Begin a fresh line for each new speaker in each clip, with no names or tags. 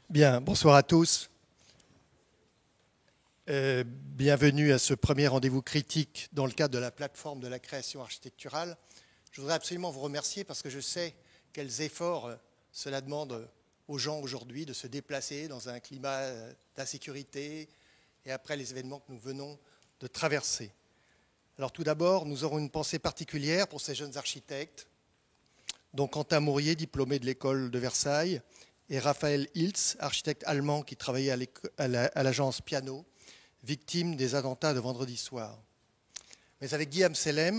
Bien, bonsoir à tous. Bienvenue à ce premier rendez-vous critique dans le cadre de la plateforme de la création architecturale. Je voudrais absolument vous remercier parce que je sais quels efforts cela demande aux gens aujourd'hui de se déplacer dans un climat d'insécurité et après les événements que nous venons de traverser. Alors tout d'abord, nous aurons une pensée particulière pour ces jeunes architectes, dont Quentin Mourier, diplômé de l'école de Versailles, et Raphaël Hiltz, architecte allemand qui travaillait à l'agence Piano, victime des attentats de vendredi soir. Mais avec Guy Amselem,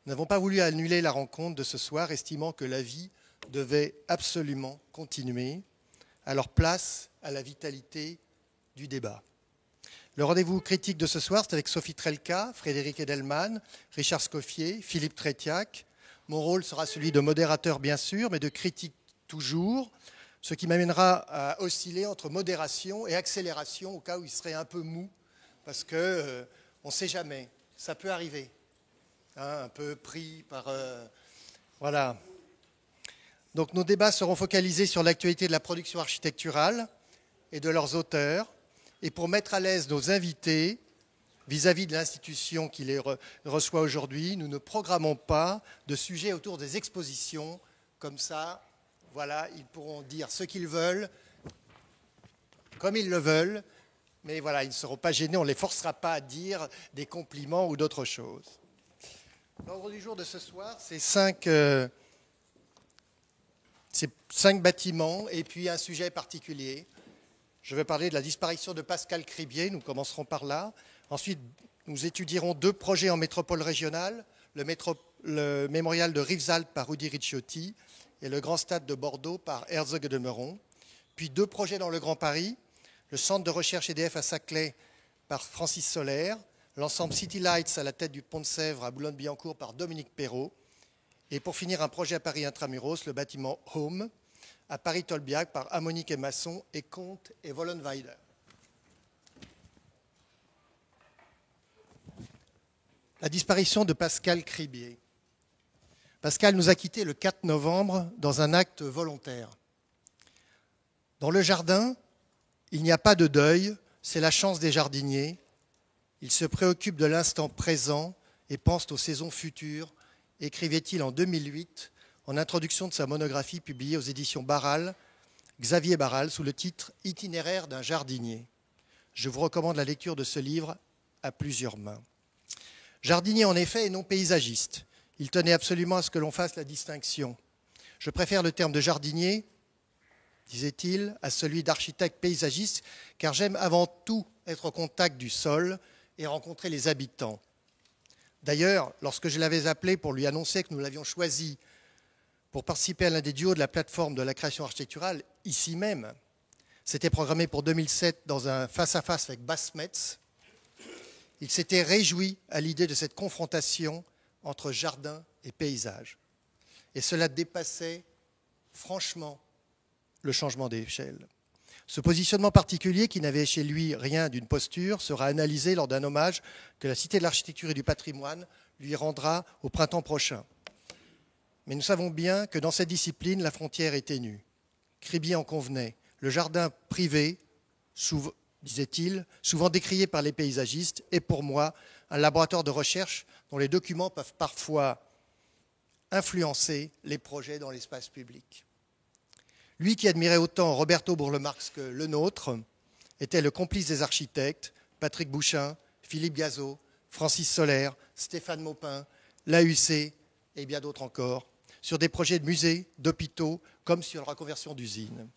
nous n'avons pas voulu annuler la rencontre de ce soir, estimant que la vie devait absolument continuer. Alors place à la vitalité du débat. Le rendez-vous critique de ce soir, c'est avec Sophie Trelka, Frédéric Edelman, Richard Scoffier, Philippe Trétiac. Mon rôle sera celui de modérateur, bien sûr, mais de critique toujours, ce qui m'amènera à osciller entre modération et accélération au cas où il serait un peu mou, parce qu'on ne sait jamais, ça peut arriver, hein, un peu pris par... voilà. Donc nos débats seront focalisés sur l'actualité de la production architecturale et de leurs auteurs, et pour mettre à l'aise nos invités vis-à-vis de l'institution qui les reçoit aujourd'hui, nous ne programmons pas de sujets autour des expositions, comme ça, voilà, ils pourront dire ce qu'ils veulent, comme ils le veulent, mais voilà, ils ne seront pas gênés, on ne les forcera pas à dire des compliments ou d'autres choses. L'ordre du jour de ce soir, c'est cinq bâtiments et puis un sujet particulier. Je vais parler de la disparition de Pascal Cribier, nous commencerons par là. Ensuite, nous étudierons deux projets en métropole régionale, le mémorial de Rivesaltes par Rudy Ricciotti et le Grand Stade de Bordeaux par Herzog de Meuron. Puis deux projets dans le Grand Paris, le centre de recherche EDF à Saclay par Francis Soler, l'ensemble City Lights à la tête du Pont de Sèvres à Boulogne-Billancourt par Dominique Perrault, et pour finir un projet à Paris Intramuros, le bâtiment Home, à Paris-Tolbiac par Amonique et Masson et Comte et Wollenweider. La disparition de Pascal Cribier. Pascal nous a quittés le 4 novembre dans un acte volontaire. Dans le jardin, il n'y a pas de deuil, c'est la chance des jardiniers. Ils se préoccupent de l'instant présent et pensent aux saisons futures, écrivait-il en 2008 en introduction de sa monographie publiée aux éditions Barral, Xavier Barral, sous le titre « Itinéraire d'un jardinier ». Je vous recommande la lecture de ce livre à plusieurs mains. Jardinier en effet et non paysagiste. Il tenait absolument à ce que l'on fasse la distinction. Je préfère le terme de jardinier, disait-il, à celui d'architecte paysagiste, car j'aime avant tout être au contact du sol et rencontrer les habitants. D'ailleurs, lorsque je l'avais appelé pour lui annoncer que nous l'avions choisi pour participer à l'un des duos de la plateforme de la création architecturale, ici même, c'était programmé pour 2007 dans un face-à-face avec Bas Metz, il s'était réjoui à l'idée de cette confrontation entre jardin et paysage. Et cela dépassait franchement le changement d'échelle. Ce positionnement particulier, qui n'avait chez lui rien d'une posture, sera analysé lors d'un hommage que la Cité de l'Architecture et du Patrimoine lui rendra au printemps prochain. Mais nous savons bien que dans cette discipline, la frontière est ténue. Cribier en convenait. Le jardin privé, disait-il, souvent décrié par les paysagistes, est pour moi un laboratoire de recherche dont les documents peuvent parfois influencer les projets dans l'espace public. Lui qui admirait autant Roberto Burle-Marx que le nôtre, était le complice des architectes, Patrick Bouchain, Philippe Gazeau, Francis Soler, Stéphane Maupin, l'AUC et bien d'autres encore, sur des projets de musées, d'hôpitaux, comme sur la reconversion d'usines.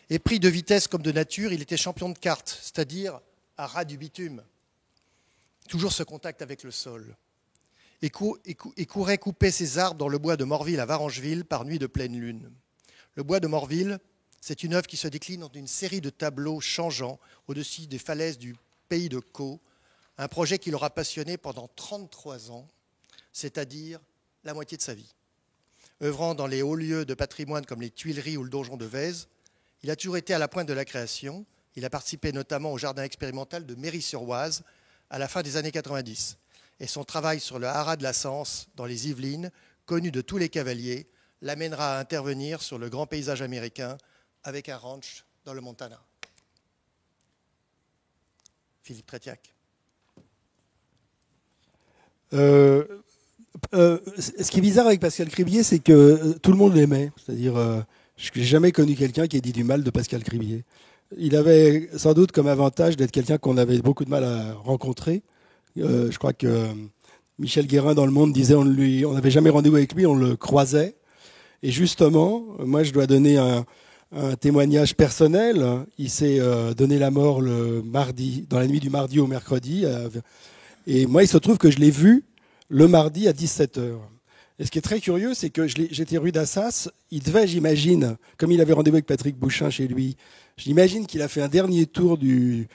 Épris de vitesse comme de nature, il était champion de cartes, c'est-à-dire à ras du bitume. Toujours ce contact avec le sol. Et courait couper ses arbres dans le bois de Morville à Varangeville par nuit de pleine lune. Le bois de Morville, c'est une œuvre qui se décline en une série de tableaux changeants au-dessus des falaises du pays de Caux, un projet qui l'aura passionné pendant 33 ans, c'est-à-dire la moitié de sa vie. Œuvrant dans les hauts lieux de patrimoine comme les Tuileries ou le donjon de Vèze, il a toujours été à la pointe de la création. Il a participé notamment au jardin expérimental de Méry-sur-Oise à la fin des années 90. Et son travail sur le haras de la Sens, dans les Yvelines, connu de tous les cavaliers, l'amènera à intervenir sur le grand paysage américain avec un ranch dans le Montana. Philippe Trétiac.
Ce qui est bizarre avec Pascal Cribier, c'est que tout le monde l'aimait. C'est-à-dire, je n'ai jamais connu quelqu'un qui ait dit du mal de Pascal Cribier. Il avait sans doute comme avantage d'être quelqu'un qu'on avait beaucoup de mal à rencontrer. Je crois que Michel Guérin dans Le Monde disait on n'avait jamais rendez-vous avec lui, on le croisait. Et justement, moi je dois donner un témoignage personnel. Il s'est donné la mort le mardi, dans la nuit du mardi au mercredi. Et moi, il se trouve que je l'ai vu le mardi à 17h. Et ce qui est très curieux, c'est que j'étais rue d'Assas. Il devait, j'imagine, comme il avait rendez-vous avec Patrick Bouchin chez lui, j'imagine qu'il a fait un dernier tour du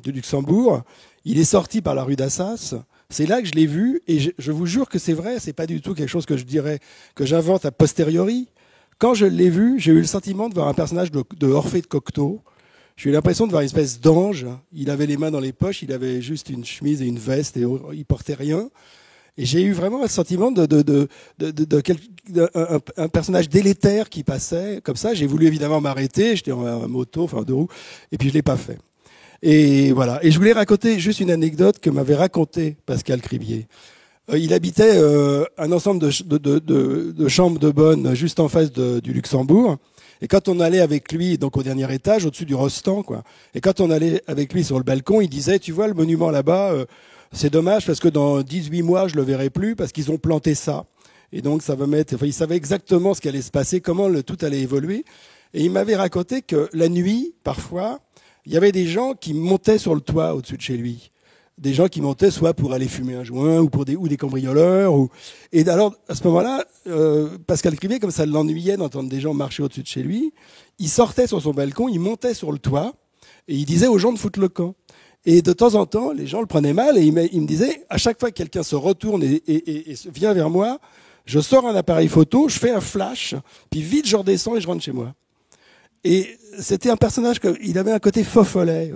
Luxembourg. Il est sorti par la rue d'Assas. C'est là que je l'ai vu. Et je vous jure que c'est vrai. C'est pas du tout quelque chose que je dirais, que j'invente a posteriori. Quand je l'ai vu, j'ai eu le sentiment de voir un personnage de Orphée de Cocteau. J'ai eu l'impression de voir une espèce d'ange. Il avait les mains dans les poches. Il avait juste une chemise et une veste et il portait rien. Et j'ai eu vraiment le sentiment d'un personnage délétère qui passait comme ça. J'ai voulu évidemment m'arrêter. J'étais en moto, enfin en deux roues, et puis je l'ai pas fait. Et voilà. Et je voulais raconter juste une anecdote que m'avait raconté Pascal Cribier. Il habitait un ensemble de chambres de bonne juste en face du Luxembourg. Et quand on allait avec lui, donc au dernier étage, au-dessus du Rostand, quoi. Et quand on allait avec lui sur le balcon, il disait, tu vois le monument là-bas, c'est dommage parce que dans 18 mois, je le verrai plus parce qu'ils ont planté ça. Et donc, ça va mettre, enfin, il savait exactement ce qui allait se passer, comment tout allait évoluer. Et il m'avait raconté que la nuit, parfois, il y avait des gens qui montaient sur le toit au-dessus de chez lui. Des gens qui montaient soit pour aller fumer un joint ou des cambrioleurs. Et alors, à ce moment-là, Pascal Cribier, comme ça l'ennuyait d'entendre des gens marcher au-dessus de chez lui, il sortait sur son balcon, il montait sur le toit et il disait aux gens de foutre le camp. Et de temps en temps, les gens le prenaient mal et il me disait, à chaque fois que quelqu'un se retourne et vient vers moi, je sors un appareil photo, je fais un flash, puis vite je redescends et je rentre chez moi. Et c'était un personnage, il avait un côté faux follet,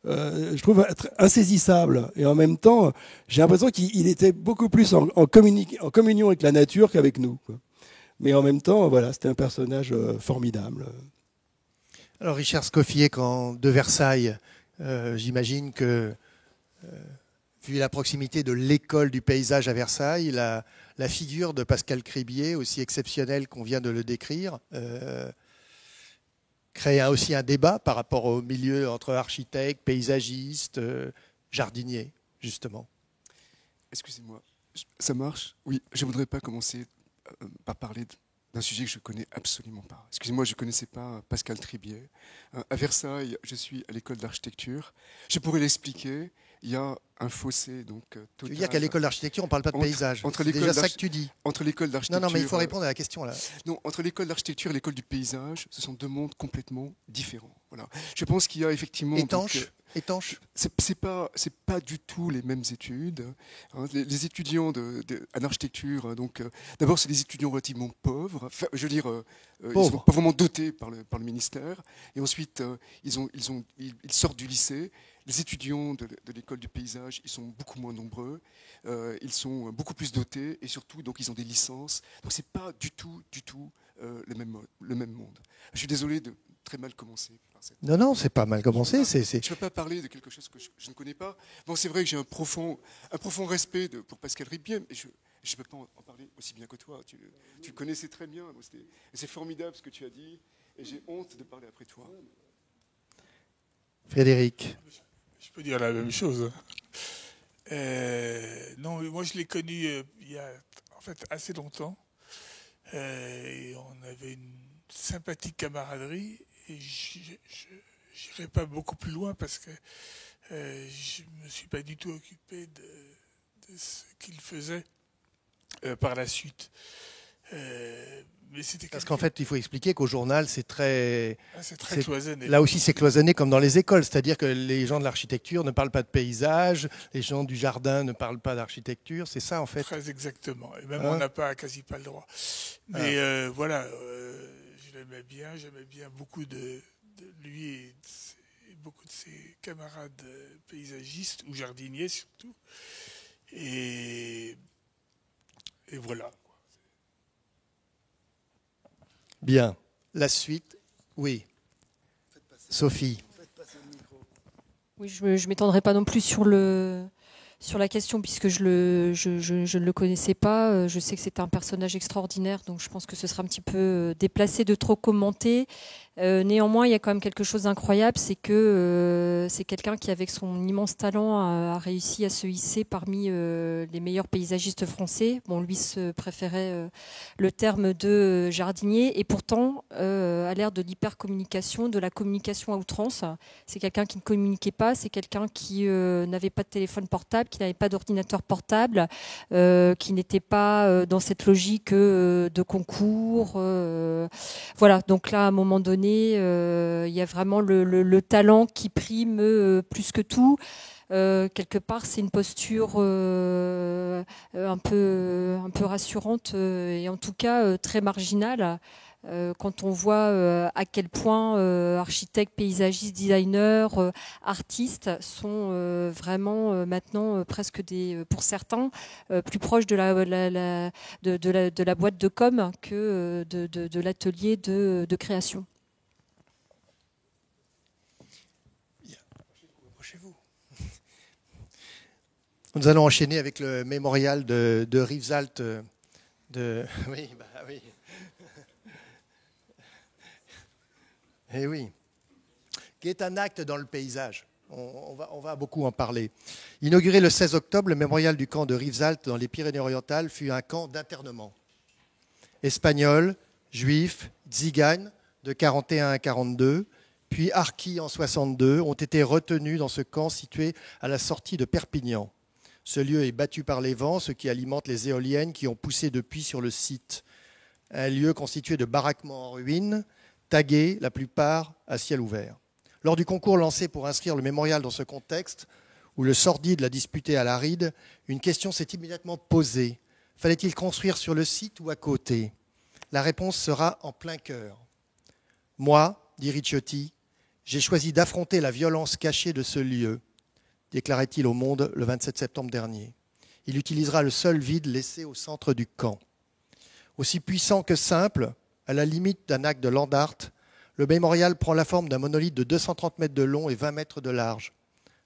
je trouve être insaisissable. Et en même temps, j'ai l'impression qu'il était beaucoup plus en communion avec la nature qu'avec nous, quoi. Mais en même temps, voilà, c'était un personnage formidable.
Alors Richard Scoffier, de Versailles, j'imagine que, vu la proximité de l'école du paysage à Versailles, la figure de Pascal Cribier, aussi exceptionnelle qu'on vient de le décrire, crée aussi un débat par rapport au milieu entre architectes, paysagistes, jardiniers, justement.
Excusez-moi, ça marche? Oui, je ne voudrais pas commencer par parler d'un sujet que je ne connais absolument pas. Excusez-moi, je ne connaissais pas Pascal Cribier. À Versailles, je suis à l'école d'architecture. Je pourrais l'expliquer. Il y a un fossé donc total.
Tu veux dire qu'à l'école d'architecture, on ne parle pas de paysage. C'est déjà ça que tu dis.
Entre l'école d'architecture...
Non, mais il faut répondre à la question là.
Non, entre l'école d'architecture et l'école du paysage, ce sont deux mondes complètement différents. Voilà. Je pense qu'il y a effectivement...
Étanche.
C'est pas du tout les mêmes études. Hein. Les étudiants en architecture, donc d'abord c'est des étudiants relativement pauvres. Enfin, je veux dire, ils sont pas vraiment dotés par le ministère. Et ensuite, ils sortent du lycée. Les étudiants de l'école du paysage, ils sont beaucoup moins nombreux. Ils sont beaucoup plus dotés et surtout, donc ils ont des licences. Donc c'est pas du tout le même monde. Je suis désolé de très mal commencer.
Non, c'est pas mal commencé.
Je ne peux pas parler de quelque chose que je ne connais pas. Bon, c'est vrai que j'ai un profond respect pour Pascal Cribier, mais je ne peux pas en parler aussi bien que toi. Tu le connaissais très bien. C'est formidable ce que tu as dit, et j'ai honte de parler après toi.
Frédéric.
Je peux dire la même chose. Non, moi je l'ai connu il y a en fait assez longtemps. Et on avait une sympathique camaraderie. Et je n'irai pas beaucoup plus loin parce que je ne me suis pas du tout occupé de ce qu'il faisait par la suite. Mais
parce qu'en fait, il faut expliquer qu'au journal, c'est très
cloisonné.
Là aussi, c'est cloisonné comme dans les écoles. C'est-à-dire que les gens de l'architecture ne parlent pas de paysage, les gens du jardin ne parlent pas d'architecture. C'est ça, en fait.
Très exactement. Et même on n'a quasi pas le droit. Mais voilà, j'aimais bien beaucoup de lui et beaucoup de ses camarades paysagistes, ou jardiniers surtout. Et voilà.
Bien. la suite. Oui. Sophie.
Oui, je ne m'étendrai pas non plus sur la question puisque je ne le connaissais pas. Je sais que c'est un personnage extraordinaire, donc je pense que ce sera un petit peu déplacé de trop commenter. Néanmoins, il y a quand même quelque chose d'incroyable, c'est que c'est quelqu'un qui, avec son immense talent, a réussi à se hisser parmi les meilleurs paysagistes français. Bon, lui se préférait le terme de jardinier, et pourtant, à l'ère de l'hypercommunication, de la communication à outrance, c'est quelqu'un qui ne communiquait pas, c'est quelqu'un qui n'avait pas de téléphone portable, qui n'avait pas d'ordinateur portable, qui n'était pas dans cette logique de concours. Voilà, donc là, à un moment donné, il y a vraiment le talent qui prime plus que tout. Quelque part, c'est une posture un peu rassurante et en tout cas très marginale. Quand on voit à quel point architectes, paysagistes, designers, artistes sont vraiment maintenant presque pour certains, plus proches de la boîte de com que de l'atelier de création.
Nous allons enchaîner avec le mémorial de Rivesaltes. Oui, bah oui. Eh oui. Qui est un acte dans le paysage. On va beaucoup en parler. Inauguré le 16 octobre, le mémorial du camp de Rivesaltes dans les Pyrénées-Orientales fut un camp d'internement. Espagnols, juifs, tziganes de 41 à 42, puis harkis en 62 ont été retenus dans ce camp situé à la sortie de Perpignan. Ce lieu est battu par les vents, ce qui alimente les éoliennes qui ont poussé depuis sur le site. Un lieu constitué de baraquements en ruine, tagués, la plupart à ciel ouvert. Lors du concours lancé pour inscrire le mémorial dans ce contexte, où le sordide l'a disputé à l'aride, une question s'est immédiatement posée. Fallait-il construire sur le site ou à côté ? La réponse sera en plein cœur. Moi, dit Ricciotti, j'ai choisi d'affronter la violence cachée de ce lieu, déclarait-il au Monde le 27 septembre dernier. Il utilisera le seul vide laissé au centre du camp. Aussi puissant que simple, à la limite d'un acte de land art, le mémorial prend la forme d'un monolithe de 230 mètres de long et 20 mètres de large.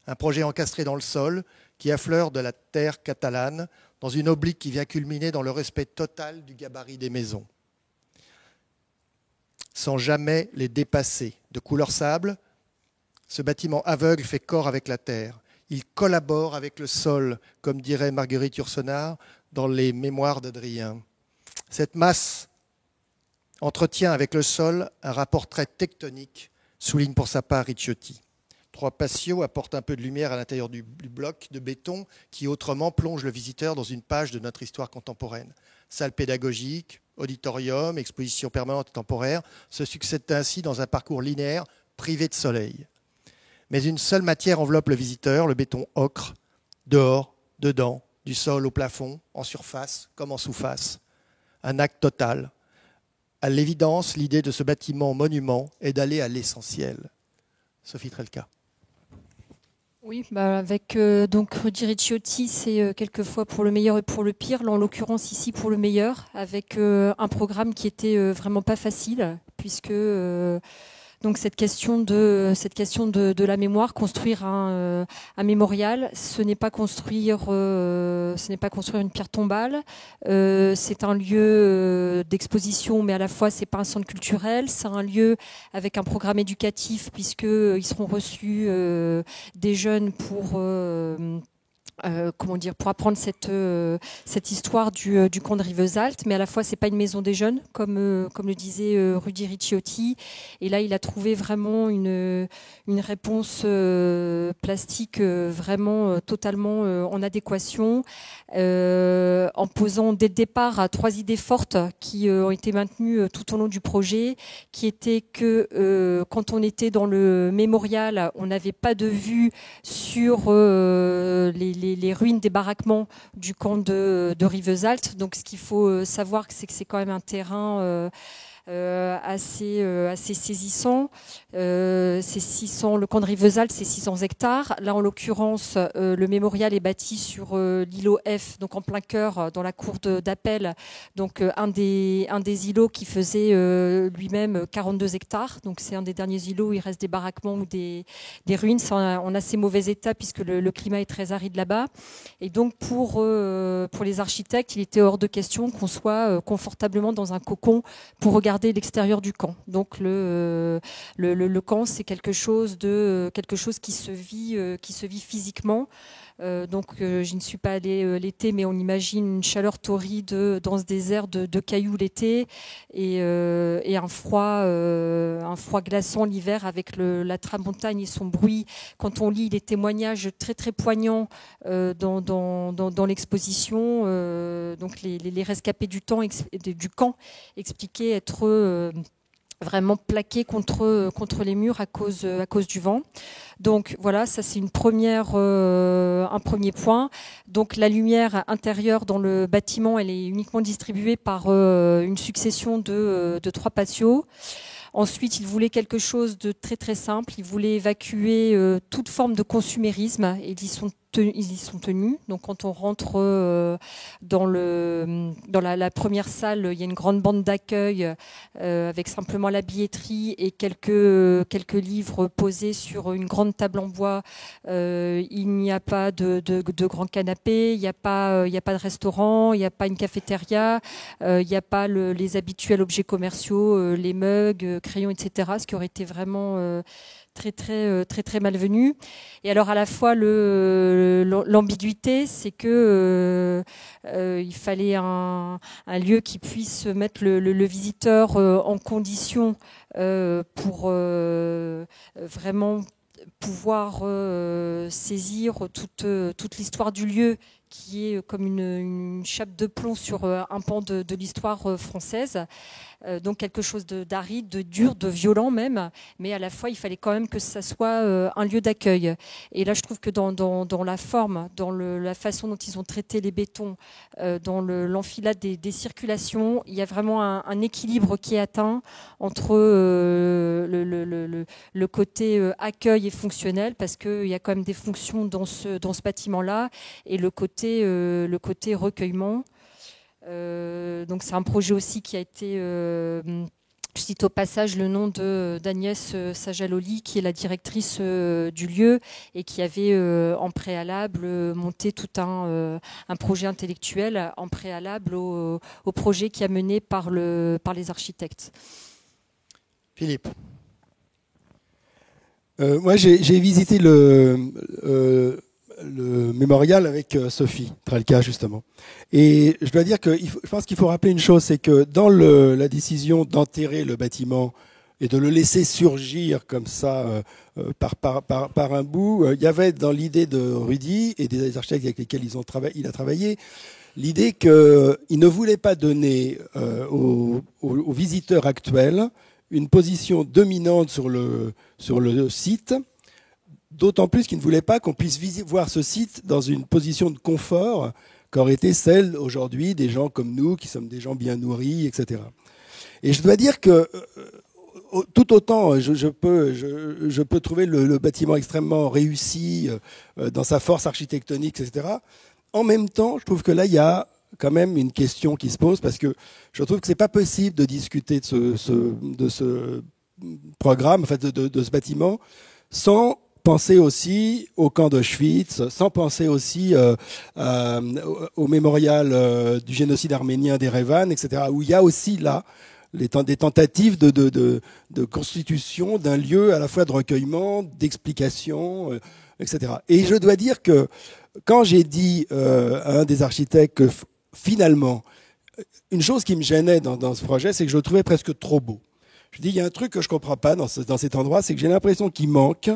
Un projet encastré dans le sol qui affleure de la terre catalane dans une oblique qui vient culminer dans le respect total du gabarit des maisons. Sans jamais les dépasser. De couleur sable, ce bâtiment aveugle fait corps avec la terre. Il collabore avec le sol, comme dirait Marguerite Yourcenar dans les Mémoires d'Adrien. Cette masse entretient avec le sol un rapport très tectonique, souligne pour sa part Ricciotti. 3 patios apportent un peu de lumière à l'intérieur du bloc de béton qui autrement plonge le visiteur dans une page de notre histoire contemporaine. Salle pédagogique, auditorium, exposition permanente et temporaire se succèdent ainsi dans un parcours linéaire privé de soleil. Mais une seule matière enveloppe le visiteur, le béton ocre, dehors, dedans, du sol au plafond, en surface comme en sous-face. Un acte total. À l'évidence, l'idée de ce bâtiment monument est d'aller à l'essentiel. Sophie Trelka.
Oui, avec donc Rudy Ricciotti, c'est quelquefois pour le meilleur et pour le pire. Là, en l'occurrence, ici pour le meilleur, avec un programme qui était vraiment pas facile, puisque donc cette question de la mémoire, construire un mémorial, ce n'est pas construire une pierre tombale. C'est un lieu d'exposition, mais à la fois c'est pas un centre culturel. C'est un lieu avec un programme éducatif, puisque ils seront reçus des jeunes pour pour apprendre cette histoire du camp de Rivesaltes, mais à la fois c'est pas une maison des jeunes comme le disait Rudy Ricciotti, et là il a trouvé vraiment une réponse plastique vraiment totalement en adéquation, en posant dès le départ 3 idées fortes qui ont été maintenues tout au long du projet, qui étaient que quand on était dans le mémorial, on n'avait pas de vue sur les ruines des baraquements du camp de Rivesaltes. Donc ce qu'il faut savoir, c'est que c'est quand même un terrain assez saisissant. Le camp de Rivesaltes, c'est 600 hectares. Là, en l'occurrence, le mémorial est bâti sur l'îlot F, donc en plein cœur, dans la cour d'appel. Donc, un des îlots qui faisait lui-même 42 hectares. Donc, c'est un des derniers îlots où il reste des baraquements ou des ruines. C'est en assez mauvais état puisque le climat est très aride là-bas. Et donc, pour les architectes, il était hors de question qu'on soit confortablement dans un cocon pour regarder l'extérieur du camp. Donc, le camp, c'est quelque chose qui se vit physiquement. Donc, je ne suis pas allée l'été, mais on imagine une chaleur torride dans ce désert de cailloux l'été et un froid glaçant l'hiver avec la tramontagne et son bruit. Quand on lit les témoignages très très poignants dans l'exposition, donc les rescapés du camp expliquaient être vraiment plaqués contre les murs à cause du vent. Donc voilà, ça c'est un premier point. Donc la lumière intérieure dans le bâtiment, elle est uniquement distribuée par une succession de 3 patios. Ensuite, il voulait quelque chose de très très simple. Il voulait évacuer toute forme de consumérisme et ils y sont tenus. Donc, quand on rentre dans la première salle, il y a une grande bande d'accueil avec simplement la billetterie et quelques livres posés sur une grande table en bois. Il n'y a pas de grand canapé, il n'y a pas de restaurant, il n'y a pas une cafétéria, il n'y a pas les habituels objets commerciaux, les mugs, crayons, etc. Ce qui aurait été vraiment très malvenu. Et alors à la fois l'ambiguïté, c'est que il fallait un lieu qui puisse mettre le visiteur en condition pour vraiment pouvoir saisir toute l'histoire du lieu, qui est comme une chape de plomb sur un pan de l'histoire française. Donc quelque chose d'aride, de dur, de violent même, mais à la fois il fallait quand même que ça soit un lieu d'accueil. Et là je trouve que dans la forme, dans la façon dont ils ont traité les bétons, dans l'enfilade des circulations, il y a vraiment un équilibre qui est atteint entre le côté accueil et fonctionnel, parce qu'il y a quand même des fonctions dans ce bâtiment-là, et le côté recueillement. Donc c'est un projet aussi qui a été, je cite au passage le nom d'Agnès Sajaloli, qui est la directrice du lieu et qui avait en préalable monté tout un projet intellectuel en préalable au projet qui a mené par les architectes.
Philippe.
Moi j'ai visité le mémorial avec Sophie Trelka, justement. Et je dois dire que je pense qu'il faut rappeler une chose, c'est que dans la décision d'enterrer le bâtiment et de le laisser surgir comme ça par un bout, il y avait dans l'idée de Rudy et des architectes avec lesquels il a travaillé, l'idée qu'il ne voulait pas donner aux visiteurs actuels une position dominante sur le site, d'autant plus qu'il ne voulait pas qu'on puisse voir ce site dans une position de confort qu'aurait été celle aujourd'hui des gens comme nous, qui sommes des gens bien nourris, etc. Et je dois dire que tout autant je peux trouver le bâtiment extrêmement réussi dans sa force architectonique, etc. En même temps, je trouve que là, il y a quand même une question qui se pose, parce que je trouve que c'est pas possible de discuter de ce programme, en fait, de ce bâtiment, sans penser aussi au camp d'Auschwitz, sans penser aussi au mémorial du génocide arménien d'Erevan, etc., où il y a aussi là des tentatives de constitution d'un lieu à la fois de recueillement, d'explication, etc. Et je dois dire que quand j'ai dit à un des architectes que finalement, une chose qui me gênait dans ce projet, c'est que je le trouvais presque trop beau. Je dis, il y a un truc que je comprends pas dans cet endroit, c'est que j'ai l'impression qu'il manque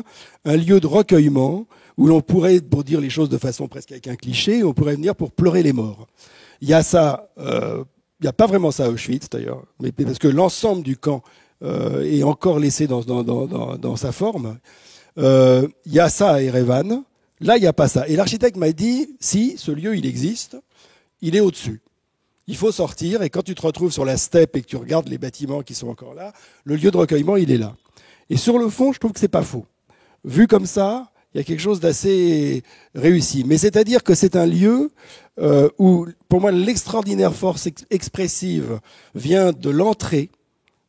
un lieu de recueillement où l'on pourrait, pour dire les choses de façon presque avec un cliché, on pourrait venir pour pleurer les morts. Il y a ça, il n'y a pas vraiment ça à Auschwitz d'ailleurs, mais parce que l'ensemble du camp est encore laissé dans sa forme. Il y a ça à Erevan, là il n'y a pas ça. Et l'architecte m'a dit, si ce lieu il existe, il est au-dessus. Il faut sortir, et quand tu te retrouves sur la steppe et que tu regardes les bâtiments qui sont encore là, le lieu de recueillement, il est là. Et sur le fond, je trouve que c'est pas faux. Vu comme ça, il y a quelque chose d'assez réussi. Mais c'est-à-dire que c'est un lieu où, pour moi, l'extraordinaire force expressive vient de l'entrée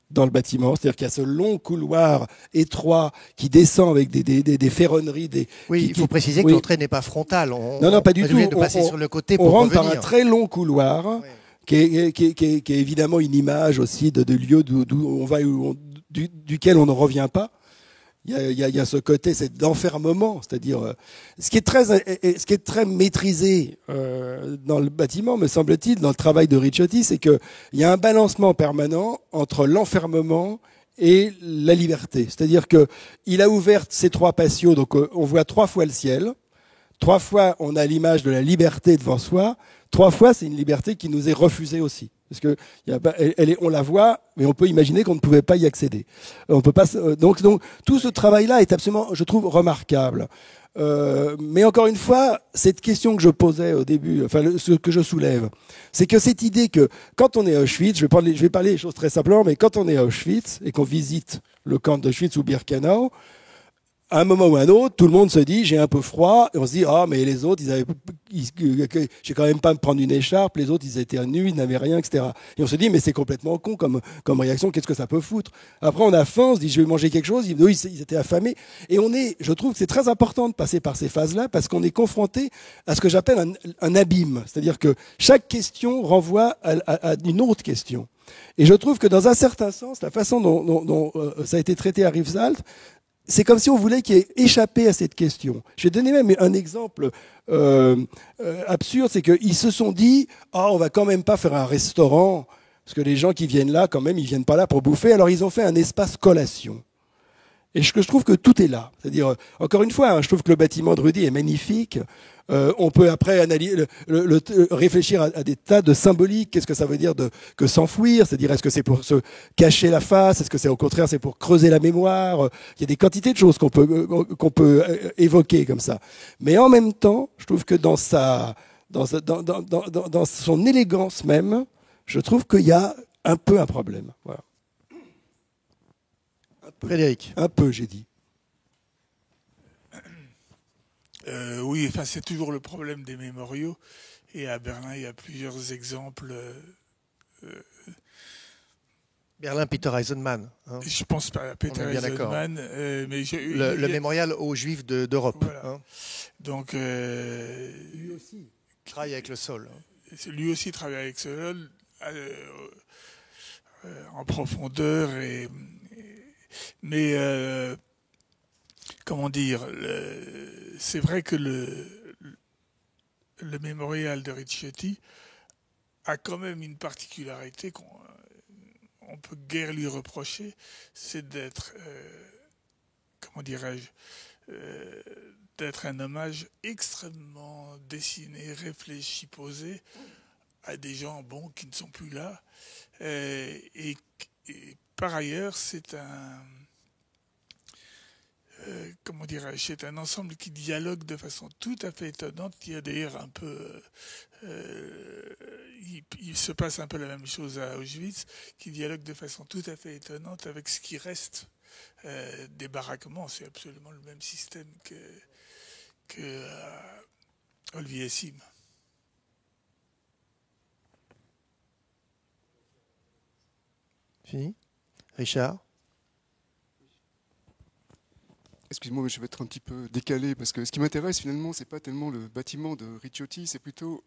dans le bâtiment, c'est-à-dire qu'il y a ce long couloir étroit qui descend avec des ferronneries.
Il faut préciser que l'entrée n'est pas frontale.
Non, pas du tout.
De passer sur le côté
on
pour
rentre
revenir.
par un très long couloir qui est évidemment une image aussi de lieu d'où on va, duquel on ne revient pas. Il y a ce côté, c'est d'enfermement, c'est-à-dire ce qui est très maîtrisé dans le bâtiment, me semble-t-il, dans le travail de Ricciotti, c'est qu'il y a un balancement permanent entre l'enfermement et la liberté. C'est-à-dire que il a ouvert ces 3 patios, donc on voit 3 fois le ciel, 3 fois on a l'image de la liberté devant soi, 3 fois c'est une liberté qui nous est refusée aussi. Parce que on la voit, mais on peut imaginer qu'on ne pouvait pas y accéder. On peut pas. Donc tout ce travail-là est absolument, je trouve, remarquable. Mais encore une fois, cette question que je posais au début, ce que je soulève, c'est que cette idée que quand on est à Auschwitz, je vais parler des choses très simplement, mais quand on est à Auschwitz et qu'on visite le camp d'Auschwitz ou Birkenau, à un moment ou à un autre, tout le monde se dit j'ai un peu froid, et on se dit mais les autres j'ai quand même pas à me prendre une écharpe, les autres ils étaient nus, ils n'avaient rien, etc. Et on se dit mais c'est complètement con comme réaction, qu'est-ce que ça peut foutre? Après on a faim, on se dit je vais manger quelque chose, ils étaient affamés, et je trouve que c'est très important de passer par ces phases-là parce qu'on est confronté à ce que j'appelle un abîme, c'est-à-dire que chaque question renvoie à une autre question. Et je trouve que dans un certain sens, la façon dont ça a été traité à Rivesaltes, c'est comme si on voulait qu'il y ait échappé à cette question. Je vais donner même un exemple absurde, c'est qu'ils se sont dit on va quand même pas faire un restaurant, parce que les gens qui viennent là, quand même, ils viennent pas là pour bouffer, alors ils ont fait un espace collation. Et je trouve que tout est là. C'est-à-dire, encore une fois, je trouve que le bâtiment de Rudy est magnifique. On peut après analyser, réfléchir à des tas de symboliques. Qu'est-ce que ça veut dire que s'enfouir? C'est-à-dire, est-ce que c'est pour se cacher la face? Est-ce que c'est au contraire, c'est pour creuser la mémoire? Il y a des quantités de choses qu'on peut évoquer comme ça. Mais en même temps, je trouve que dans son élégance même, je trouve qu'il y a un peu un problème. Voilà.
Frédéric.
Un peu, j'ai dit.
Oui, c'est toujours le problème des mémoriaux. Et à Berlin, il y a plusieurs exemples.
Berlin, Peter Eisenman.
Je pense pas à Peter Eisenman. Mais
le mémorial aux Juifs d'Europe.
Voilà. Donc,
lui aussi travaille avec le sol.
Lui aussi travaille avec le sol en profondeur. Mais comment dire, c'est vrai que le mémorial de Ricciotti a quand même une particularité qu'on peut guère lui reprocher, c'est d'être, comment dirais-je, d'être un hommage extrêmement dessiné, réfléchi, posé à des gens qui ne sont plus là, et par ailleurs, c'est comment dirais-je, c'est un ensemble qui dialogue de façon tout à fait étonnante. Il y a d'ailleurs un peu, il se passe un peu la même chose à Auschwitz, qui dialogue de façon tout à fait étonnante avec ce qui reste des baraquements. C'est absolument le même système que Olivier Sim.
Fini. Richard?
Excuse-moi, mais je vais être un petit peu décalé, parce que ce qui m'intéresse finalement, c'est pas tellement le bâtiment de Ricciotti, c'est plutôt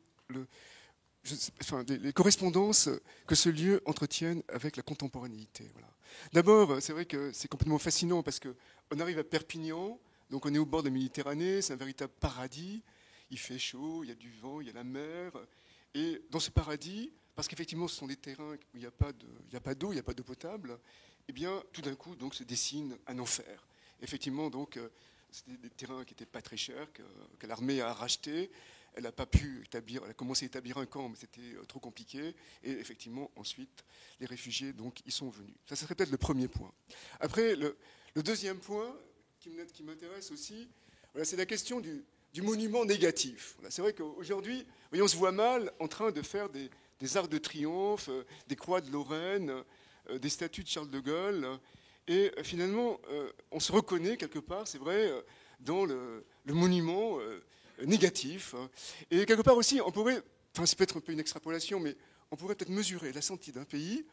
les correspondances que ce lieu entretienne avec la contemporanéité. Voilà. D'abord, c'est vrai que c'est complètement fascinant, parce qu'on arrive à Perpignan, donc on est au bord de la Méditerranée, c'est un véritable paradis, il fait chaud, il y a du vent, il y a la mer, et dans ce paradis, parce qu'effectivement ce sont des terrains où il n'y a pas d'eau, il n'y a pas d'eau potable, eh bien tout d'un coup donc, se dessine un enfer. Effectivement, donc, c'était des terrains qui n'étaient pas très chers, que l'armée a rachetés. Elle n'a pas pu établir, elle a commencé à établir un camp, mais c'était trop compliqué. Et effectivement, ensuite, les réfugiés, donc, y sont venus. Ça serait peut-être le premier point. Après, le deuxième point qui m'intéresse aussi, voilà, c'est la question du monument négatif. Voilà, c'est vrai qu'aujourd'hui, on se voit mal en train de faire des arcs de triomphe, des croix de Lorraine, des statues de Charles de Gaulle. Et finalement, on se reconnaît quelque part, c'est vrai, dans le monument négatif. Et quelque part aussi, on pourrait, enfin c'est peut-être un peu une extrapolation, mais on pourrait peut-être mesurer la santé d'un pays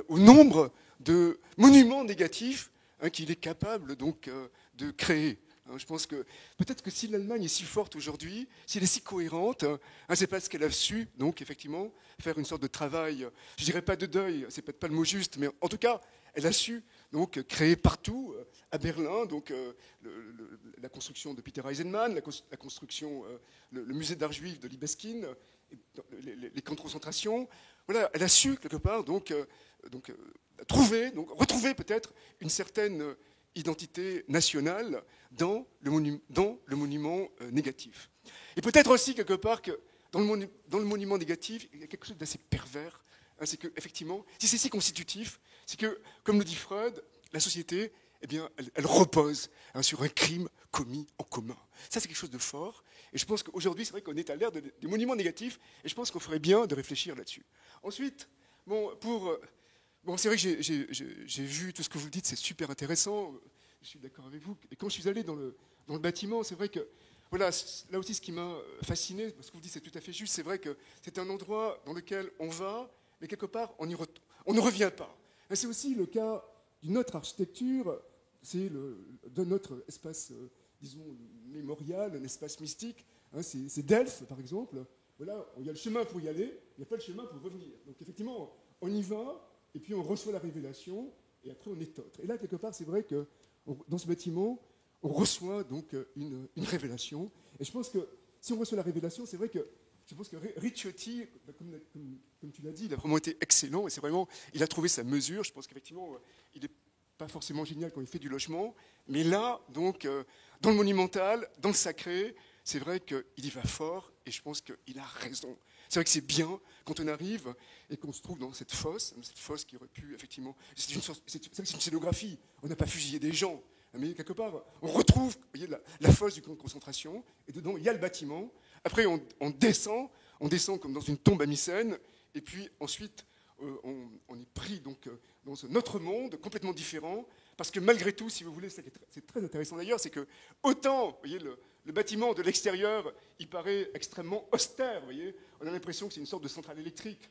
au nombre de monuments négatifs qu'il est capable donc de créer. Je pense que peut-être que si l'Allemagne est si forte aujourd'hui, si elle est si cohérente, c'est parce qu'elle a su donc effectivement faire une sorte de travail, je dirais pas de deuil, c'est peut-être pas le mot juste, mais en tout cas, elle a su donc créer partout, à Berlin, donc la construction de Peter Eisenman, la construction, le musée d'art juif de Libeskind, les camps de concentration. Voilà, elle a su quelque part donc retrouver peut-être une certaine identité nationale dans le monument négatif. Et peut-être aussi quelque part que dans le monument négatif, il y a quelque chose d'assez pervers. C'est qu'effectivement, si c'est si constitutif, c'est que, comme le dit Freud, la société, eh bien, elle repose sur un crime commis en commun. Ça, c'est quelque chose de fort. Et je pense qu'aujourd'hui, c'est vrai qu'on est à l'ère des monuments négatifs, et je pense qu'on ferait bien de réfléchir là-dessus. Ensuite, c'est vrai que j'ai vu tout ce que vous dites, c'est super intéressant. Je suis d'accord avec vous. Et quand je suis allé dans le bâtiment, c'est vrai que, voilà, là aussi, ce qui m'a fasciné, ce que vous dites, c'est tout à fait juste. C'est vrai que c'est un endroit dans lequel on va, mais quelque part, on ne revient pas. Et c'est aussi le cas d'une autre architecture, c'est de notre espace, disons, mémorial, un espace mystique. C'est Delphes, par exemple. Voilà, il y a le chemin pour y aller, il n'y a pas le chemin pour revenir. Donc effectivement, on y va, et puis on reçoit la révélation, et après on est autre. Et là, quelque part, c'est vrai que dans ce bâtiment, on reçoit donc une révélation. Et je pense que si on reçoit la révélation, c'est vrai que je pense que Ricciotti, comme tu l'as dit, il a vraiment été excellent, et c'est vraiment, il a trouvé sa mesure. Je pense qu'effectivement, il n'est pas forcément génial quand il fait du logement, mais là, donc, dans le monumental, dans le sacré, c'est vrai qu'il y va fort, et je pense qu'il a raison. C'est vrai que c'est bien quand on arrive et qu'on se trouve dans cette fosse qui aurait pu, effectivement, c'est une scénographie, on n'a pas fusillé des gens, mais quelque part, on retrouve, vous voyez, la fosse du camp de concentration, et dedans, il y a le bâtiment. Après, on descend comme dans une tombe à Mycène, et puis ensuite, on est pris donc, dans un autre monde complètement différent, parce que malgré tout, si vous voulez, c'est très intéressant d'ailleurs, c'est que autant, vous voyez, le bâtiment de l'extérieur, il paraît extrêmement austère, vous voyez, on a l'impression que c'est une sorte de centrale électrique,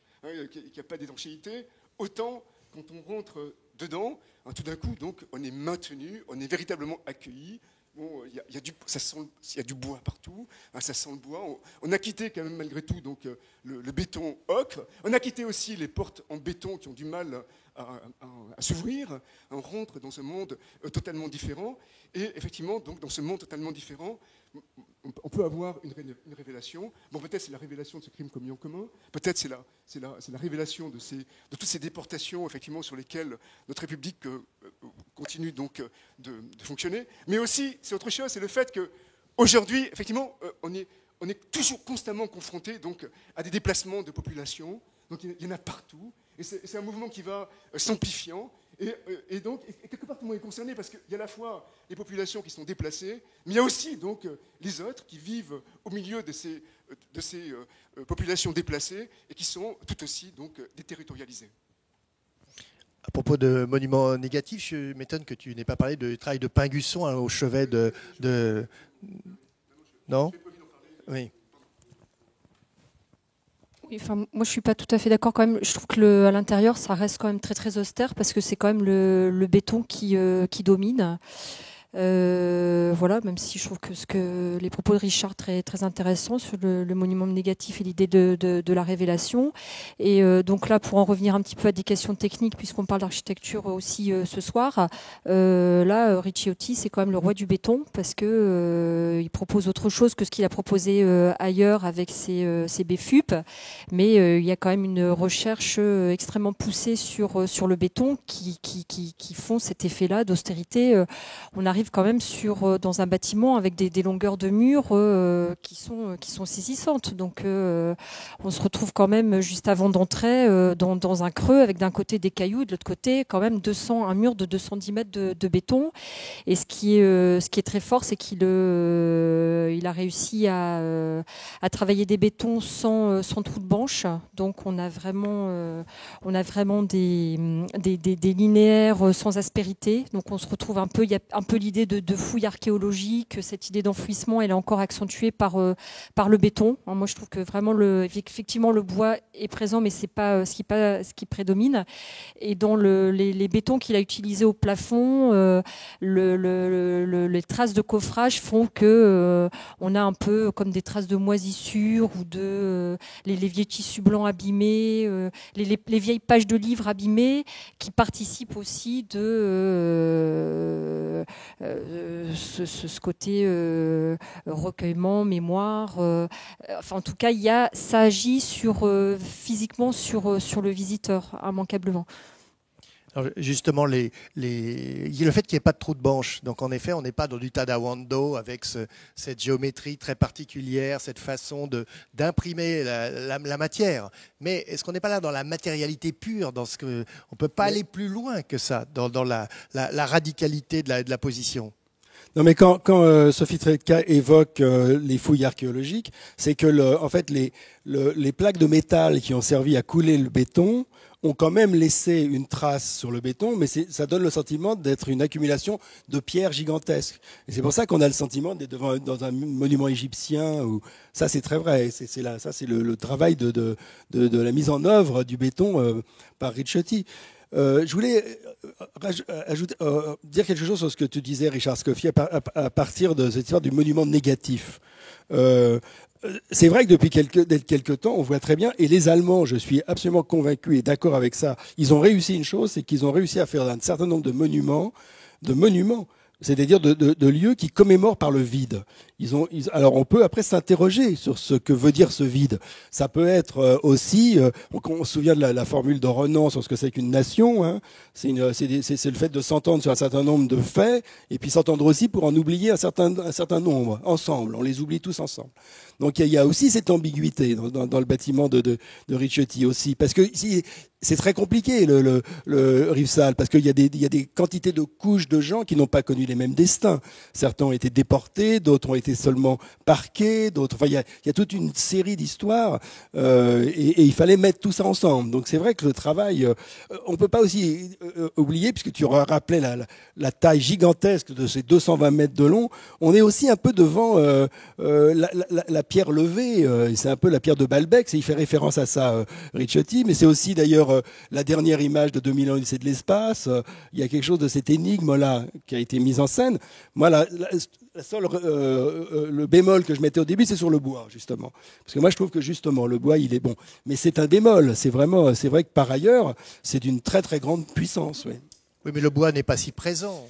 qu'il n'y a pas d'étanchéité, autant quand on rentre dedans, tout d'un coup, donc, on est maintenu, on est véritablement accueilli. Bon, il y a du bois partout, ça sent le bois. On a quitté quand même malgré tout donc, le béton ocre. On a quitté aussi les portes en béton qui ont du mal à s'ouvrir. On rentre dans ce monde totalement différent. Et effectivement, donc, dans ce monde totalement différent, on peut avoir une révélation. Bon, peut-être c'est la révélation de ce crime commis en commun. Peut-être c'est la révélation de toutes ces déportations, effectivement, sur lesquelles notre République continue donc de fonctionner. Mais aussi, c'est autre chose, c'est le fait qu'aujourd'hui, effectivement, on est toujours constamment confronté donc à des déplacements de population. Donc il y en a partout. Et c'est un mouvement qui va s'amplifiant. Et donc, quelque part, tout le monde est concerné parce qu'il y a à la fois les populations qui sont déplacées, mais il y a aussi donc, les autres qui vivent au milieu de ces populations déplacées et qui sont tout aussi donc, déterritorialisées.
À propos de monuments négatifs, je m'étonne que tu n'aies pas parlé du travail de Pingusson au chevet de... Non ? Oui.
Enfin, moi, je suis pas tout à fait d'accord quand même. Je trouve que à l'intérieur, ça reste quand même très très austère parce que c'est quand même le béton qui domine. Voilà, même si je trouve que les propos de Richard très très intéressants sur le monument négatif et l'idée de la révélation. Et donc là, pour en revenir un petit peu à des questions techniques, puisqu'on parle d'architecture aussi ce soir, là, Ricciotti, c'est quand même le roi du béton parce que il propose autre chose que ce qu'il a proposé ailleurs avec ses BFUP, mais il y a quand même une recherche extrêmement poussée sur le béton qui font cet effet-là d'austérité. On arrive quand même dans un bâtiment avec des longueurs de murs qui sont saisissantes. Donc on se retrouve quand même juste avant d'entrer dans un creux avec d'un côté des cailloux et de l'autre côté quand même un mur de 210 mètres de béton. Et ce qui est très fort, c'est qu'il il a réussi à travailler des bétons sans trou de branche. Donc on a vraiment des linéaires sans aspérité. Donc on se retrouve un peu, il y a un peu l'idée de fouille archéologique. Cette idée d'enfouissement, elle est encore accentuée par le béton. Alors moi je trouve que vraiment effectivement le bois est présent, mais c'est pas ce qui prédomine. Et dans les bétons qu'il a utilisés au plafond, les traces de coffrage font que on a un peu comme des traces de moisissure ou les vieilles tissus blancs abîmés, les vieilles pages de livres abîmées qui participent aussi de ce côté recueillement, mémoire. Enfin, en tout cas, ça agit physiquement sur le visiteur, immanquablement.
Alors justement, le fait qu'il n'y ait pas de trou de branche, donc en effet, on n'est pas dans du Tadawando avec cette géométrie très particulière, cette façon d'imprimer la matière. Mais est-ce qu'on n'est pas là dans la matérialité pure, on ne peut pas aller plus loin que ça, dans la radicalité de la position?
Non, mais quand Sophie Tretka évoque les fouilles archéologiques, c'est que en fait les plaques de métal qui ont servi à couler le béton ont quand même laissé une trace sur le béton, mais ça donne le sentiment d'être une accumulation de pierres gigantesques. Et c'est pour ça qu'on a le sentiment d'être dans un monument égyptien. Ça, c'est très vrai. Ça, c'est le travail de la mise en œuvre du béton par Ricciotti. Je voulais dire quelque chose sur ce que tu disais, Richard Scofield, à partir de cette histoire du monument négatif. C'est vrai que depuis quelques temps, on voit très bien, et les Allemands, je suis absolument convaincu et d'accord avec ça, ils ont réussi une chose, c'est qu'ils ont réussi à faire un certain nombre de monuments, c'est-à-dire de lieux qui commémorent par le vide. Alors on peut après s'interroger sur ce que veut dire ce vide. Ça peut être aussi, on se souvient de la formule de Renan sur ce que c'est qu'une nation. Hein. C'est le fait de s'entendre sur un certain nombre de faits et puis s'entendre aussi pour en oublier un certain nombre ensemble. On les oublie tous ensemble. Donc il y a aussi cette ambiguïté dans le bâtiment de Ricciotti aussi, parce que c'est très compliqué le Rivesaltes, parce qu'il y a des quantités de couches de gens qui n'ont pas connu les mêmes destins. Certains ont été déportés, d'autres ont été seulement parqués, d'autres. Enfin, il y a toute une série d'histoires et il fallait mettre tout ça ensemble. Donc c'est vrai que le travail, on peut pas aussi oublier, puisque tu rappelais la taille gigantesque de ces 220 mètres de long. On est aussi un peu devant la pierre levée. C'est un peu la pierre de Balbec. Il fait référence à ça, Ricciotti, mais c'est aussi d'ailleurs la dernière image de 2000 ans Odyssée de l'espace. Il y a quelque chose de cette énigme-là qui a été mise en scène. Moi, le bémol que je mettais au début, c'est sur le bois, justement. Parce que moi, je trouve que justement, le bois, il est bon. Mais c'est un bémol. C'est vrai que par ailleurs, c'est d'une très très grande puissance. Oui,
mais le bois n'est pas si présent.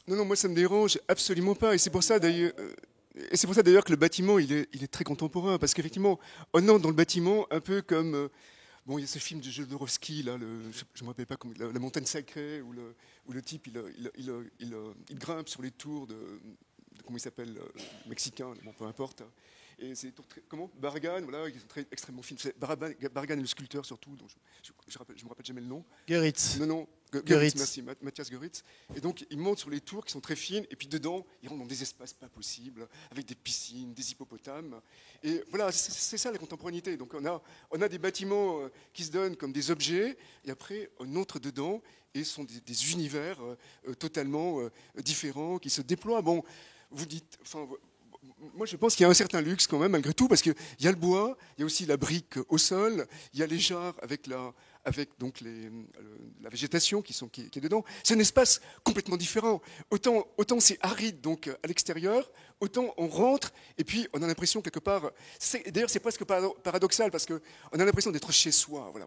Non, moi ça me dérange absolument pas. Et c'est pour ça d'ailleurs que le bâtiment il est très contemporain, parce qu'effectivement on entre dans le bâtiment un peu comme il y a ce film de Jodorowsky là, je me rappelle pas comment, la montagne sacrée, où le type il grimpe sur les tours de comment il s'appelle, mexicain, bon peu importe. Et c'est comment Barragan, voilà, ils sont très extrêmement fines. C'est Barragan est le sculpteur surtout, dont je me rappelle jamais le nom.
Goeritz.
Non, Goeritz, merci, Matthias Goeritz. Et donc ils montent sur les tours qui sont très fines, et puis dedans ils rentrent dans des espaces pas possibles, avec des piscines, des hippopotames. Et voilà, c'est ça la contemporanéité. Donc on a des bâtiments qui se donnent comme des objets, et après on entre dedans et ce sont des univers totalement différents qui se déploient. Bon, vous dites, enfin. Moi, je pense qu'il y a un certain luxe quand même, malgré tout, parce qu'il y a le bois, il y a aussi la brique au sol, il y a les jarres avec donc la végétation qui est dedans. C'est un espace complètement différent. Autant c'est aride donc à l'extérieur, autant on rentre et puis on a l'impression quelque part. D'ailleurs, c'est presque paradoxal parce que on a l'impression d'être chez soi, voilà.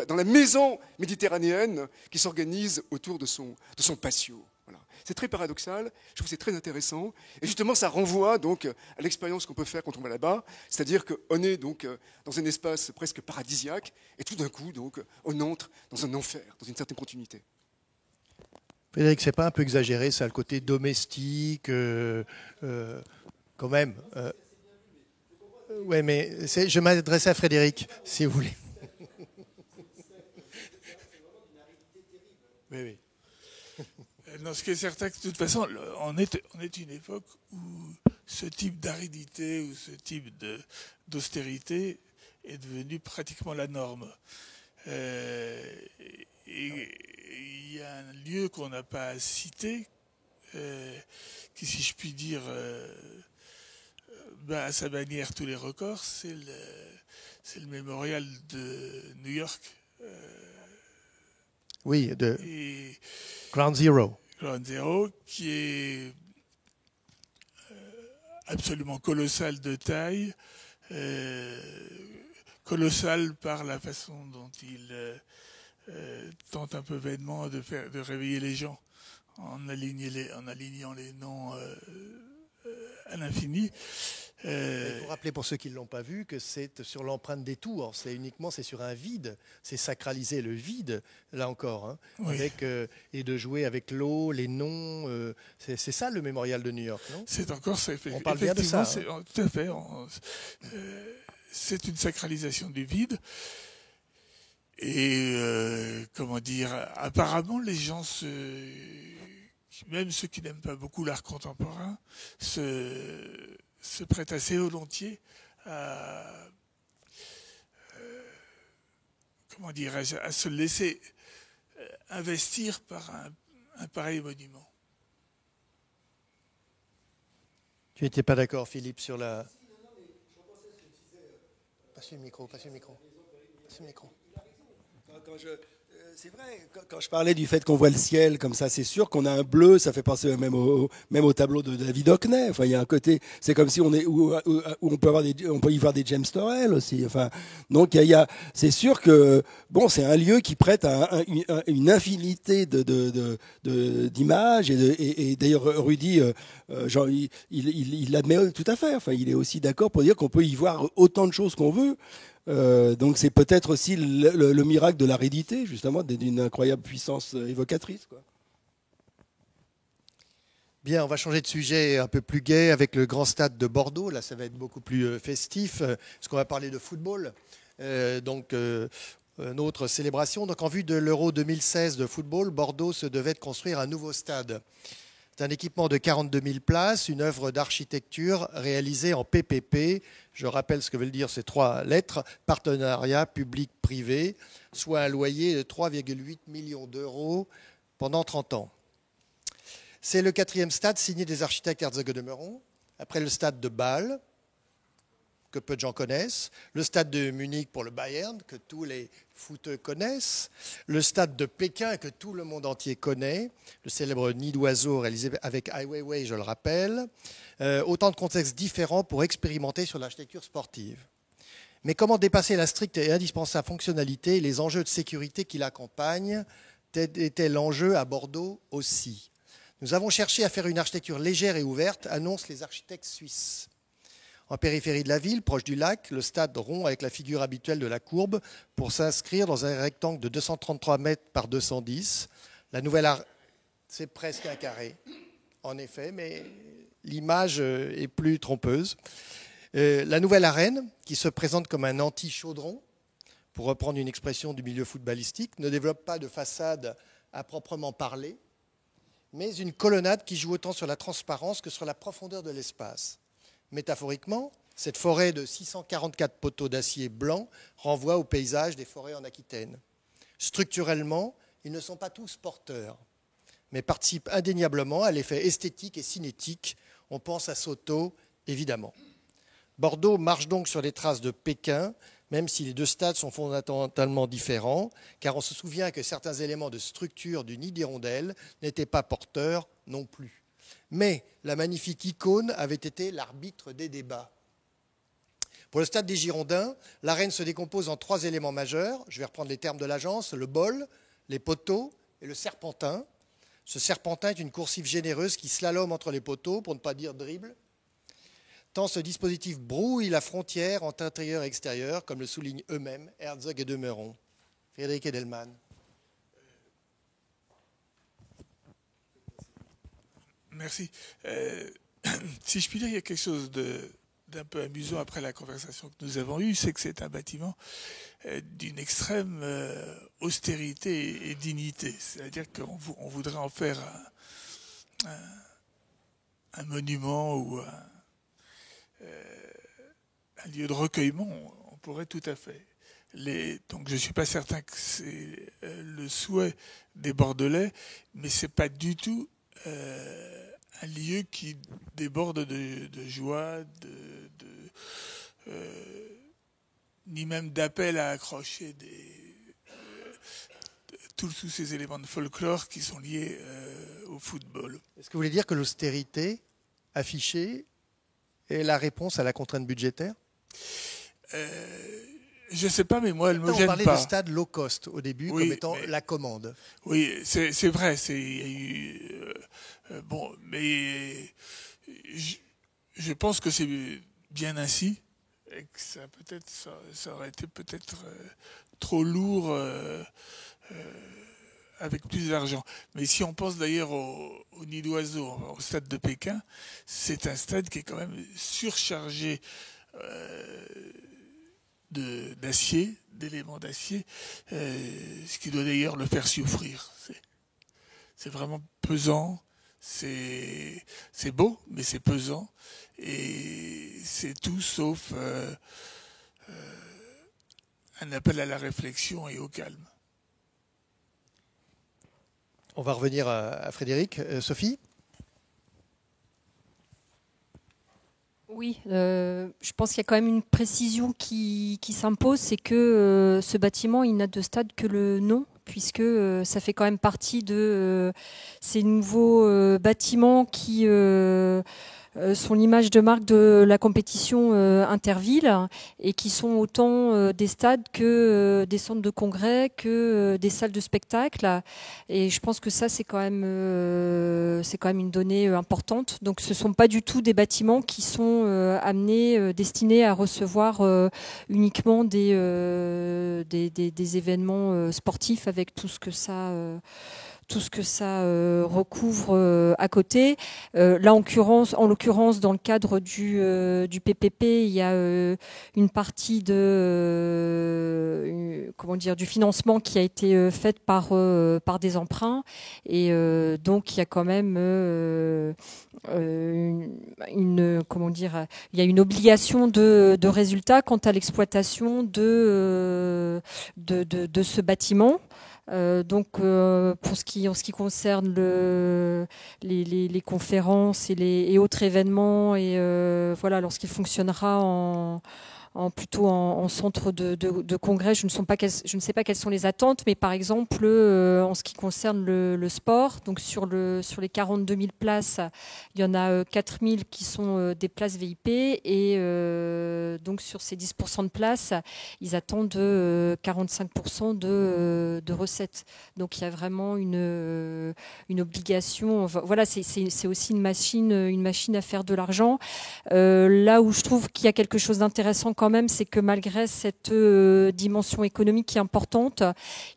Dans la maison méditerranéenne qui s'organise autour de son patio. Voilà. C'est très paradoxal, je trouve que c'est très intéressant. Et justement, ça renvoie donc à l'expérience qu'on peut faire quand on va là-bas, c'est-à-dire qu'on est donc dans un espace presque paradisiaque, et tout d'un coup, donc, on entre dans un enfer, dans une certaine continuité.
Frédéric, c'est pas un peu exagéré, ça, le côté domestique, quand même. Oui, mais je m'adressais à Frédéric, si vous voulez. Oui.
Non, ce qui est certain, que de toute façon, on est une époque où ce type d'aridité ou ce type d'austérité est devenu pratiquement la norme. Et il y a un lieu qu'on n'a pas cité, qui, si je puis dire, bat à sa manière tous les records, c'est le mémorial de New York.
Oui, de Ground Zero.
Ground Zero, qui est absolument colossal de taille, colossal par la façon dont il tente un peu vainement de réveiller les gens en alignant les noms à l'infini.
Il faut rappeler pour ceux qui ne l'ont pas vu que c'est sur l'empreinte des tours, c'est sur un vide, c'est sacraliser le vide, là encore, hein,
oui.
Et de jouer avec l'eau, les noms, c'est ça le mémorial de New York, non?
C'est encore ça.
On parle bien de ça.
Hein. Tout à fait. C'est une sacralisation du vide. Et comment dire, apparemment les gens même ceux qui n'aiment pas beaucoup l'art contemporain se prêtent assez volontiers à comment dirais-je, à se laisser investir par un pareil monument.
Tu n'étais pas d'accord, Philippe, sur la... Passe le micro.
C'est vrai, quand je parlais du fait qu'on voit le ciel comme ça, c'est sûr qu'on a un bleu, ça fait penser même au tableau de David Hockney. Enfin, il y a un côté, c'est comme si on est où on peut y voir des James Turrell aussi. Enfin, donc c'est sûr que bon, c'est un lieu qui prête à une infinité d'images et d'ailleurs Rudy, genre, il l'admet tout à fait. Enfin, il est aussi d'accord pour dire qu'on peut y voir autant de choses qu'on veut. Donc c'est peut-être aussi le miracle de l'aridité, justement, d'une incroyable puissance évocatrice, quoi.
Bien, on va changer de sujet un peu plus gai avec le grand stade de Bordeaux. Là, ça va être beaucoup plus festif, parce qu'on va parler de football. Une autre célébration. Donc, en vue de l'Euro 2016 de football, Bordeaux se devait de construire un nouveau stade. C'est un équipement de 42 000 places, une œuvre d'architecture réalisée en PPP. Je rappelle ce que veulent dire ces trois lettres, partenariat public-privé, soit un loyer de 3,8 millions d'euros pendant 30 ans. C'est le 4e stade signé des architectes Herzog & de Meuron, après le stade de Bâle, que peu de gens connaissent, le stade de Munich pour le Bayern, que tous les footeux connaissent, le stade de Pékin, que tout le monde entier connaît, le célèbre nid d'oiseau réalisé avec Ai Weiwei, je le rappelle. Autant de contextes différents pour expérimenter sur l'architecture sportive. Mais comment dépasser la stricte et indispensable fonctionnalité et les enjeux de sécurité qui l'accompagnent était l'enjeu à Bordeaux aussi. Nous avons cherché à faire une architecture légère et ouverte, annoncent les architectes suisses. En périphérie de la ville, proche du lac, le stade rompt avec la figure habituelle de la courbe pour s'inscrire dans un rectangle de 233 mètres par 210. La nouvelle c'est presque un carré, en effet, mais l'image est plus trompeuse. La nouvelle arène, qui se présente comme un anti-chaudron, pour reprendre une expression du milieu footballistique, ne développe pas de façade à proprement parler, mais une colonnade qui joue autant sur la transparence que sur la profondeur de l'espace. Métaphoriquement, cette forêt de 644 poteaux d'acier blanc renvoie au paysage des forêts en Aquitaine. Structurellement, ils ne sont pas tous porteurs, mais participent indéniablement à l'effet esthétique et cinétique. On pense à Soto, évidemment. Bordeaux marche donc sur les traces de Pékin, même si les deux stades sont fondamentalement différents, car on se souvient que certains éléments de structure du nid d'hirondelle n'étaient pas porteurs non plus. Mais la magnifique icône avait été l'arbitre des débats. Pour le stade des Girondins, l'arène se décompose en 3 éléments majeurs. Je vais reprendre les termes de l'agence, le bol, les poteaux et le serpentin. Ce serpentin est une coursive généreuse qui slalome entre les poteaux, pour ne pas dire dribble. Tant ce dispositif brouille la frontière entre intérieur et extérieur, comme le soulignent eux-mêmes Herzog et de Meuron. Frédéric Edelman.
Merci. Si je puis dire, il y a quelque chose d'un peu amusant après la conversation que nous avons eue, c'est que c'est un bâtiment d'une extrême austérité et dignité. C'est-à-dire qu'on voudrait en faire un monument ou un lieu de recueillement, on pourrait tout à fait. Donc je ne suis pas certain que c'est le souhait des Bordelais, mais ce n'est pas du tout un lieu qui déborde de joie, ni même d'appel à accrocher tous ces éléments de folklore qui sont liés au football.
Est-ce que vous voulez dire que l'austérité affichée est la réponse à la contrainte budgétaire ?
Je ne sais pas, mais moi, elle ne me gêne pas.
On parlait de stade low cost au début, comme étant la commande.
Oui, c'est vrai. Bon, mais je pense que c'est bien ainsi, et que ça aurait été peut-être trop lourd avec plus d'argent. Mais si on pense d'ailleurs au Nid d'Oiseau, au stade de Pékin, c'est un stade qui est quand même surchargé d'acier, d'éléments d'acier, ce qui doit d'ailleurs le faire souffrir. C'est vraiment pesant, c'est beau, mais c'est pesant, et c'est tout sauf un appel à la réflexion et au calme.
On va revenir à Frédéric. Sophie ?
Oui, je pense qu'il y a quand même une précision qui s'impose, c'est que ce bâtiment, il n'a de stade que le nom, puisque ça fait quand même partie de ces nouveaux bâtiments qui sont l'image de marque de la compétition interville et qui sont autant des stades que des centres de congrès, que des salles de spectacle. Et je pense que ça, c'est quand même une donnée importante. Donc ce ne sont pas du tout des bâtiments qui sont destinés à recevoir uniquement des événements sportifs avec tout ce que ça recouvre à côté. Là, en l'occurrence, dans le cadre du PPP, il y a une partie du financement qui a été faite par des emprunts, et donc il y a quand même il y a une obligation de résultat quant à l'exploitation de ce bâtiment. En ce qui concerne les conférences et autres événements, et lorsqu'il fonctionnera plutôt en centre de congrès, je ne sais pas quelles sont les attentes, mais par exemple en ce qui concerne le sport, donc sur les 42 000 places, il y en a 4 000 qui sont des places VIP, et donc sur ces 10% de places, ils attendent 45% de recettes. Donc il y a vraiment une obligation. Voilà, c'est aussi une machine à faire de l'argent. Là où je trouve qu'il y a quelque chose d'intéressant quand même, c'est que malgré cette dimension économique qui est importante,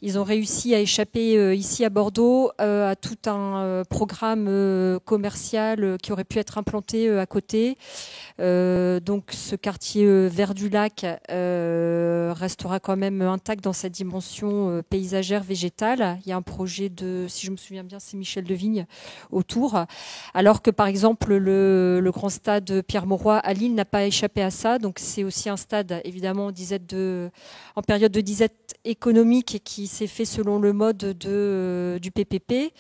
ils ont réussi à échapper ici à Bordeaux à tout un programme commercial qui aurait pu être implanté à côté. Donc ce quartier vert du lac restera quand même intact dans sa dimension paysagère, végétale. Il y a un projet si je me souviens bien, c'est Michel Devigne autour. Alors que par exemple le grand stade Pierre-Mauroy à Lille n'a pas échappé à ça. Donc c'est aussi un stade évidemment en période de disette économique, et qui s'est fait selon le mode du PPP,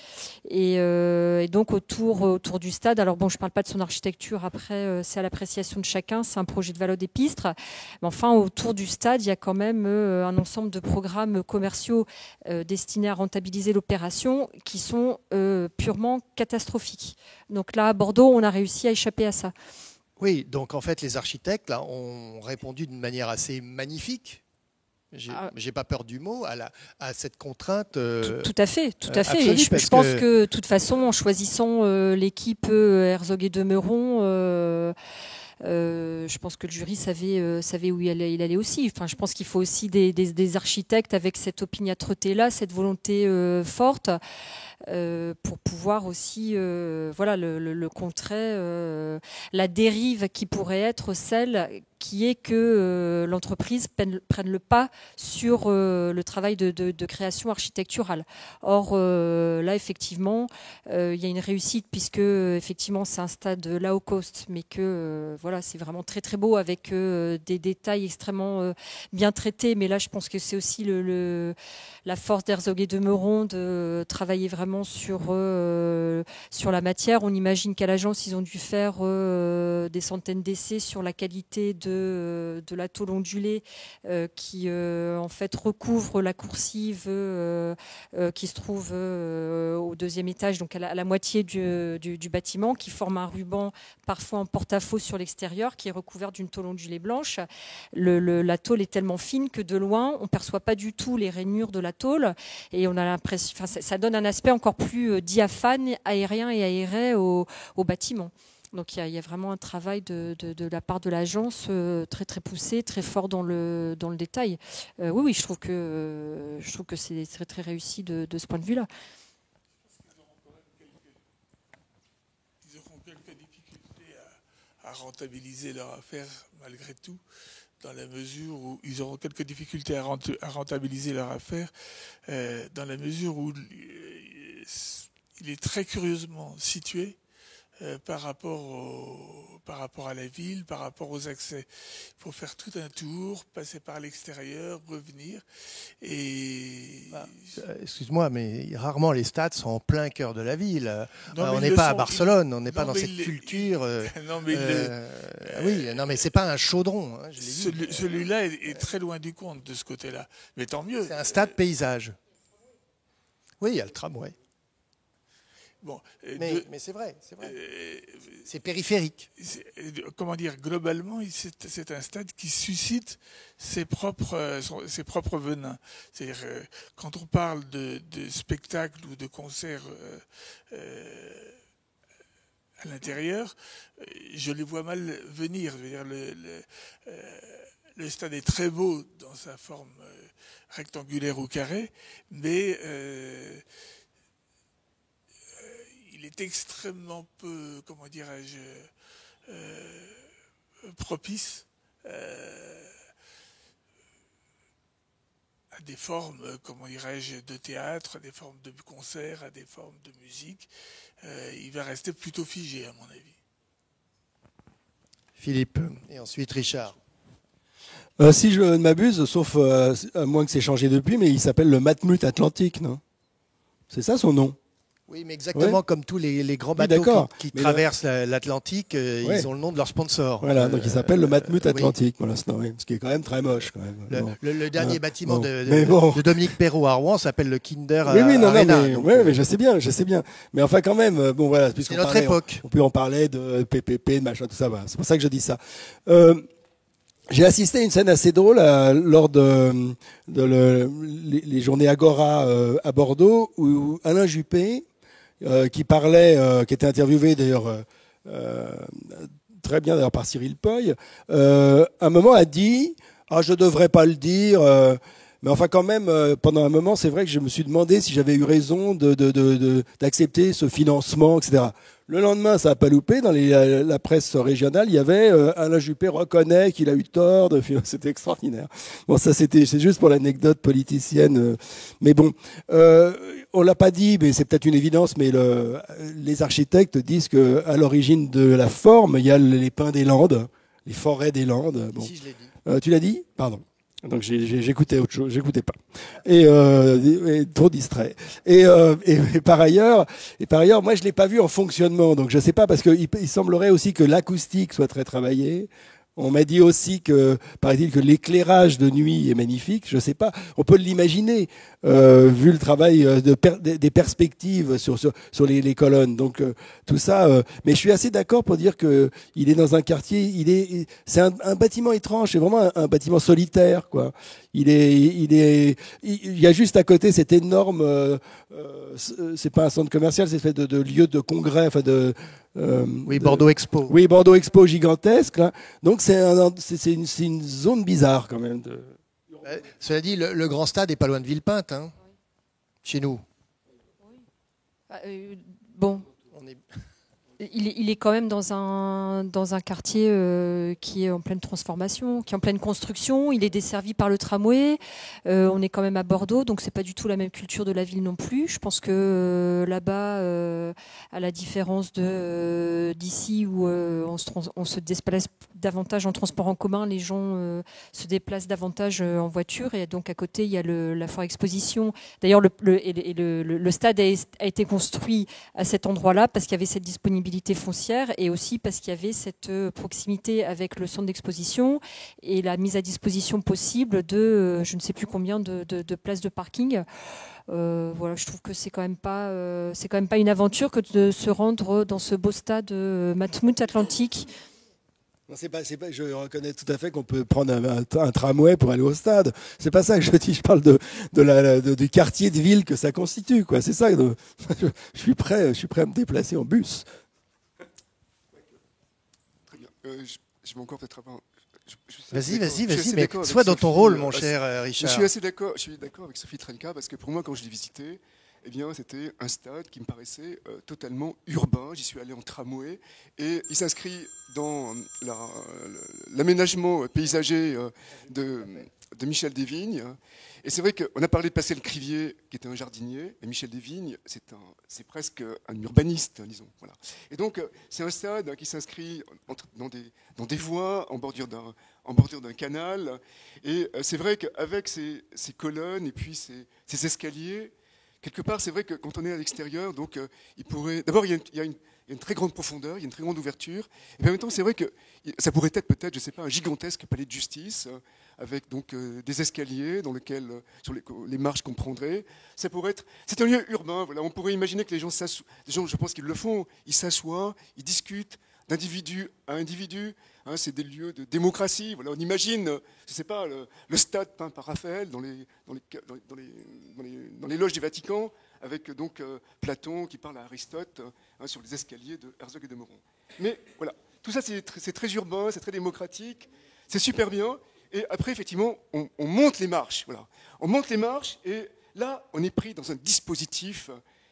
et donc autour du stade. Alors bon, je ne parle pas de son architecture, après c'est à l'appréciation de chacun, c'est un projet de Vallot-d'Épistre, mais enfin autour du stade il y a quand même un ensemble de programmes commerciaux destinés à rentabiliser l'opération qui sont purement catastrophiques. Donc là à Bordeaux on a réussi à échapper à ça.
Oui, donc en fait, les architectes là, ont répondu d'une manière assez magnifique. J'ai pas peur du mot à cette contrainte.
Tout à fait. Absolue, je pense que de toute façon, en choisissant l'équipe Herzog et de Meuron, Je pense que le jury savait où il allait aussi. Enfin, je pense qu'il faut aussi des architectes avec cette opiniâtreté-là, cette volonté forte. Pour pouvoir aussi le contrer, la dérive qui pourrait être celle qui est que l'entreprise prenne le pas sur le travail de création architecturale. Or, là, effectivement, il y a une réussite puisque, effectivement, c'est un stade low cost, mais que c'est vraiment très, très beau avec des détails extrêmement bien traités. Mais là, je pense que c'est aussi la force d'Herzog et de Meuron de travailler vraiment sur la matière. On imagine qu'à l'agence, ils ont dû faire des centaines d'essais sur la qualité de la tôle ondulée qui en fait recouvre la coursive qui se trouve au deuxième étage, donc à la moitié du bâtiment, qui forme un ruban parfois en porte-à-faux sur l'extérieur, qui est recouvert d'une tôle ondulée blanche. La tôle est tellement fine que de loin, on ne perçoit pas du tout les rainures de la tôle et on a l'impression, ça donne un aspect encore plus diaphane, aérien et aéré au bâtiment. Donc il y a vraiment un travail de la part de l'agence très très poussé, très fort dans le détail. Oui, je trouve que c'est très très réussi de ce point de vue-là.
Ils auront quelques difficultés à rentabiliser leur affaire malgré tout, dans la mesure où ils auront quelques difficultés à rentabiliser leur affaire, dans la mesure où il est très curieusement situé. Par rapport à la ville, par rapport aux accès. Il faut faire tout un tour, passer par l'extérieur, revenir.
Excuse-moi, mais rarement les stades sont en plein cœur de la ville.
Non,
on n'est pas à Barcelone, on n'est pas dans cette culture.
Oui,
non, mais c'est pas un chaudron. Hein,
celui-là est très loin du compte de ce côté-là. Mais tant mieux.
C'est un stade paysage. Oui, il y a le tramway.
Bon,
mais c'est vrai. C'est périphérique.
Comment dire, globalement, c'est un stade qui suscite ses propres venins. C'est-à-dire, quand on parle de spectacle ou de concert à l'intérieur, je les vois mal venir. Je veux dire, le stade est très beau dans sa forme rectangulaire ou carrée, mais il est extrêmement peu, comment dirais-je, propice à des formes, comment dirais-je, de théâtre, à des formes de concert, à des formes de musique. Il va rester plutôt figé, à mon avis.
Philippe, et ensuite Richard.
Si je ne m'abuse, sauf à moins que c'est changé depuis, mais il s'appelle le Matmut Atlantique, non? C'est ça son nom?
Oui, mais exactement comme tous les grands bateaux qui traversent l'Atlantique, ils ont le nom de leur sponsor.
Voilà, donc il s'appelle le Matmut Atlantique, voilà, ce qui est quand même très moche. Quand même.
Le dernier bâtiment de Dominique Perrault à Rouen s'appelle le Kinder Arena.
Mais je sais bien. Mais enfin quand même,
c'est notre époque.
On peut en parler de PPP, de machin, tout ça. Voilà. C'est pour ça que je dis ça. J'ai assisté à une scène assez drôle lors les journées Agora à Bordeaux, où Alain Juppé, qui parlait, qui était interviewé d'ailleurs très bien d'ailleurs par Cyril Poy, à un moment a dit je devrais pas le dire, mais enfin quand même pendant un moment c'est vrai que je me suis demandé si j'avais eu raison d'accepter ce financement, etc. Le lendemain, ça n'a pas loupé. Dans la presse régionale, il y avait Alain Juppé reconnaît qu'il a eu tort. C'était extraordinaire. Bon, ça c'est juste pour l'anecdote politicienne. Mais bon, on l'a pas dit, mais c'est peut-être une évidence. Mais les architectes disent que à l'origine de la forme, il y a les pins des Landes, les forêts des Landes. Bon.
Si je l'ai dit.
Tu l'as dit? Pardon. Donc j'écoutais autre chose, j'écoutais pas, et trop distrait. Et par ailleurs, moi je l'ai pas vu en fonctionnement, donc je sais pas parce que il semblerait aussi que l'acoustique soit très travaillée. On m'a dit aussi que, paraît-il, que l'éclairage de nuit est magnifique. Je sais pas, on peut l'imaginer vu le travail des perspectives sur les colonnes. Donc tout ça. Mais je suis assez d'accord pour dire que il est dans un quartier. C'est un bâtiment étrange. C'est vraiment un bâtiment solitaire, quoi. il y a juste à côté cet énorme, c'est pas un centre commercial, c'est une espèce de lieu de congrès, enfin
oui, Bordeaux Expo.
Oui, Bordeaux Expo gigantesque. Là. Donc c'est une zone bizarre quand même.
Cela dit, le grand stade n'est pas loin de Villepinte, hein, chez nous.
Bon. Il est quand même dans un quartier qui est en pleine transformation, qui est en pleine construction. Il est desservi par le tramway. On est quand même à Bordeaux, donc c'est pas du tout la même culture de la ville non plus. Je pense que là-bas, à la différence d'ici où on se déplace davantage en transport en commun, les gens se déplacent davantage en voiture. Et donc à côté, il y a la Foire Exposition. D'ailleurs, le stade a été construit à cet endroit-là parce qu'il y avait cette disponibilité foncière et aussi parce qu'il y avait cette proximité avec le centre d'exposition et la mise à disposition possible de je ne sais plus combien de places de parking. Voilà, je trouve que c'est quand même pas une aventure que de se rendre dans ce beau stade Matmut Atlantique.
Non, c'est pas, je reconnais tout à fait qu'on peut prendre un tramway pour aller au stade. C'est pas ça que je dis. Je parle du quartier de ville que ça constitue, quoi. C'est ça. Je suis prêt à me déplacer en bus.
Je vais encore peut-être avoir.
Vas-y, mais sois dans ton rôle, mon cher Richard.
Je suis d'accord avec Sophie Trenka parce que pour moi, quand je l'ai visité, eh bien, c'était un stade qui me paraissait totalement urbain. J'y suis allé en tramway et il s'inscrit dans l'aménagement paysager de Michel Desvignes. Et c'est vrai qu'on a parlé de Pascal Crivier, qui était un jardinier, et Michel Desvignes, c'est presque un urbaniste, disons. Voilà. Et donc, c'est un stade qui s'inscrit dans des voies, en bordure d'un canal. Et c'est vrai qu'avec ces colonnes et puis ces escaliers, quelque part, c'est vrai que quand on est à l'extérieur, donc il pourrait. D'abord, il y a une très grande profondeur, il y a une très grande ouverture. Et puis en même temps, c'est vrai que ça pourrait être peut-être, je ne sais pas, un gigantesque palais de justice avec donc des escaliers dans lesquels, sur les marches qu'on prendrait. Ça pourrait être. C'est un lieu urbain. Voilà, on pourrait imaginer que les gens, je pense qu'ils le font. Ils s'assoient, ils discutent d'individu à individu. Hein, c'est des lieux de démocratie. Voilà, on imagine, je ne sais pas, le stade peint par Raphaël dans les loges du Vatican, avec donc Platon qui parle à Aristote sur les escaliers de Herzog et de Meuron. Mais voilà, tout ça c'est très urbain, c'est très démocratique, c'est super bien. Et après, effectivement, on monte les marches. Voilà. On monte les marches et là, on est pris dans un dispositif,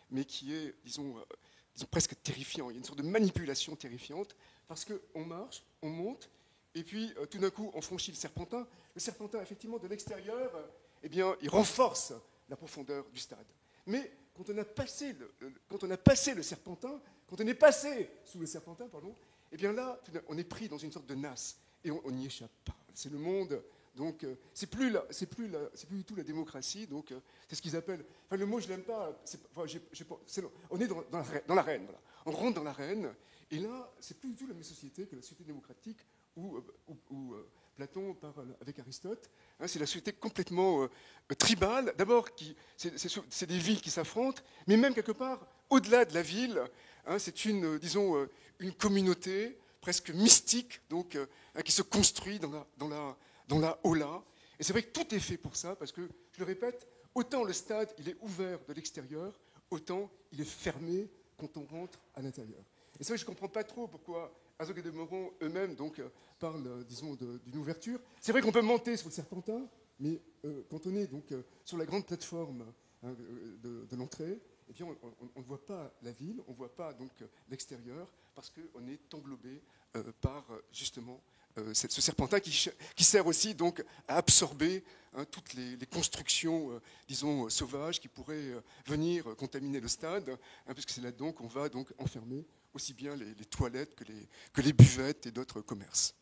mais qui est, disons presque terrifiant. Il y a une sorte de manipulation terrifiante parce qu'on marche, on monte, et puis tout d'un coup, on franchit le Serpentin. Le Serpentin, effectivement, de l'extérieur, eh bien, il renforce la profondeur du stade. Mais quand on a passé le Serpentin, quand on est passé sous le Serpentin, pardon, eh bien là, on est pris dans une sorte de nasse et on n'y échappe pas. C'est le monde. Donc, c'est plus du tout la démocratie. Donc, c'est ce qu'ils appellent. Enfin, le mot je l'aime pas. On est dans l'arène. Voilà. On rentre dans l'arène, et là, c'est plus du tout la même société que la société démocratique où Platon parle avec Aristote. Hein, c'est la société complètement tribale. D'abord, c'est des villes qui s'affrontent, mais même quelque part au-delà de la ville, hein, c'est une communauté presque mystique, donc qui se construit dans la Ola. Et c'est vrai que tout est fait pour ça, parce que, je le répète, autant le stade, il est ouvert de l'extérieur, autant il est fermé quand on rentre à l'intérieur. Et c'est vrai que je ne comprends pas trop pourquoi Herzog et de Meuron eux-mêmes parlent, disons, d'une ouverture. C'est vrai qu'on peut monter sur le Serpentin, mais quand on est donc sur la grande plateforme de l'entrée, eh bien, on ne voit pas la ville, on ne voit pas donc l'extérieur, parce qu'on est englobé par justement ce serpentin qui sert aussi donc à absorber toutes les constructions, disons, sauvages qui pourraient venir contaminer le stade, puisque c'est là-dedans qu'on va donc enfermer aussi bien les toilettes que les buvettes et d'autres commerces.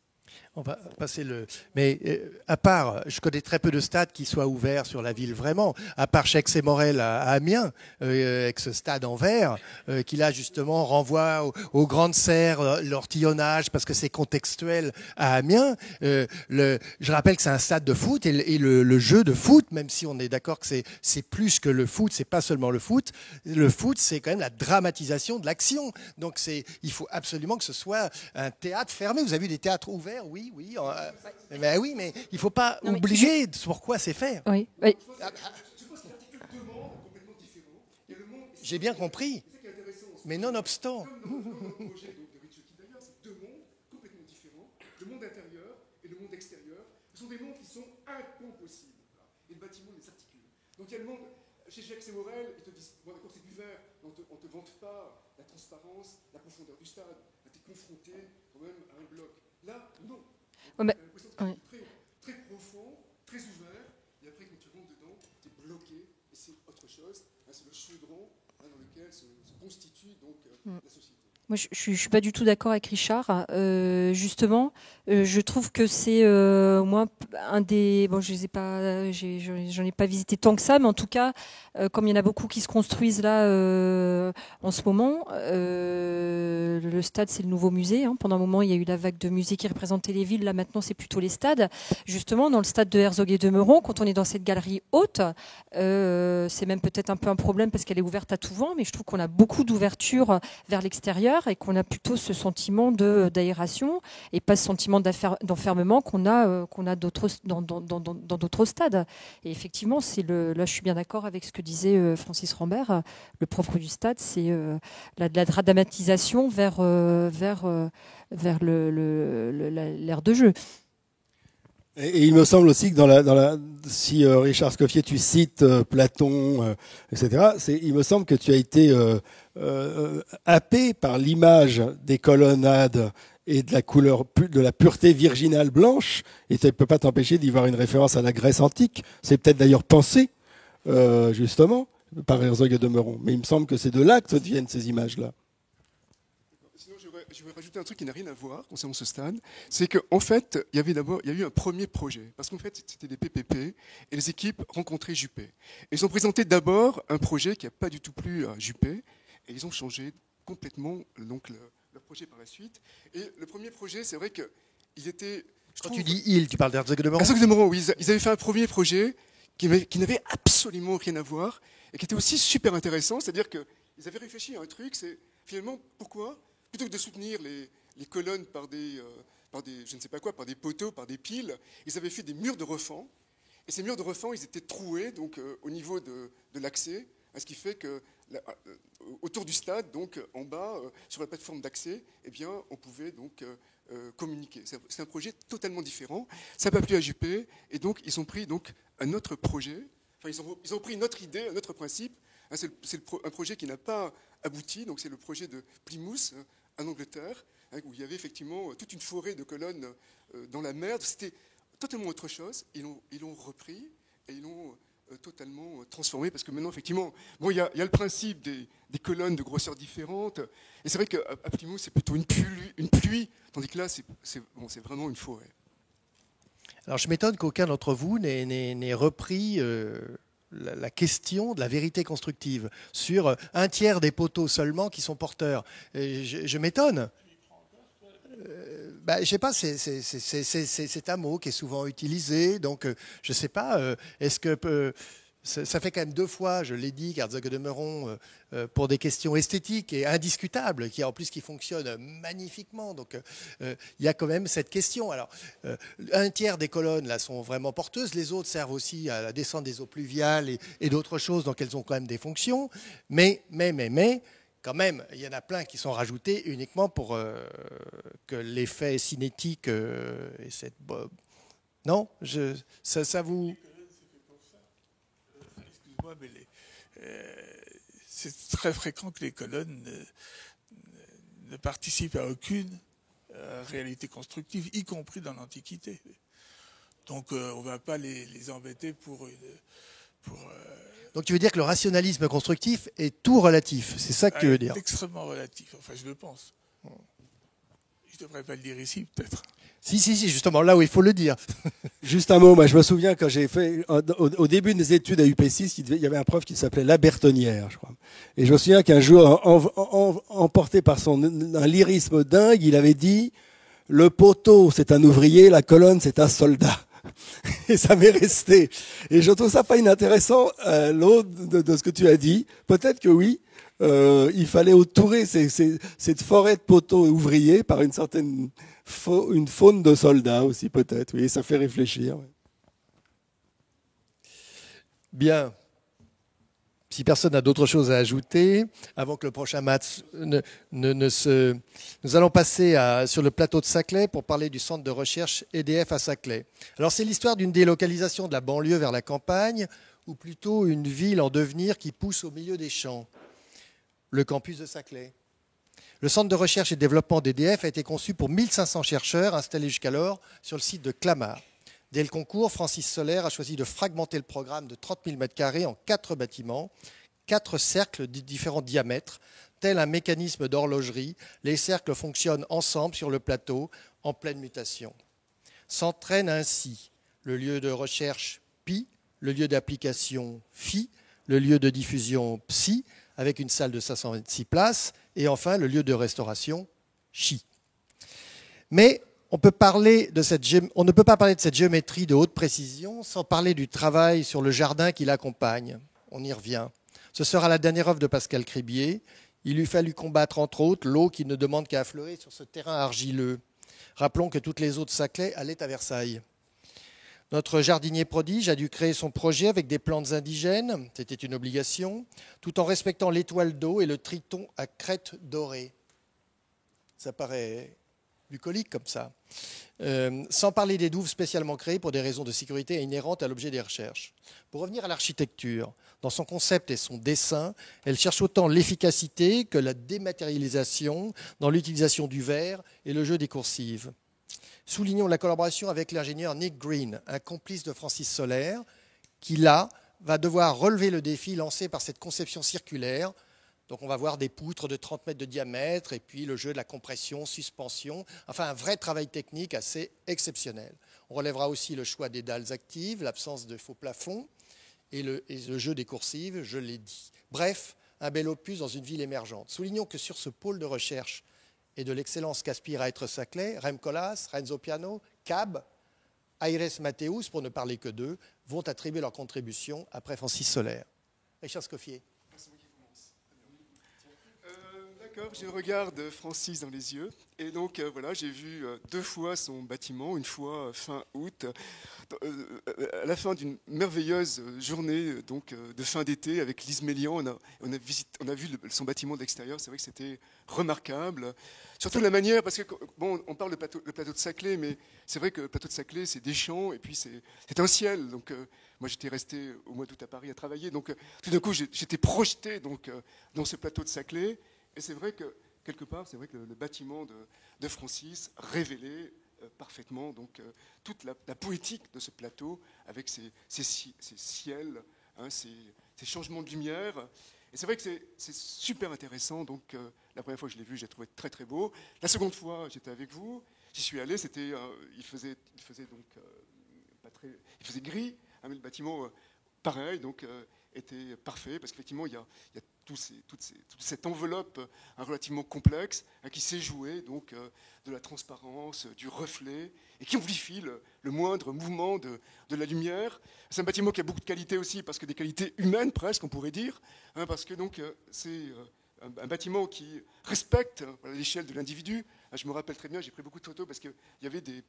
On va passer Mais à part, je connais très peu de stades qui soient ouverts sur la ville vraiment, à part Chex et Morel à Amiens, avec ce stade en verre, qui là justement renvoie aux grandes serres, l'ortillonnage, parce que c'est contextuel à Amiens. Je rappelle que c'est un stade de foot, et le jeu de foot, même si on est d'accord que c'est plus que le foot, c'est pas seulement le foot, c'est quand même la dramatisation de l'action. Donc il faut absolument que ce soit un théâtre fermé. Vous avez vu des théâtres ouverts faire, oui. Mais oui, mais il ne faut pas oublier pourquoi c'est fait.
Oui.
J'ai bien compris. Mais nonobstant.
Le monde intérieur et le monde extérieur, ce sont des mondes qui sont incompossibles. Et le bâtiment les articule. Donc il y a le monde, chez Jacques et Morel, ils te disent, bon d'accord c'est du verre, mais on te vante pas la transparence, la profondeur du stade. Tu es confronté quand même à un bloc. Là, non. Tu as l'impression que c'est très profond, très ouvert, et après quand tu rentres dedans, tu es bloqué, et c'est autre chose. C'est le chaudron dans lequel se constitue donc la société.
Moi, je suis pas du tout d'accord avec Richard. Justement, je trouve que c'est moi un des. Bon, je les ai pas, j'en ai pas visité tant que ça, mais en tout cas, comme il y en a beaucoup qui se construisent là en ce moment, le stade c'est le nouveau musée. Hein. Pendant un moment, il y a eu la vague de musées qui représentaient les villes. Là, maintenant, c'est plutôt les stades. Justement, dans le stade de Herzog et de Meuron, quand on est dans cette galerie haute, c'est même peut-être un peu un problème parce qu'elle est ouverte à tout vent, mais je trouve qu'on a beaucoup d'ouverture vers l'extérieur et qu'on a plutôt ce sentiment d'aération et pas ce sentiment d'enfermement qu'on a dans d'autres stades. Et effectivement, là je suis bien d'accord avec ce que disait Francis Rambert. Le propre du stade, c'est la dramatisation vers l'aire de jeu.
Et il me semble aussi que si Richard Scoffier, tu cites Platon, etc., il me semble que tu as été happé par l'image des colonnades et de la couleur, de la pureté virginale blanche, et tu ne peux pas t'empêcher d'y voir une référence à la Grèce antique. C'est peut-être d'ailleurs pensé, justement, par Herzog et de Meuron. Mais il me semble que c'est de là que viennent ces images-là.
Je vais rajouter un truc qui n'a rien à voir concernant ce stade, c'est qu'en fait, il y a eu un premier projet, parce qu'en fait, c'était des PPP, et les équipes rencontraient Juppé. Et ils ont présenté d'abord un projet qui n'a pas du tout plu à Juppé, et ils ont changé complètement donc, le projet par la suite. Et le premier projet, c'est vrai qu'il était...
Quand tu dis tu parles d'Herzog et de Meuron.
Herzog et de Meuron, oui. Ils avaient fait un premier projet qui n'avait absolument rien à voir, et qui était aussi super intéressant, c'est-à-dire qu'ils avaient réfléchi à un truc, c'est finalement, pourquoi plutôt que de soutenir les colonnes par des je ne sais pas quoi, par des poteaux, par des piles, ils avaient fait des murs de refend. Et ces murs de refend, ils étaient troués donc au niveau de l'accès, ce qui fait que autour du stade, donc en bas, sur la plateforme d'accès, eh bien, on pouvait donc communiquer. C'est un projet totalement différent. Ça n'a pas plu à Juppé, et donc ils ont pris donc un autre projet. Enfin, ils ont pris une autre idée, un autre principe. C'est un projet qui n'a pas abouti. Donc c'est le projet de Plymouth en Angleterre, où il y avait effectivement toute une forêt de colonnes dans la mer. C'était totalement autre chose. Ils l'ont repris et ils l'ont totalement transformé, parce que maintenant, effectivement, bon, il y a le principe des colonnes de grosseurs différentes. Et c'est vrai qu'à Plymouth, c'est plutôt une pluie, tandis que là, c'est vraiment une forêt.
Alors je m'étonne qu'aucun d'entre vous n'ait repris la question de la vérité constructive sur un tiers des poteaux seulement qui sont porteurs. Je m'étonne. Je ne sais pas, c'est un mot qui est souvent utilisé, donc je ne sais pas, est-ce que... Ça fait quand même 2 fois, je l'ai dit, qu'Herzog et de Meuron, pour des questions esthétiques et indiscutables, qui en plus qui fonctionnent magnifiquement. Donc il y a quand même cette question. Alors, un tiers des colonnes là sont vraiment porteuses, les autres servent aussi à la descente des eaux pluviales et d'autres choses, donc elles ont quand même des fonctions. Mais, quand même, il y en a plein qui sont rajoutés uniquement pour que l'effet cinétique et cette... Non, ça vous...
Excuse-moi, mais c'est très fréquent que les colonnes ne participent à aucune réalité constructive, y compris dans l'Antiquité. Donc on ne va pas les embêter pour
Donc tu veux dire que le rationalisme constructif est tout relatif, c'est ça que tu veux dire?
Extrêmement relatif, enfin je le pense. Je ne devrais pas le dire ici, peut-être.
Si, justement, là où il faut le dire.
Juste un mot, moi je me souviens quand j'ai fait, au début des études à UP6, il y avait un prof qui s'appelait La Bertonnière, je crois. Et je me souviens qu'un jour, emporté par un lyrisme dingue, il avait dit « Le poteau, c'est un ouvrier, la colonne, c'est un soldat ». Et ça m'est resté. Et je trouve ça pas inintéressant, l'autre de ce que tu as dit. Peut-être que oui, il fallait entourer cette forêt de poteaux ouvriers par une certaine une faune de soldats aussi peut-être. Oui, ça fait réfléchir.
Bien. Si personne n'a d'autres choses à ajouter, avant que le prochain match nous allons passer sur le plateau de Saclay pour parler du centre de recherche EDF à Saclay. Alors c'est l'histoire d'une délocalisation de la banlieue vers la campagne, ou plutôt une ville en devenir qui pousse au milieu des champs. Le campus de Saclay. Le centre de recherche et développement d'EDF a été conçu pour 1500 chercheurs installés jusqu'alors sur le site de Clamart. Dès le concours, Francis Soler a choisi de fragmenter le programme de 30 000 m² en 4 bâtiments, 4 cercles de différents diamètres. Tel un mécanisme d'horlogerie, les cercles fonctionnent ensemble sur le plateau en pleine mutation. S'entraînent ainsi le lieu de recherche Pi, le lieu d'application Phi, le lieu de diffusion Psi, avec une salle de 526 places, et enfin le lieu de restauration Chi. Mais on ne peut pas parler de cette géométrie de haute précision sans parler du travail sur le jardin qui l'accompagne. On y revient. Ce sera la dernière œuvre de Pascal Cribier. Il lui fallut combattre, entre autres, l'eau qui ne demande qu'à affleurer sur ce terrain argileux. Rappelons que toutes les eaux de Saclay allaient à Versailles. Notre jardinier prodige a dû créer son projet avec des plantes indigènes, c'était une obligation, tout en respectant l'étoile d'eau et le triton à crête dorée. Ça paraît bucolique comme ça. Sans parler des douves spécialement créées pour des raisons de sécurité inhérentes à l'objet des recherches. Pour revenir à l'architecture, dans son concept et son dessin, elle cherche autant l'efficacité que la dématérialisation dans l'utilisation du verre et le jeu des coursives. Soulignons la collaboration avec l'ingénieur Nick Green, un complice de Francis Soler, qui là va devoir relever le défi lancé par cette conception circulaire. Donc on va voir des poutres de 30 mètres de diamètre et puis le jeu de la compression, suspension, enfin un vrai travail technique assez exceptionnel. On relèvera aussi le choix des dalles actives, l'absence de faux plafond et le jeu des coursives, je l'ai dit. Bref, un bel opus dans une ville émergente. Soulignons que sur ce pôle de recherche et de l'excellence qu'aspire à être Saclay, Rem Koolhaas, Renzo Piano, Cab, Aires Mateus, pour ne parler que d'eux, vont attribuer leur contribution après Francis Soler. Richard Scoffier.
D'accord, je regarde Francis dans les yeux et donc voilà, j'ai vu 2 fois son bâtiment, une fois fin août, à la fin d'une merveilleuse journée donc, de fin d'été avec Lise Mélian, on a vu son bâtiment de l'extérieur, c'est vrai que c'était remarquable, surtout la manière, parce que bon, on parle de le plateau de Saclay, mais c'est vrai que le plateau de Saclay c'est des champs et puis c'est un ciel, donc moi j'étais resté au mois d'août à Paris à travailler, donc tout d'un coup j'étais projeté donc, dans ce plateau de Saclay. Et c'est vrai que, quelque part, c'est vrai que le bâtiment de Francis révélait parfaitement donc, toute la poétique de ce plateau, avec ces ciels, hein, ces changements de lumière. Et c'est vrai que c'est super intéressant. Donc, la première fois que je l'ai vu, j'ai trouvé très très beau. La seconde fois, j'étais avec vous. J'y suis allé. Il faisait donc il faisait gris, hein, mais le bâtiment pareil, donc était parfait parce qu'effectivement il y a toute cette enveloppe relativement complexe qui sait jouer donc, de la transparence, du reflet, et qui amplifie le moindre mouvement de la lumière. C'est un bâtiment qui a beaucoup de qualités aussi, parce que des qualités humaines presque, on pourrait dire, hein, parce que donc, c'est un bâtiment qui respecte l'échelle de l'individu. Je me rappelle très bien, j'ai pris beaucoup de photos, parce qu'il y avait des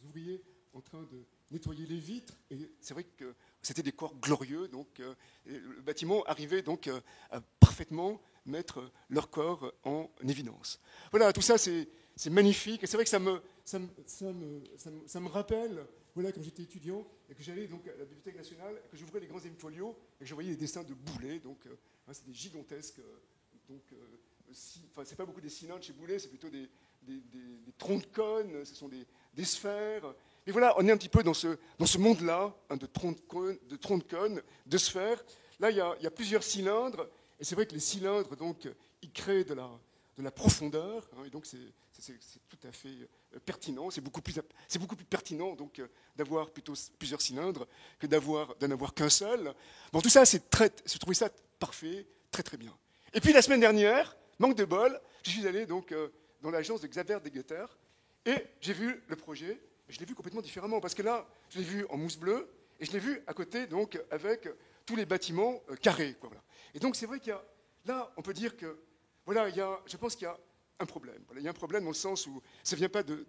ouvriers en train de nettoyer les vitres, et c'est vrai que c'était des corps glorieux, donc le bâtiment arrivait donc à parfaitement mettre leur corps en évidence. Voilà, tout ça c'est magnifique, et c'est vrai que ça me rappelle, voilà, quand j'étais étudiant et que j'allais donc à la Bibliothèque nationale, et que j'ouvrais les grands folios et que je voyais les dessins de Boulet, donc c'est des gigantesques, donc enfin c'est pas beaucoup des cylindres chez Boulet, c'est plutôt des troncs de cône, ce sont des sphères. Et voilà, on est un petit peu dans ce monde-là, hein, de troncs de cône, de sphères. Là, il y a plusieurs cylindres, et c'est vrai que les cylindres, donc, ils créent de la profondeur, hein, et donc c'est tout à fait pertinent. C'est beaucoup plus pertinent donc d'avoir plutôt plusieurs cylindres que d'en avoir qu'un seul. Bon, tout ça, je trouvais ça parfait, très très bien. Et puis la semaine dernière, manque de bol, je suis allé donc dans l'agence de Xaver Degeter, et j'ai vu le projet. Je l'ai vu complètement différemment, parce que là, je l'ai vu en mousse bleue, et je l'ai vu à côté, donc, avec tous les bâtiments carrés. Quoi, voilà. Et donc, c'est vrai qu'il y a là, on peut dire que, voilà, je pense qu'il y a un problème. Voilà, il y a un problème dans le sens où ça ne vient pas de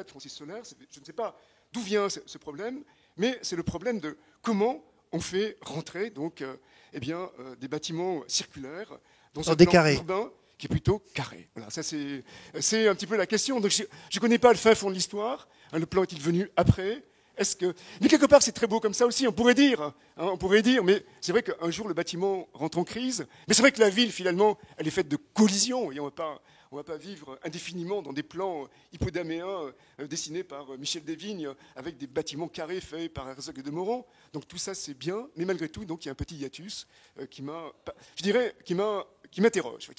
Francis Solaire, je ne sais pas d'où vient ce problème, mais c'est le problème de comment on fait rentrer donc, des bâtiments circulaires dans ce plan urbain qui est plutôt carré. Voilà, ça c'est un petit peu la question. Donc, je ne connais pas le fin fond de l'histoire. Le plan est-il venu après ? Mais quelque part, c'est très beau comme ça aussi, on pourrait dire, mais c'est vrai qu'un jour, le bâtiment rentre en crise. Mais c'est vrai que la ville, finalement, elle est faite de collisions, et on ne va pas vivre indéfiniment dans des plans hippodaméens dessinés par Michel Desvignes, avec des bâtiments carrés faits par Herzog et de Mauron. Donc tout ça, c'est bien, mais malgré tout, donc, il y a un petit hiatus qui m'interroge,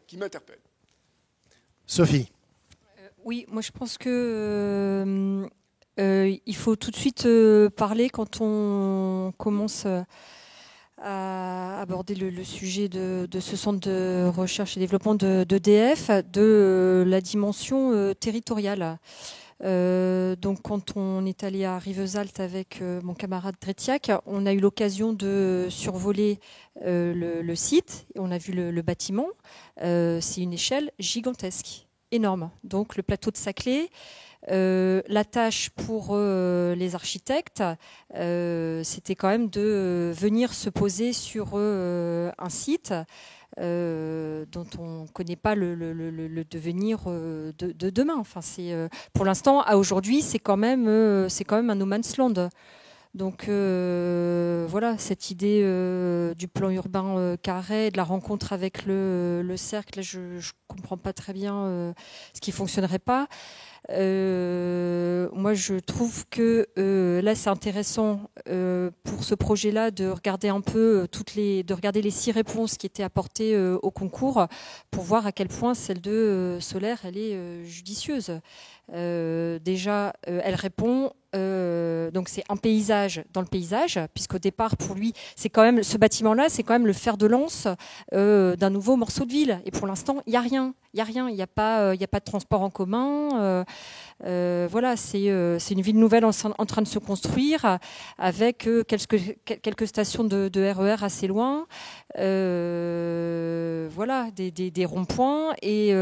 qui m'interpelle.
Sophie.
Oui, moi je pense que il faut tout de suite parler quand on commence à aborder le sujet de ce centre de recherche et développement d'EDF, de la dimension territoriale. Donc quand on est allé à Rivesaltes avec mon camarade Dretiak, on a eu l'occasion de survoler le site, et on a vu le bâtiment. C'est une échelle gigantesque, énorme. Donc le plateau de Saclay. La tâche pour les architectes, c'était quand même de venir se poser sur un site dont on ne connaît pas le devenir de demain. Enfin, pour l'instant, à aujourd'hui, c'est quand même un no man's land. Donc voilà, cette idée du plan urbain carré, de la rencontre avec le cercle, là, je ne comprends pas très bien ce qui ne fonctionnerait pas. Moi, je trouve que là, c'est intéressant pour ce projet-là de regarder un peu de regarder les 6 réponses qui étaient apportées au concours pour voir à quel point celle de Solaire, elle est judicieuse. Déjà, elle répond. Donc c'est un paysage dans le paysage, puisqu'au départ pour lui, ce bâtiment-là, c'est quand même le fer de lance d'un nouveau morceau de ville. Et pour l'instant, il y a rien. Il n'y a pas de transport en commun. Voilà, c'est une ville nouvelle en train de se construire avec quelques stations de RER assez loin. Voilà, des ronds-points. Et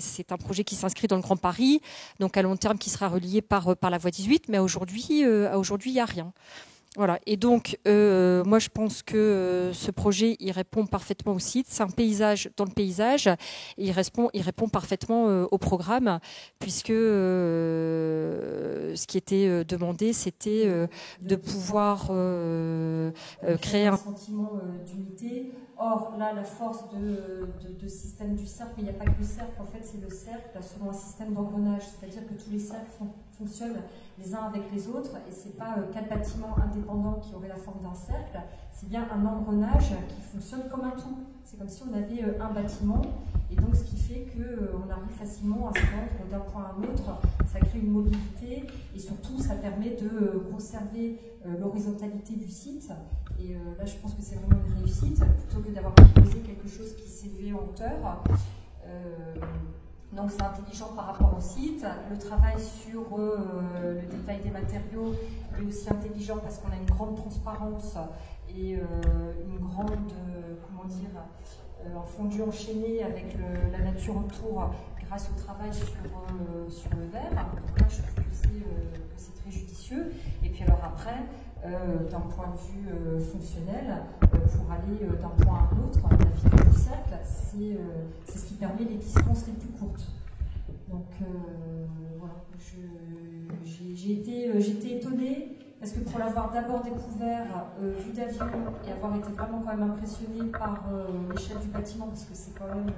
c'est un projet qui s'inscrit dans le Grand Paris, donc à long terme qui sera relié par la voie 18. Mais aujourd'hui, il n'y a rien. Voilà. Et donc, moi, je pense que ce projet, il répond parfaitement au site. C'est un paysage dans le paysage. Et il répond parfaitement au programme, puisque ce qui était demandé, c'était de pouvoir créer un sentiment d'unité. Or, là, la force de système du cercle, mais il n'y a pas que le cercle. En fait, c'est le cercle selon un système d'engrenage. C'est-à-dire que tous les cercles fonctionnent les uns avec les autres, et ce n'est pas 4 bâtiments indépendants qui auraient la forme d'un cercle, c'est bien un engrenage qui fonctionne comme un tout. C'est comme si on avait un bâtiment, et donc ce qui fait qu'on arrive facilement à se rendre d'un point à un autre. Ça crée une mobilité, et surtout ça permet de conserver l'horizontalité du site. Et là, je pense que c'est vraiment une réussite, plutôt que d'avoir proposé quelque chose qui s'élevait en hauteur. Donc c'est intelligent par rapport au site. Le travail sur le détail des matériaux est aussi intelligent parce qu'on a une grande transparence et une grande, un fondu enchaîné avec la nature autour grâce au travail sur le verre. Donc là, je trouve que c'est très judicieux. Et puis alors après, d'un point de vue fonctionnel, pour aller d'un point à un autre, la figure du cercle, c'est ce qui permet les distances les plus courtes. Donc voilà, j'ai été étonnée, parce que pour l'avoir d'abord découvert vu d'avion et avoir été vraiment quand même impressionnée par l'échelle du bâtiment, parce que c'est quand même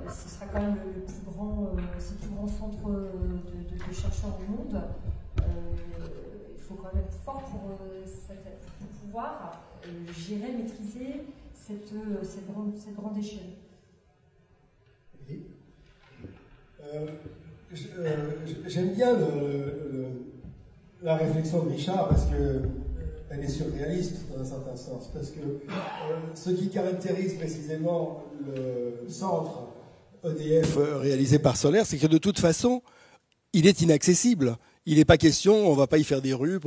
ce sera quand même le plus grand centre de chercheurs au monde. Il faut quand même être fort pour pouvoir gérer, maîtriser cette grande échelle.
Oui. J'aime bien la réflexion de Richard parce qu'elle est surréaliste dans un certain sens. Parce que ce qui caractérise précisément le centre EDF réalisé par Solaire, c'est que de toute façon, il est inaccessible. il n'est pas question, on ne va pas y faire des rues,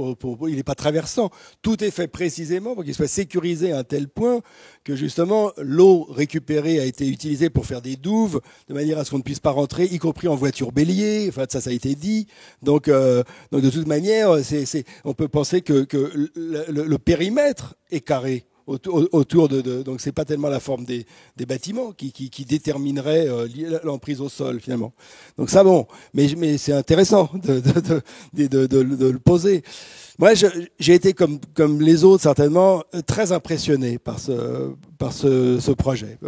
il n'est pas traversant. Tout est fait précisément pour qu'il soit sécurisé à un tel point que justement l'eau récupérée a été utilisée pour faire des douves, de manière à ce qu'on ne puisse pas rentrer, y compris en voiture bélier. Enfin, ça a été dit. Donc de toute manière, on peut penser que le périmètre est carré. Autour donc c'est pas tellement la forme des bâtiments qui déterminerait l'emprise au sol finalement. Donc ça bon, mais c'est intéressant de le poser. Moi, j'ai été comme les autres certainement très impressionné par ce projet,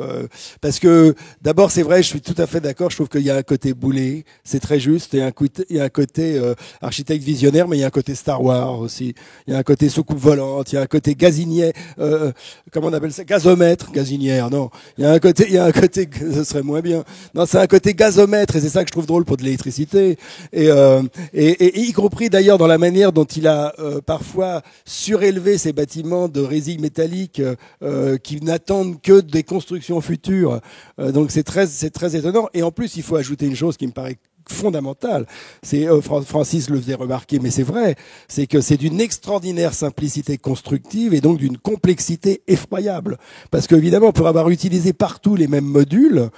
parce que d'abord c'est vrai, je suis tout à fait d'accord. Je trouve qu'il y a un côté Boulet, c'est très juste, et il y a un côté architecte visionnaire, mais il y a un côté Star Wars aussi. Il y a un côté soucoupe volante, il y a un côté gazinier, comment on appelle ça, gazomètre, gazinière. Non, il y a un côté, ce serait moins bien. Non, c'est un côté gazomètre, et c'est ça que je trouve drôle pour de l'électricité, et y compris d'ailleurs dans la manière dont il a parfois surélevé ces bâtiments de résille métallique qui n'attendent que des constructions futures. Donc c'est très étonnant. Et en plus, il faut ajouter une chose qui me paraît fondamentale. C'est Francis le faisait remarquer, mais c'est vrai, c'est que c'est d'une extraordinaire simplicité constructive et donc d'une complexité effroyable. Parce qu'évidemment, pour avoir utilisé partout les mêmes modules,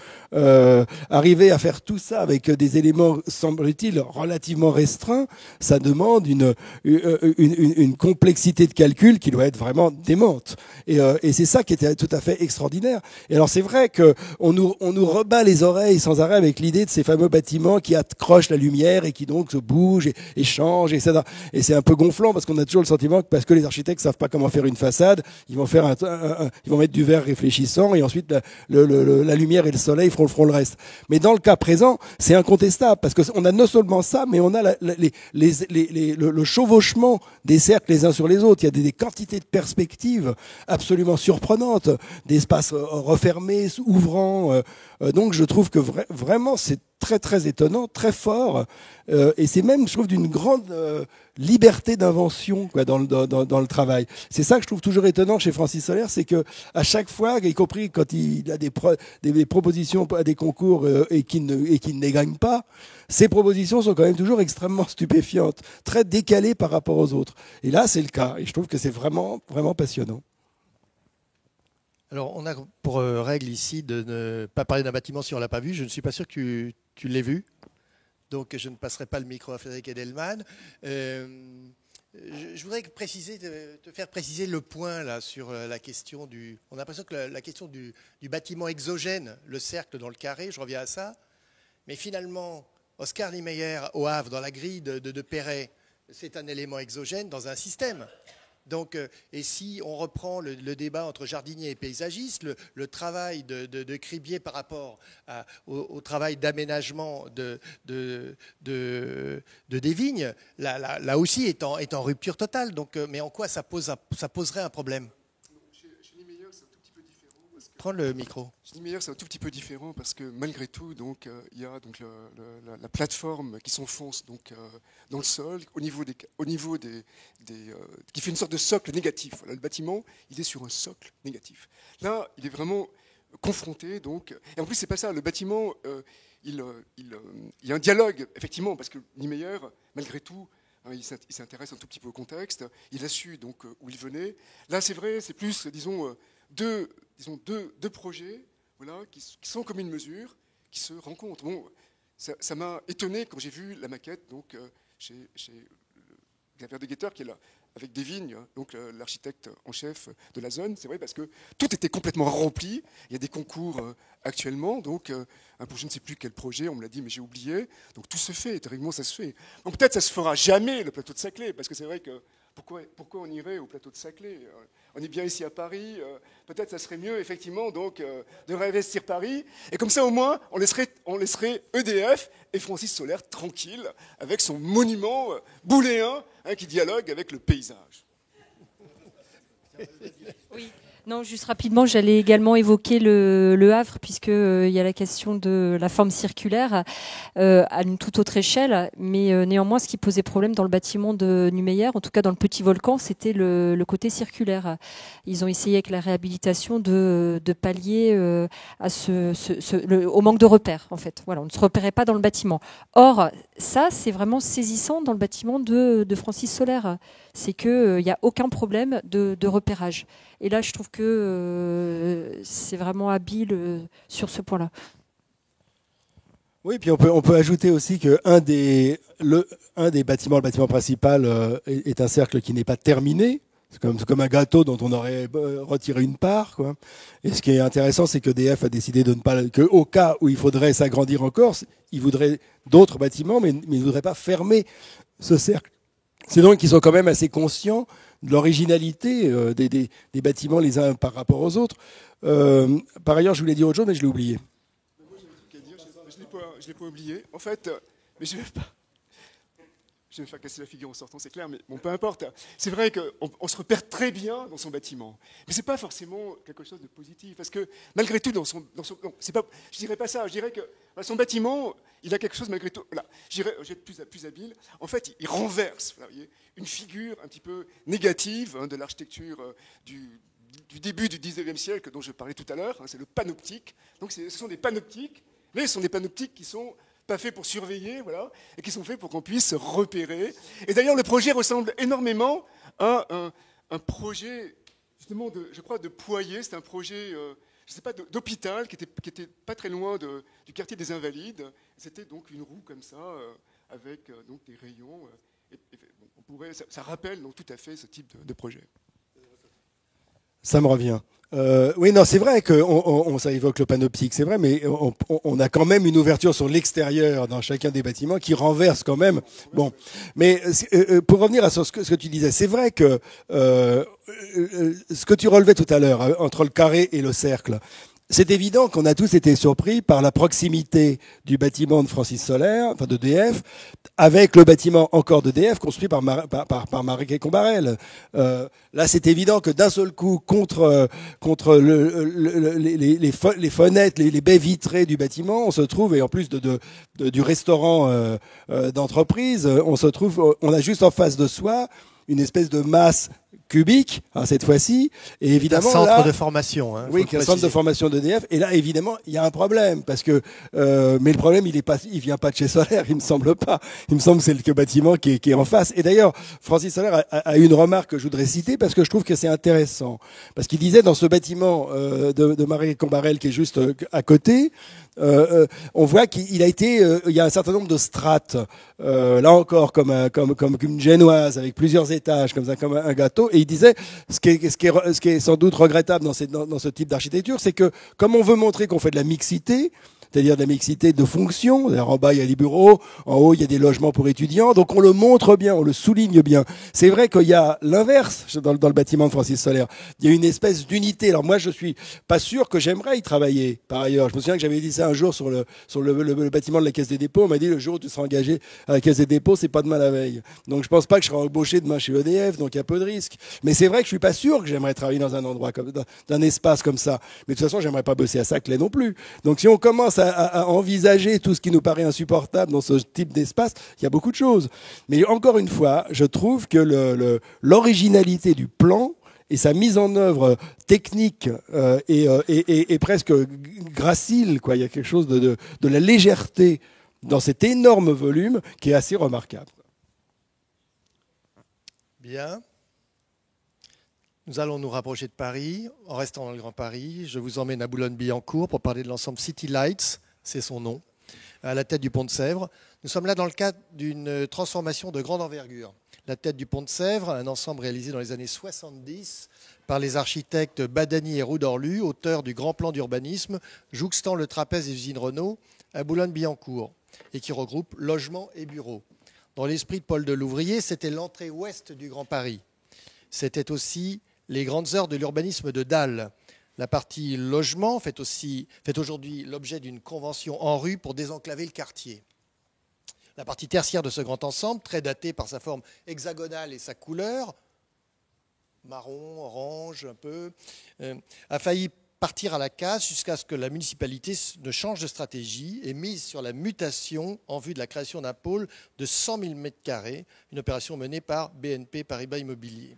arriver à faire tout ça avec des éléments, semble-t-il, relativement restreints, ça demande une complexité de calcul qui doit être vraiment démente. Et c'est ça qui était tout à fait extraordinaire. Et alors c'est vrai que on nous rebat les oreilles sans arrêt avec l'idée de ces fameux bâtiments qui accrochent la lumière et qui donc se bougent et changent, etc. Et c'est un peu gonflant parce qu'on a toujours le sentiment que parce que les architectes savent pas comment faire une façade, ils vont faire ils vont mettre du verre réfléchissant et ensuite la lumière et le soleil feront le reste. Mais dans le cas présent, c'est incontestable parce que on a non seulement ça, mais on a le chevauchement des cercles les uns sur les autres. Il y a des quantités de perspectives absolument surprenantes, d'espaces refermés, ouvrants. Donc je trouve que vraiment c'est très très étonnant, très fort, et c'est même, je trouve, d'une grande liberté d'invention dans le travail. C'est ça que je trouve toujours étonnant chez Francis Soler, c'est que à chaque fois, y compris quand il a des propositions à des concours et qu'il ne les gagne pas, ces propositions sont quand même toujours extrêmement stupéfiantes, très décalées par rapport aux autres. Et là, c'est le cas, et je trouve que c'est vraiment vraiment passionnant.
Alors, on a pour règle ici de ne pas parler d'un bâtiment si on ne l'a pas vu. Je ne suis pas sûr que tu l'aies vu. Donc, je ne passerai pas le micro à Frédéric Edelman. Je voudrais te faire préciser le point là, sur la question du... On a l'impression que la question du bâtiment exogène, le cercle dans le carré, je reviens à ça. Mais finalement, Oscar Niemeyer au Havre, dans la grille de Perret, c'est un élément exogène dans un système. Donc, et si on reprend le débat entre jardinier et paysagiste, le travail de Cribier par rapport au travail d'aménagement des vignes, là aussi est en rupture totale. Donc, mais en quoi ça poserait un problème ? Prends le micro.
Schneemeyer, c'est un tout petit peu différent parce que malgré tout, donc, il y a donc la plateforme qui s'enfonce donc dans le sol au niveau des qui fait une sorte de socle négatif. Voilà, le bâtiment, il est sur un socle négatif. Là, il est vraiment confronté donc. Et en plus, c'est pas ça. Le bâtiment, il y a un dialogue effectivement parce que Niemeyer, malgré tout. Il s'intéresse un tout petit peu au contexte. Il a su donc où il venait. Là, c'est vrai, c'est plus, disons, deux projets, voilà, qui sont comme une mesure, qui se rencontrent. Bon, ça m'a étonné quand j'ai vu la maquette donc chez Xavier de Guetter, qui est là avec des vignes, donc l'architecte en chef de la zone. C'est vrai parce que tout était complètement rempli. Il y a des concours actuellement, donc pour je ne sais plus quel projet, on me l'a dit, mais j'ai oublié. Donc tout se fait, terriblement ça se fait. Donc peut-être ça se fera jamais le plateau de Saclay, parce que c'est vrai que pourquoi on irait au plateau de Saclay ? On est bien ici à Paris. Peut-être ça serait mieux effectivement donc de réinvestir Paris. Et comme ça au moins on laisserait EDF et Francis Soler tranquilles avec son monument bouléen qui dialogue avec le paysage.
Oui. Non, juste rapidement, j'allais également évoquer le Havre, puisqu'il y a la question de la forme circulaire à une toute autre échelle. Mais néanmoins, ce qui posait problème dans le bâtiment de Numeyer, en tout cas dans le Petit Volcan, c'était le côté circulaire. Ils ont essayé avec la réhabilitation de pallier au manque de repères, en fait. Voilà, on ne se repérait pas dans le bâtiment. Or, ça, c'est vraiment saisissant dans le bâtiment de Francis Soler. C'est qu'il n'y a aucun problème de repérage. Et là, je trouve que c'est vraiment habile sur ce point-là.
Oui, puis on peut ajouter aussi qu'un des bâtiments, le bâtiment principal, est un cercle qui n'est pas terminé. C'est comme un gâteau dont on aurait retiré une part, quoi. Et ce qui est intéressant, c'est que EDF a décidé de ne pas, que au cas où il faudrait s'agrandir encore, il voudrait d'autres bâtiments, mais il ne voudrait pas fermer ce cercle. C'est donc qu'ils sont quand même assez conscients de l'originalité des bâtiments les uns par rapport aux autres. Par ailleurs, je voulais dire autre chose, mais je l'ai oublié.
Moi, j'ai un truc à dire, je ne l'ai pas oublié. En fait, mais je ne vais pas. Je vais me faire casser la figure en sortant, c'est clair, mais bon, peu importe. C'est vrai qu'on se repère très bien dans son bâtiment, mais c'est pas forcément quelque chose de positif, parce que malgré tout, non, c'est pas, je dirais pas ça. Je dirais que son bâtiment, il a quelque chose malgré tout. Voilà, je dirais, je vais être plus habile. En fait, il renverse, vous voyez, une figure un petit peu négative de l'architecture du début du 19e siècle dont je parlais tout à l'heure. C'est le panoptique. Donc, ce sont des panoptiques, mais ce sont des panoptiques qui sont pas faits pour surveiller, voilà, et qui sont faits pour qu'on puisse se repérer. Et d'ailleurs, le projet ressemble énormément à un projet, justement, je crois, de Poyer. C'est un projet, je sais pas, d'hôpital qui était pas très loin du quartier des Invalides. C'était donc une roue comme ça, avec donc des rayons. Ça rappelle donc tout à fait ce type de projet.
Ça me revient. Oui, non, c'est vrai que ça évoque le panoptique, c'est vrai, mais on a quand même une ouverture sur l'extérieur dans chacun des bâtiments qui renverse quand même. Bon, mais pour revenir à ce que tu disais, c'est vrai que ce que tu relevais tout à l'heure entre le carré et le cercle. C'est évident qu'on a tous été surpris par la proximité du bâtiment de Francis Soler, enfin d'EDF, avec le bâtiment encore d'EDF construit par Marie Combarel. Là, c'est évident que d'un seul coup, contre les fenêtres, les baies vitrées du bâtiment, on se trouve, et en plus du restaurant d'entreprise, on a juste en face de soi une espèce de masse cubique, cette fois-ci, et évidemment
un centre
là,
de formation. Hein,
oui, qui est un centre de formation d'EDF. Et là, évidemment, il y a un problème parce que, mais le problème, il vient pas de chez Solaire, il me semble pas. Il me semble que c'est le bâtiment qui est en face. Et d'ailleurs, Francis Solaire a une remarque que je voudrais citer parce que je trouve que c'est intéressant. Parce qu'il disait dans ce bâtiment de Marie Combarel qui est juste à côté. On voit qu'il a été, il y a un certain nombre de strates, là encore comme une génoise avec plusieurs étages, comme ça, comme un gâteau. Et il disait, ce qui est sans doute regrettable dans ce type d'architecture, c'est que comme on veut montrer qu'on fait de la mixité, c'est-à-dire de la mixité de fonctions. En bas, il y a les bureaux, en haut, il y a des logements pour étudiants. Donc on le montre bien, on le souligne bien. C'est vrai qu'il y a l'inverse dans le bâtiment de Francis Soler. Il y a une espèce d'unité. Alors moi, je suis pas sûr que j'aimerais y travailler, par ailleurs. Je me souviens que j'avais dit ça un jour sur le bâtiment de la Caisse des dépôts. On m'a dit, le jour où tu seras engagé à la Caisse des dépôts, c'est pas demain la veille. Donc je pense pas que je serai embauché demain chez EDF, donc il y a peu de risques. Mais c'est vrai que je suis pas sûr que j'aimerais travailler dans un endroit comme, dans un espace comme ça. Mais de toute façon, j'aimerais pas bosser à Saclay non plus. Donc si on commence à envisager tout ce qui nous paraît insupportable dans ce type d'espace, il y a beaucoup de choses. Mais encore une fois, je trouve que l'originalité du plan et sa mise en œuvre technique est presque gracile, quoi. Il y a quelque chose de la légèreté dans cet énorme volume qui est assez remarquable.
Bien. Nous allons nous rapprocher de Paris. En restant dans le Grand Paris, je vous emmène à Boulogne-Billancourt pour parler de l'ensemble City Lights, c'est son nom, à la tête du Pont de Sèvres. Nous sommes là dans le cadre d'une transformation de grande envergure. La tête du Pont de Sèvres, un ensemble réalisé dans les années 70 par les architectes Badani et Roux-Dorlu, auteurs du grand plan d'urbanisme jouxtant le trapèze des usines Renault à Boulogne-Billancourt et qui regroupe logements et bureaux. Dans l'esprit de Paul Delouvrier, c'était l'entrée ouest du Grand Paris. C'était aussi les grandes heures de l'urbanisme de Dalle. La partie logement fait aujourd'hui l'objet d'une convention en rue pour désenclaver le quartier. La partie tertiaire de ce grand ensemble, très datée par sa forme hexagonale et sa couleur, marron, orange un peu, a failli partir à la casse jusqu'à ce que la municipalité ne change de stratégie et mise sur la mutation en vue de la création d'un pôle de 100 000 m², une opération menée par BNP Paribas Immobilier.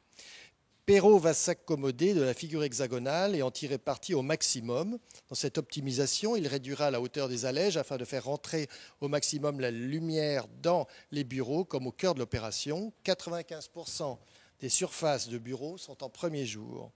Perrault va s'accommoder de la figure hexagonale et en tirer parti au maximum. Dans cette optimisation, il réduira la hauteur des allèges afin de faire rentrer au maximum la lumière dans les bureaux comme au cœur de l'opération. 95% des surfaces de bureaux sont en premier jour.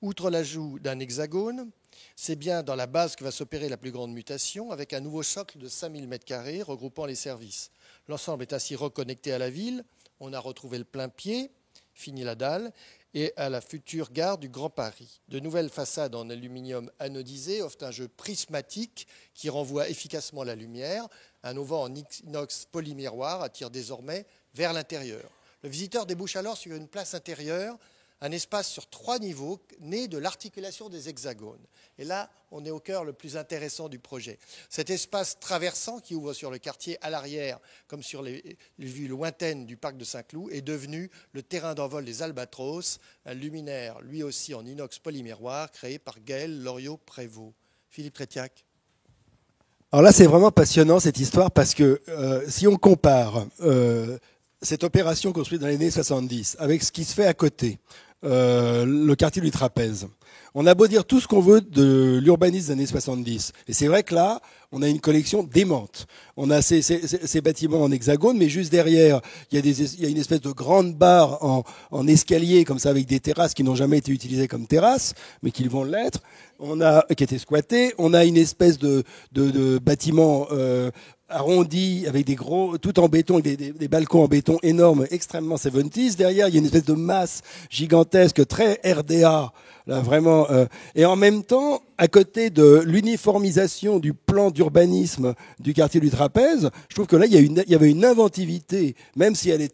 Outre l'ajout d'un hexagone, c'est bien dans la base que va s'opérer la plus grande mutation avec un nouveau socle de 5000 m² regroupant les services. L'ensemble est ainsi reconnecté à la ville. On a retrouvé le plein pied, fini la dalle, et à la future gare du Grand Paris. De nouvelles façades en aluminium anodisé offrent un jeu prismatique qui renvoie efficacement la lumière. Un auvent en inox polymiroir attire désormais vers l'intérieur. Le visiteur débouche alors sur une place intérieure, un espace sur 3 niveaux né de l'articulation des hexagones. Et là, on est au cœur le plus intéressant du projet. Cet espace traversant qui ouvre sur le quartier à l'arrière, comme sur les vues lointaines du parc de Saint-Cloud, est devenu le terrain d'envol des Albatros, un luminaire lui aussi en inox polymiroir créé par Gaël Loriot-Prévost. Philippe Trétiac.
Alors là, c'est vraiment passionnant cette histoire parce que si on compare cette opération construite dans les années 70 avec ce qui se fait à côté, le quartier du Trapèze. On a beau dire tout ce qu'on veut de l'urbanisme des années 70. Et c'est vrai que là, on a une collection démente. On a ces bâtiments en hexagone, mais juste derrière, il y a une espèce de grande barre en escalier, comme ça, avec des terrasses qui n'ont jamais été utilisées comme terrasses, mais qui vont l'être. Qui étaient squattés. On a une espèce de bâtiment arrondi avec des gros, tout en béton, avec des balcons en béton énormes, extrêmement 70s. Derrière, il y a une espèce de masse gigantesque, très RDA, là vraiment. Et en même temps, à côté de l'uniformisation du plan d'urbanisme du quartier du Trapèze, je trouve que là, il y avait une inventivité, même si elle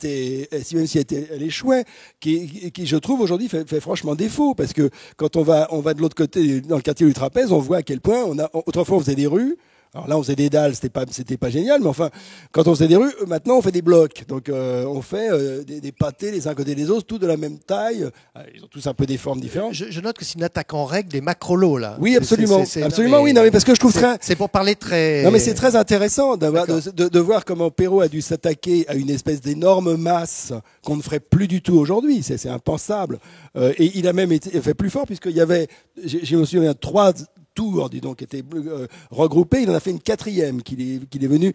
échouait, qui je trouve aujourd'hui fait franchement défaut, parce que quand on va de l'autre côté, dans le quartier du Trapèze, on voit à quel point autrefois on faisait des rues. Alors là, on faisait des dalles, c'était pas génial, mais enfin, quand on faisait des rues, maintenant on fait des blocs. Donc on fait des pâtés les uns côté des autres, tous de la même taille. Ils ont tous un peu des formes différentes.
Je note que c'est une attaque en règle des macrolos là.
Oui, absolument, oui. Non, mais parce que je trouve
c'est pour parler très.
Non, mais c'est très intéressant de voir comment Perrault a dû s'attaquer à une espèce d'énorme masse qu'on ne ferait plus du tout aujourd'hui. C'est impensable. Et il a même été fait plus fort puisqu'il y avait, je me souviens, 3 tours, dis donc, qui étaient regroupés. Il en a fait une 4e qu'il est venu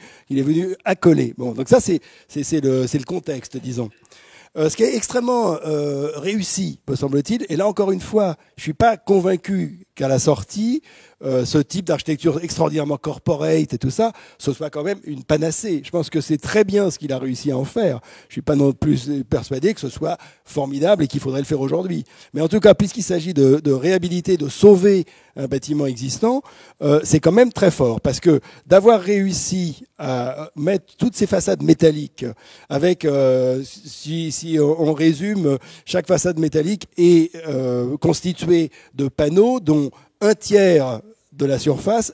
accoler. Bon, donc ça c'est le contexte, disons. Ce qui est extrêmement réussi, me semble-t-il. Et là encore une fois, je suis pas convaincu qu'à la sortie, ce type d'architecture extraordinairement corporate et tout ça, ce soit quand même une panacée. Je pense que c'est très bien ce qu'il a réussi à en faire. Je suis pas non plus persuadé que ce soit formidable et qu'il faudrait le faire aujourd'hui. Mais en tout cas, puisqu'il s'agit de réhabiliter, de sauver un bâtiment existant, c'est quand même très fort. Parce que d'avoir réussi à mettre toutes ces façades métalliques avec, si on résume, chaque façade métallique est constituée de panneaux dont un tiers de la surface,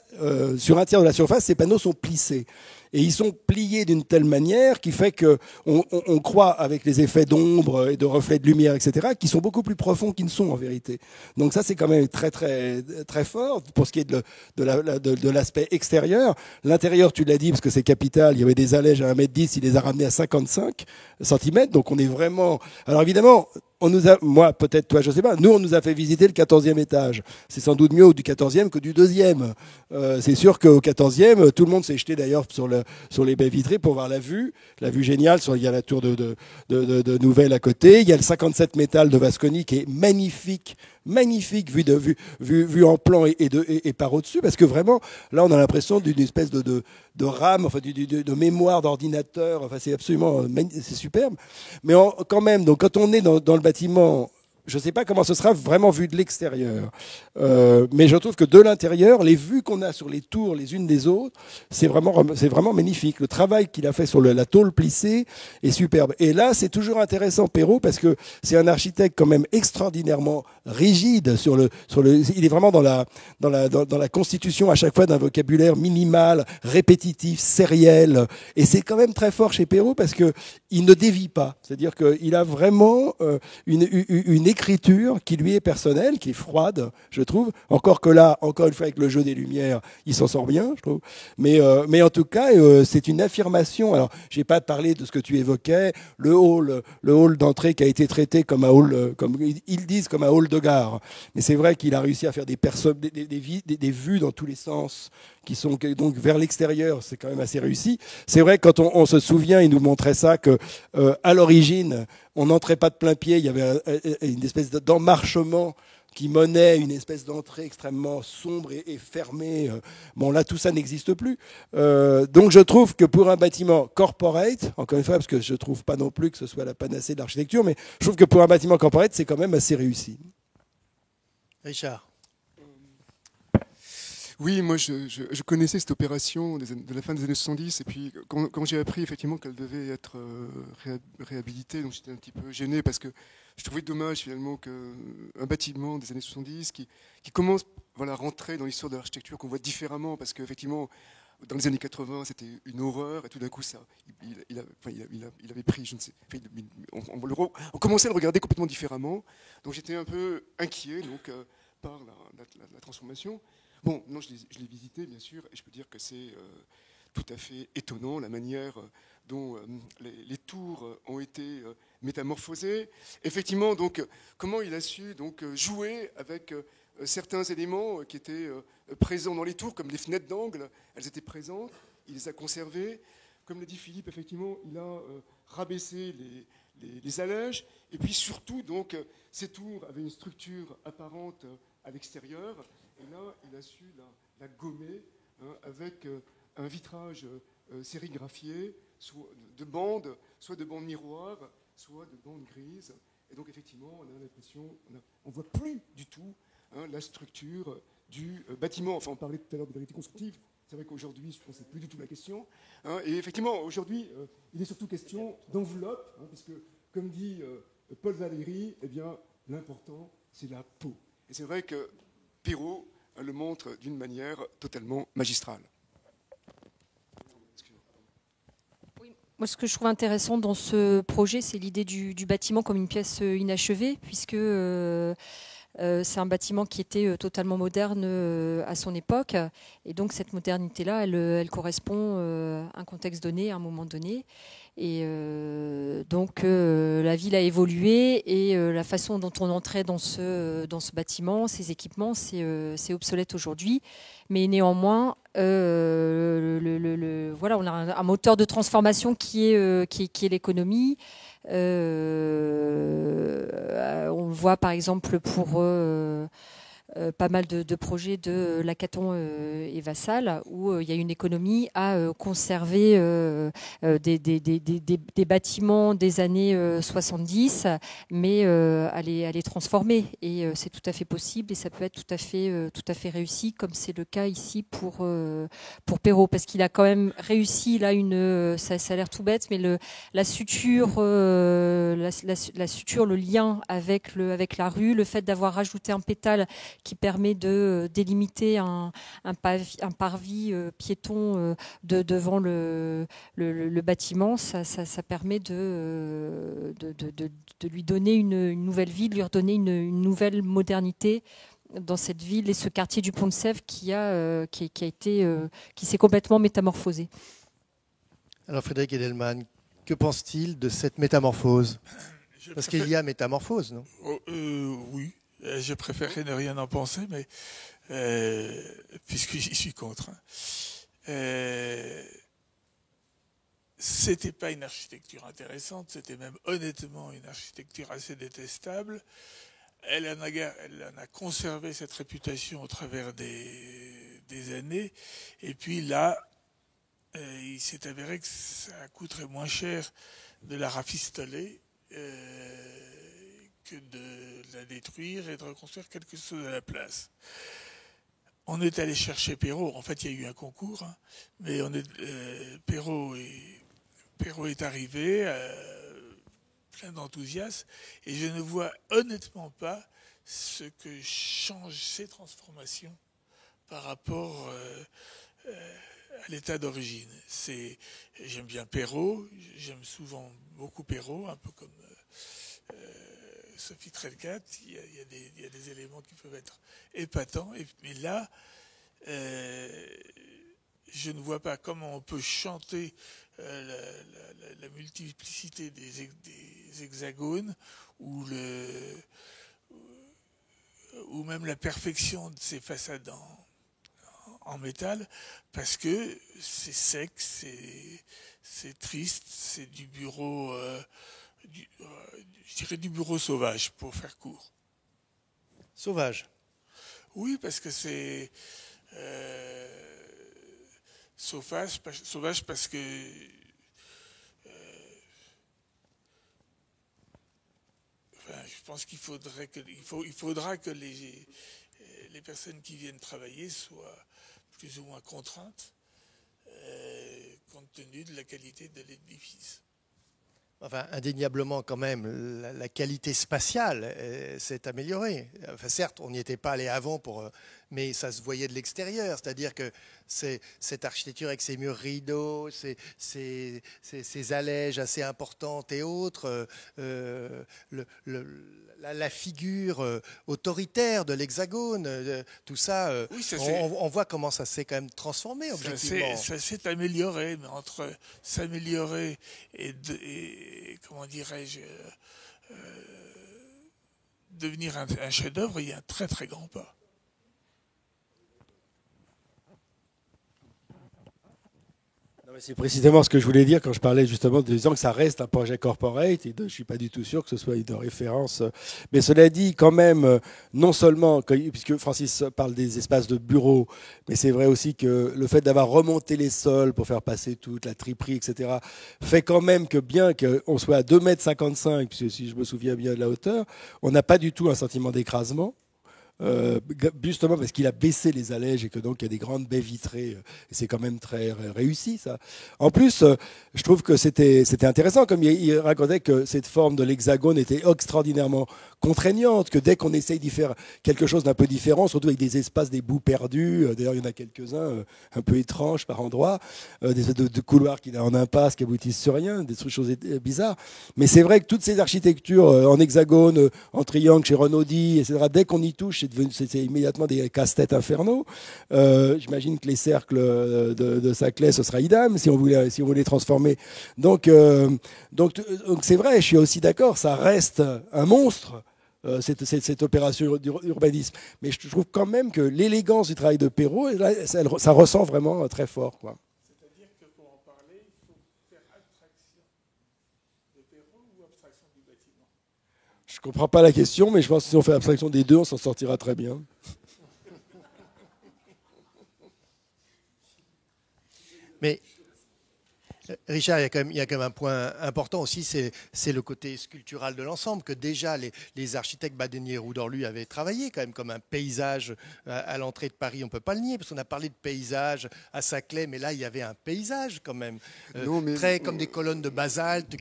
sur un tiers de la surface, ces panneaux sont plissés. Et ils sont pliés d'une telle manière qui fait que on croit, avec les effets d'ombre et de reflets de lumière, etc., qu'ils sont beaucoup plus profonds qu'ils ne sont en vérité. Donc ça, c'est quand même très très très fort pour ce qui est de l'aspect extérieur. L'intérieur, tu l'as dit, parce que c'est capital, il y avait des allèges à 1,10 m, il les a ramenés à 55 cm. Donc on est vraiment... Alors évidemment, moi, peut-être toi, je sais pas, nous, on nous a fait visiter le 14e étage. C'est sans doute mieux du 14e que du 2e. C'est sûr qu'au 14e, tout le monde s'est jeté d'ailleurs sur les baies vitrées pour voir la vue géniale. Il y a la tour de Nouvelle à côté. Il y a le 57 métal de Vasconi qui est magnifique vu en plan et par au-dessus, parce que vraiment, là, on a l'impression d'une espèce de RAM, enfin, de mémoire d'ordinateur. Enfin, c'est absolument, c'est superbe. Mais quand même, donc, quand on est dans le bâtiment, je ne sais pas comment ce sera vraiment vu de l'extérieur, mais je trouve que de l'intérieur, les vues qu'on a sur les tours les unes des autres, c'est vraiment magnifique. Le travail qu'il a fait sur la tôle plissée est superbe. Et là, c'est toujours intéressant, Perrault, parce que c'est un architecte quand même extraordinairement rigide il est vraiment dans la constitution à chaque fois d'un vocabulaire minimal, répétitif, sériel. Et c'est quand même très fort chez Perrault parce que il ne dévie pas. C'est-à-dire qu'il a vraiment une écriture qui lui est personnelle, qui est froide, je trouve. Encore que là, encore une fois avec le jeu des lumières, il s'en sort bien, je trouve. Mais en tout cas, c'est une affirmation. Alors, j'ai pas parlé de ce que tu évoquais, le hall d'entrée qui a été traité comme un hall, comme ils disent, comme un hall de gare. Mais c'est vrai qu'il a réussi à faire des vues dans tous les sens qui sont donc vers l'extérieur. C'est quand même assez réussi. C'est vrai que quand on se souvient, il nous montrait ça que à l'origine, on n'entrait pas de plein pied. Il y avait une espèce d'emmarchement qui menait une espèce d'entrée extrêmement sombre et fermée. Bon, là, tout ça n'existe plus. Donc, je trouve que pour un bâtiment corporate, encore une fois, parce que je ne trouve pas non plus que ce soit la panacée de l'architecture, mais je trouve que pour un bâtiment corporate, c'est quand même assez réussi.
Richard.
Oui, moi je connaissais cette opération de la fin des années 70 et puis quand j'ai appris effectivement qu'elle devait être réhabilitée, donc j'étais un petit peu gêné parce que je trouvais dommage finalement qu'un bâtiment des années 70 qui commence à rentrer dans l'histoire de l'architecture qu'on voit différemment parce qu'effectivement dans les années 80 c'était une horreur et tout d'un coup ça, il avait pris, je ne sais, on commençait à le regarder complètement différemment, donc j'étais un peu inquiet par la transformation. Bon, non, je l'ai visité, bien sûr, et je peux dire que c'est tout à fait étonnant la manière dont les tours ont été métamorphosées. Effectivement, donc, comment il a su jouer avec certains éléments qui étaient présents dans les tours, comme les fenêtres d'angle, elles étaient présentes, il les a conservées. Comme l'a dit Philippe, effectivement, il a rabaissé les allèges, et puis surtout, donc, ces tours avaient une structure apparente à l'extérieur. Et là, il a su la gommer avec un vitrage sérigraphié, soit de bandes miroirs, soit de bandes grises. Et donc, effectivement, on a l'impression, on ne voit plus du tout la structure du bâtiment. Enfin, on parlait tout à l'heure de vérité constructive. C'est vrai qu'aujourd'hui, je pense que ce n'est plus du tout la question. Et effectivement, aujourd'hui, il est surtout question d'enveloppe, parce que, comme dit Paul Valéry, eh bien, l'important, c'est la peau. Et c'est vrai que Perrault le montre d'une manière totalement magistrale.
Oui, moi, ce que je trouve intéressant dans ce projet, c'est l'idée du bâtiment comme une pièce inachevée, puisque c'est un bâtiment qui était totalement moderne à son époque. Et donc, cette modernité-là, elle correspond à un contexte donné, à un moment donné. Et donc la ville a évolué et la façon dont on entrait dans ce bâtiment, ces équipements, c'est obsolète aujourd'hui. Mais néanmoins, voilà, on a un moteur de transformation qui est l'économie. On voit par exemple pour pas mal de projets de Lacaton et Vassal où il y a une économie à conserver des bâtiments des années 70, mais à les transformer. Et c'est tout à fait possible et ça peut être tout à fait réussi, comme c'est le cas ici pour Perrault, parce qu'il a quand même réussi là ça a l'air tout bête, mais la suture, la suture, le lien avec la rue, le fait d'avoir rajouté un pétale qui permet de délimiter un parvis piéton devant le bâtiment, ça permet de lui donner une nouvelle vie, de lui redonner une nouvelle modernité dans cette ville et ce quartier du Pont de Sèvres qui s'est complètement métamorphosé.
Alors Frédéric Edelman, que pense-t-il de cette métamorphose ? Parce qu'il y a métamorphose, non ?
Oui. Je préférerais ne rien en penser, mais puisque j'y suis contraint. C'était pas une architecture intéressante, c'était même honnêtement une architecture assez détestable. Elle en a conservé cette réputation au travers des années. Et puis là, il s'est avéré que ça coûterait moins cher de la rafistoler que de la détruire et de reconstruire quelque chose à la place. On est allé chercher Perrault. En fait, il y a eu un concours, mais Perrault est arrivé plein d'enthousiasme, et je ne vois honnêtement pas ce que changent ces transformations par rapport à l'état d'origine. J'aime bien Perrault, j'aime souvent beaucoup Perrault, un peu comme Sophie Trelcat. Il y a des éléments qui peuvent être épatants, mais là, je ne vois pas comment on peut chanter la multiplicité des hexagones ou même la perfection de ces façades en métal, parce que c'est sec, c'est triste, c'est du bureau, je dirais du bureau sauvage, pour faire court.
Sauvage.
Oui, parce que c'est sauvage parce que je pense qu'il faudra que les personnes qui viennent travailler soient plus ou moins contraintes compte tenu de la qualité de l'édifice.
Enfin, indéniablement, quand même, la qualité spatiale s'est améliorée. Enfin, certes, on n'y était pas allé avant, mais ça se voyait de l'extérieur. C'est-à-dire que cette architecture avec ses murs rideaux, ces allèges assez importantes et autres, la figure autoritaire de l'hexagone, tout ça, oui, on voit comment ça s'est quand même transformé objectivement.
Ça s'est amélioré, mais entre s'améliorer et comment dirais-je, devenir un chef-d'œuvre, il y a un très très grand pas.
C'est précisément ce que je voulais dire quand je parlais justement de disant que ça reste un projet corporate, et je ne suis pas du tout sûr que ce soit une référence. Mais cela dit, quand même, non seulement, puisque Francis parle des espaces de bureaux, mais c'est vrai aussi que le fait d'avoir remonté les sols pour faire passer toute la triperie, etc., fait quand même que bien qu'on soit à 2,55 m, puisque si je me souviens bien de la hauteur, on n'a pas du tout un sentiment d'écrasement. Justement parce qu'il a baissé les allèges et que donc il y a des grandes baies vitrées, et c'est quand même très réussi ça. En plus, je trouve que c'était intéressant, comme il racontait que cette forme de l'hexagone était extraordinairement contraignante, que dès qu'on essaye d'y faire quelque chose d'un peu différent, surtout avec des espaces, des bouts perdus, d'ailleurs il y en a quelques-uns un peu étranges par endroits, de couloirs qui en impasse, qui aboutissent sur rien, des choses bizarres. Mais c'est vrai que toutes ces architectures en hexagone, en triangle chez Renaudie, etc., dès qu'on y touche, c'est immédiatement des casse-têtes infernaux. J'imagine que les cercles de Saclay, ce sera idem si on voulait transformer. Donc c'est vrai, je suis aussi d'accord, ça reste un monstre. Cette opération d'urbanisme. Mais je trouve quand même que l'élégance du travail de Perrault, là, ça ressent vraiment très fort, quoi.
C'est-à-dire que pour en parler, il faut faire abstraction de Perrault ou abstraction du bâtiment.
Je ne comprends pas la question, mais je pense que si on fait abstraction des deux, on s'en sortira très bien.
Mais Richard, il y a quand même un point important aussi, c'est le côté sculptural de l'ensemble, que déjà les architectes Badenier et Roudorlu avaient travaillé quand même comme un paysage à l'entrée de Paris. On ne peut pas le nier, parce qu'on a parlé de paysage à Saclay, mais là, il y avait un paysage quand même, comme des colonnes de basalte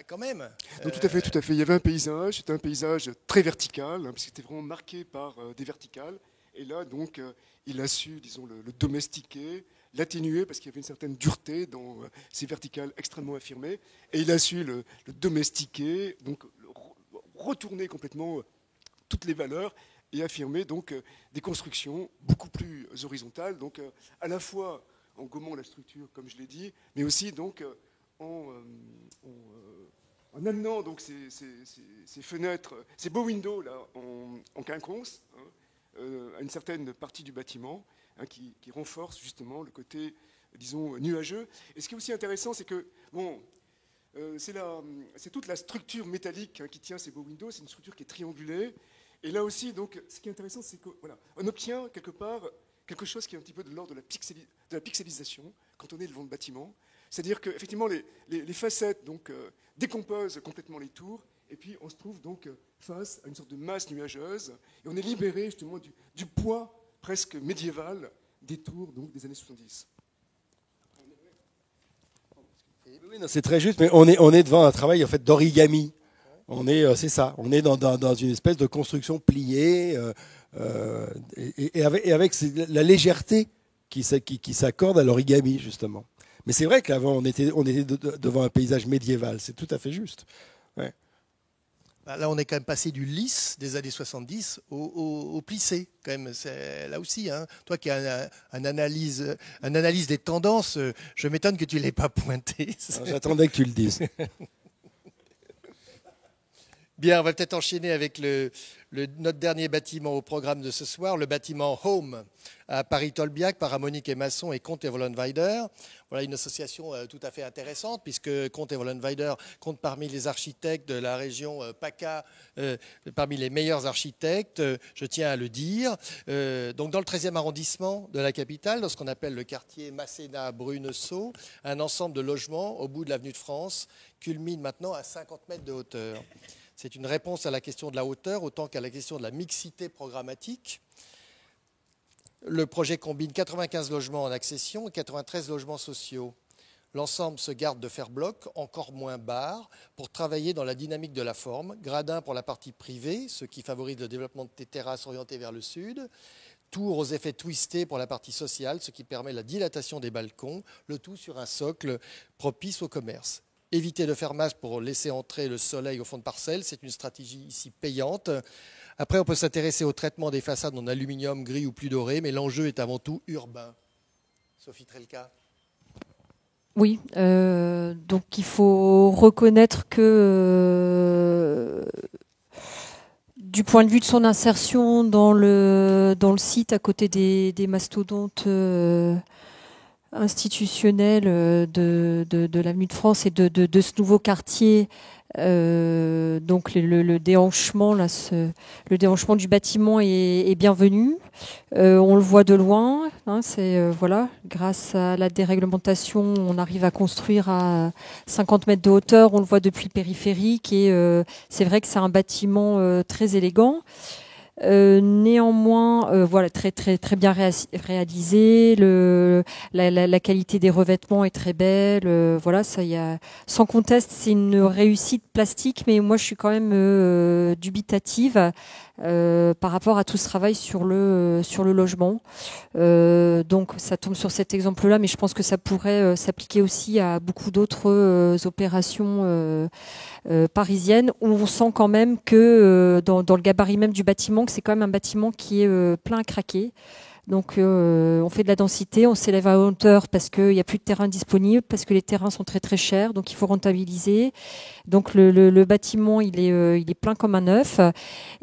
quand même.
Non, tout à fait. Il y avait un paysage, c'était un paysage très vertical, parce qu'il était vraiment marqué par des verticales. Et là, donc, il a su, disons, le domestiquer, l'atténuer parce qu'il y avait une certaine dureté dans ces verticales extrêmement affirmées, et il a su le domestiquer, donc retourner complètement toutes les valeurs et affirmer donc des constructions beaucoup plus horizontales, donc à la fois en gommant la structure comme je l'ai dit, mais aussi donc en amenant donc ces fenêtres, ces beaux windows là en quinconce, à une certaine partie du bâtiment, qui renforce justement le côté, disons, nuageux. Et ce qui est aussi intéressant, c'est que, c'est toute la structure métallique qui tient ces beaux windows, c'est une structure qui est triangulée. Et là aussi, donc, ce qui est intéressant, c'est qu'on obtient quelque part quelque chose qui est un petit peu de l'ordre de la pixelisation quand on est devant le bâtiment. C'est-à-dire qu'effectivement, les facettes donc, décomposent complètement les tours, et puis on se trouve donc face à une sorte de masse nuageuse, et on est libéré justement du poids presque médiéval des tours donc, des années 70.
Oui, non, c'est très juste, mais on est devant un travail en fait d'origami. C'est ça. On est dans une espèce de construction pliée et avec la légèreté qui s'accorde à l'origami, justement. Mais c'est vrai qu'avant, on était devant un paysage médiéval. C'est tout à fait juste. Ouais.
Là, on est quand même passé du lisse des années 70 au plissé, quand même. Là aussi, hein. Toi qui as une analyse des tendances, je m'étonne que tu ne l'aies pas pointé.
J'attendais que tu le dises.
Bien, on va peut-être enchaîner avec notre dernier bâtiment au programme de ce soir, le bâtiment Home à Paris-Tolbiac par Monique et Masson et Comte et Vollenweider. Voilà une association tout à fait intéressante puisque Comte et Vollenweider compte parmi les architectes de la région PACA, parmi les meilleurs architectes, je tiens à le dire. Donc dans le 13e arrondissement de la capitale, dans ce qu'on appelle le quartier Masséna-Bruneseau, un ensemble de logements au bout de l'avenue de France culmine maintenant à 50 mètres de hauteur. C'est une réponse à la question de la hauteur autant qu'à la question de la mixité programmatique. Le projet combine 95 logements en accession et 93 logements sociaux. L'ensemble se garde de faire bloc, encore moins barre, pour travailler dans la dynamique de la forme. Gradin pour la partie privée, ce qui favorise le développement des terrasses orientées vers le sud. Tour aux effets twistés pour la partie sociale, ce qui permet la dilatation des balcons, le tout sur un socle propice au commerce. Éviter de faire masse pour laisser entrer le soleil au fond de parcelle, c'est une stratégie ici payante. Après, on peut s'intéresser au traitement des façades en aluminium gris ou plus doré, mais l'enjeu est avant tout urbain. Sophie Trelka.
Oui, donc il faut reconnaître que du point de vue de son insertion dans le site à côté des mastodontes institutionnels de l'avenue de France et de ce nouveau quartier, donc le déhanchement là, le déhanchement du bâtiment est bienvenu. On le voit de loin, hein, voilà, grâce à la déréglementation, on arrive à construire à 50 mètres de hauteur. On le voit depuis le périphérique et c'est vrai que c'est un bâtiment très élégant. Néanmoins, voilà, très très très bien réalisé. La qualité des revêtements est très belle. Voilà, ça y a, sans conteste, c'est une réussite plastique. Mais moi, je suis quand même dubitative par rapport à tout ce travail sur le logement. Donc, ça tombe sur cet exemple-là, mais je pense que ça pourrait s'appliquer aussi à beaucoup d'autres opérations parisienne, où on sent quand même que dans le gabarit même du bâtiment, que c'est quand même un bâtiment qui est plein à craquer. Donc on fait de la densité, on s'élève à hauteur parce qu'il n'y a plus de terrain disponible, parce que les terrains sont très très chers, donc il faut rentabiliser. Donc le bâtiment il est plein comme un œuf.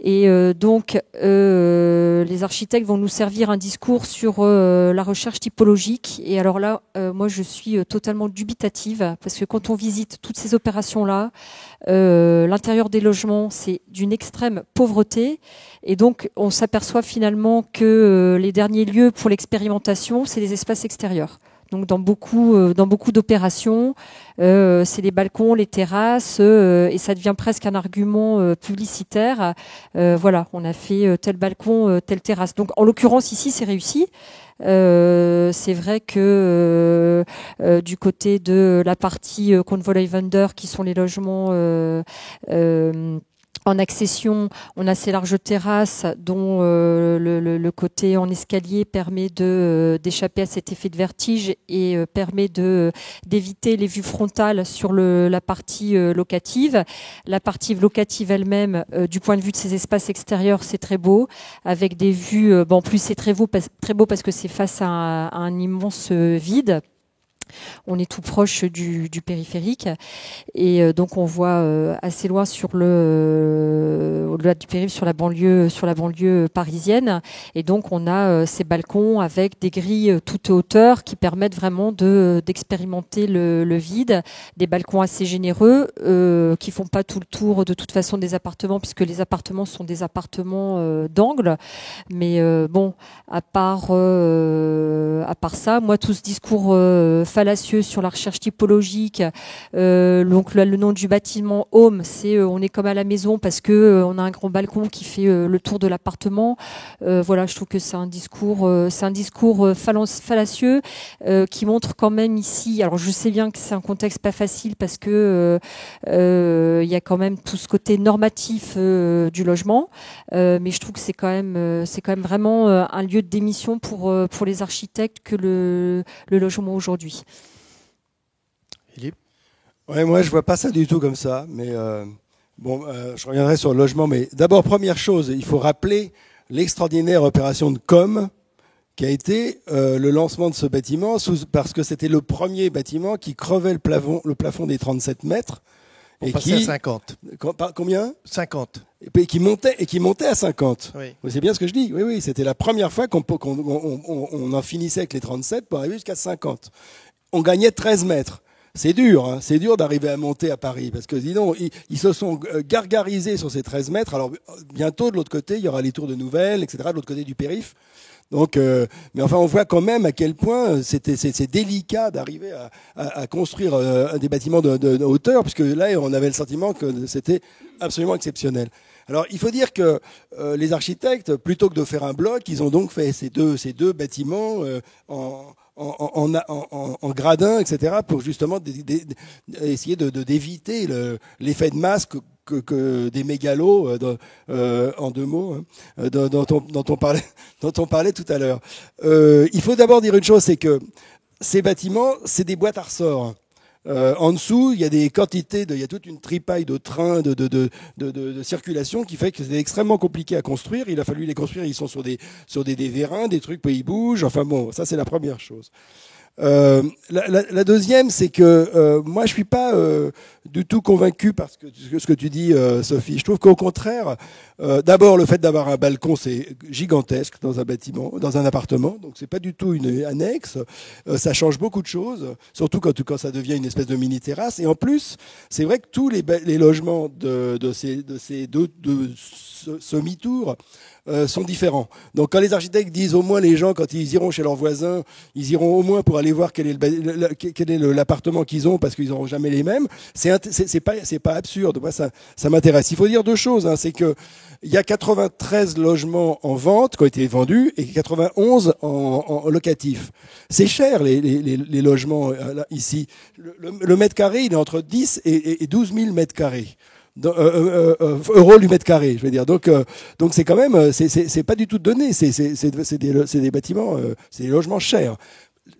Et donc les architectes vont nous servir un discours sur la recherche typologique. Et alors là, moi je suis totalement dubitative, parce que quand on visite toutes ces opérations-là, l'intérieur des logements, c'est d'une extrême pauvreté. Et donc, on s'aperçoit finalement que les derniers lieux pour l'expérimentation, c'est les espaces extérieurs. Donc, dans beaucoup d'opérations, c'est les balcons, les terrasses, et ça devient presque un argument publicitaire. Voilà, on a fait tel balcon, telle terrasse. Donc, en l'occurrence, ici, c'est réussi. C'est vrai que du côté de la partie Comte-Vollenweider, qui sont les logements en accession, on a ces larges terrasses dont le côté en escalier permet d'échapper à cet effet de vertige et permet d'éviter les vues frontales sur la partie locative. La partie locative elle-même, du point de vue de ces espaces extérieurs, c'est très beau, avec des vues. En plus, c'est très beau parce que c'est face à un immense vide. On est tout proche du périphérique et donc on voit assez loin au-delà du périphérique sur la banlieue parisienne, et donc on a ces balcons avec des grilles toute hauteur qui permettent vraiment d'expérimenter le vide, des balcons assez généreux qui font pas tout le tour de toute façon des appartements, puisque les appartements sont des appartements d'angle, mais bon, à part ça, moi tout ce discours fallacieux sur la recherche typologique. Donc le nom du bâtiment Home, c'est on est comme à la maison parce que on a un grand balcon qui fait le tour de l'appartement. Voilà, je trouve que c'est un discours fallacieux qui montre quand même ici. Alors je sais bien que c'est un contexte pas facile parce que il y a quand même tout ce côté normatif du logement, mais je trouve que c'est quand même vraiment un lieu de démission pour les architectes que le logement aujourd'hui.
Philippe ?
Ouais, moi je vois pas ça du tout comme ça, mais je reviendrai sur le logement, mais d'abord première chose, il faut rappeler l'extraordinaire opération de com qui a été le lancement de ce bâtiment, parce que c'était le premier bâtiment qui crevait le plafond des 37 mètres.
Et qui à 50.
Combien ?
50.
Et qui montait à 50.
Oui.
C'est bien ce que je dis. Oui, c'était la première fois qu'on en finissait avec les 37 pour arriver jusqu'à 50. On gagnait 13 mètres. C'est dur, hein. C'est dur d'arriver à monter à Paris, parce que disons, ils se sont gargarisés sur ces 13 mètres. Alors bientôt, de l'autre côté, il y aura les tours de Nouvelles, etc., de l'autre côté du périph'. Donc, mais enfin, on voit quand même à quel point c'est délicat d'arriver à construire des bâtiments de hauteur, puisque là, on avait le sentiment que c'était absolument exceptionnel. Alors, il faut dire que les architectes, plutôt que de faire un bloc, ils ont donc fait ces deux bâtiments en gradin, etc., pour justement essayer d'éviter l'effet de masse que des mégalos, en deux mots, hein, dont on parlait tout à l'heure. Il faut d'abord dire une chose, c'est que ces bâtiments, c'est des boîtes à ressorts. En dessous, il y a des quantités, il y a toute une tripaille de trains, de circulation qui fait que c'est extrêmement compliqué à construire. Il a fallu les construire, ils sont sur des vérins, des trucs, ils bougent. Enfin bon, ça c'est la première chose. La deuxième, c'est que moi je suis pas du tout convaincu par ce que tu dis, Sophie. Je trouve qu'au contraire, d'abord le fait d'avoir un balcon, c'est gigantesque dans un bâtiment, dans un appartement, donc c'est pas du tout une annexe. Ça change beaucoup de choses, surtout quand ça devient une espèce de mini terrasse. Et en plus, c'est vrai que tous les logements de ces deux semi-tours sont différents. Donc quand les architectes disent au moins les gens, quand ils iront chez leurs voisins, ils iront au moins pour aller voir quel est l'appartement qu'ils ont, parce qu'ils n'auront jamais les mêmes, c'est pas absurde. Moi, ça m'intéresse. Il faut dire deux choses, hein, c'est que il y a 93 logements en vente qui ont été vendus et 91 en locatif. C'est cher les logements ici. Le mètre carré, il est entre 10 et 12 000 mètres carrés. Euros du mètre carré, je veux dire. Donc c'est quand même, c'est pas du tout donné. C'est des bâtiments, c'est des logements chers.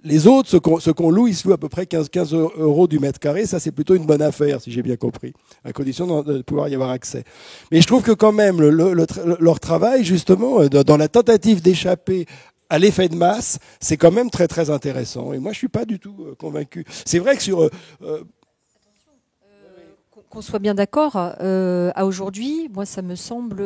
Les autres, ceux qu'on loue, ils se louent à peu près 15 euros du mètre carré. Ça, c'est plutôt une bonne affaire, si j'ai bien compris, à condition de pouvoir y avoir accès. Mais je trouve que quand même, leur travail, justement, dans la tentative d'échapper à l'effet de masse, c'est quand même très, très intéressant. Et moi, je suis pas du tout convaincu. C'est vrai que sur...
Qu'on soit bien d'accord, à aujourd'hui, moi ça me semble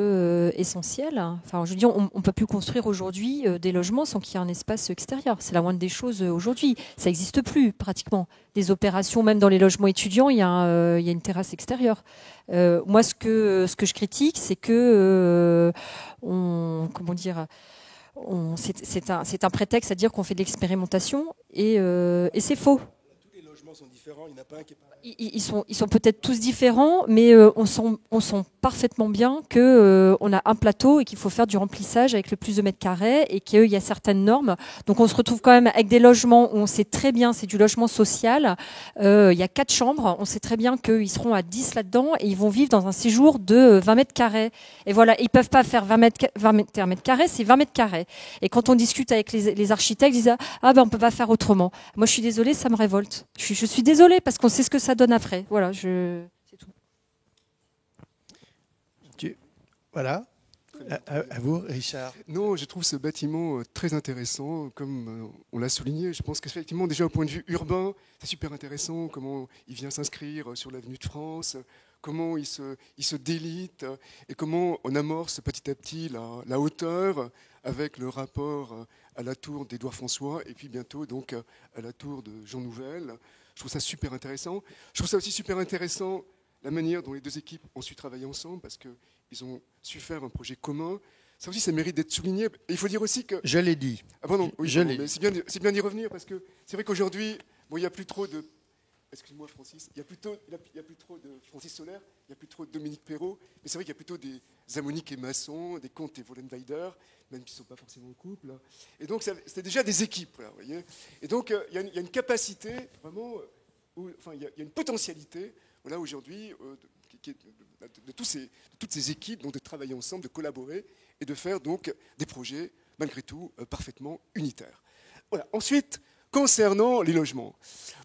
essentiel. Enfin, je veux dire, on peut plus construire aujourd'hui des logements sans qu'il y ait un espace extérieur. C'est la moindre des choses aujourd'hui. Ça n'existe plus pratiquement. Des opérations, même dans les logements étudiants, il y a une terrasse extérieure. Moi, ce que je critique, c'est que c'est un prétexte à dire qu'on fait de l'expérimentation et c'est faux.
Tous les logements sont différents, il n'y en a pas un qui est pareil.
Ils sont peut-être tous différents, mais on sent parfaitement bien qu'on a un plateau et qu'il faut faire du remplissage avec le plus de mètres carrés et qu'il y a certaines normes. Donc on se retrouve quand même avec des logements où on sait très bien, c'est du logement social. Il y a 4 chambres, on sait très bien qu'ils seront à 10 là-dedans et ils vont vivre dans un séjour de 20 mètres carrés. Et voilà, ils peuvent pas faire 20 mètres carrés, c'est 20 mètres carrés. Et quand on discute avec les architectes, ils disent on peut pas faire autrement. Moi je suis désolée, ça me révolte. Je suis désolée parce qu'on sait ce que ça donne après. Voilà, c'est tout.
Voilà. À vous, Richard.
Non, je trouve ce bâtiment très intéressant, comme on l'a souligné. Je pense qu'effectivement, déjà au point de vue urbain, c'est super intéressant comment il vient s'inscrire sur l'avenue de France, comment il se délite et comment on amorce petit à petit la hauteur avec le rapport à la tour d'Édouard François et puis bientôt donc à la tour de Jean Nouvel. Je trouve ça super intéressant. Je trouve ça aussi super intéressant la manière dont les deux équipes ont su travailler ensemble parce qu'ils ont su faire un projet commun. Ça aussi, ça mérite d'être souligné. Et il faut dire aussi que...
Je l'ai dit.
Ah pardon, oui,
je l'ai dit.
C'est bien d'y revenir parce que c'est vrai qu'aujourd'hui, Bon, il n'y a plus trop de... Excuse-moi, Francis. Il n'y a plus trop de Francis Solaire, il n'y a plus trop de Dominique Perrault, mais c'est vrai qu'il y a plutôt des Zamonik et Masson, des Comte et Vollenweider, même s'ils ne sont pas forcément en couple. Et donc, c'était déjà des équipes, là, vous voyez. Et donc, il y a une capacité, vraiment, il y a une potentialité, voilà, aujourd'hui, de toutes ces équipes, donc de travailler ensemble, de collaborer et de faire donc des projets, malgré tout, parfaitement unitaires. Voilà. Ensuite, concernant les logements,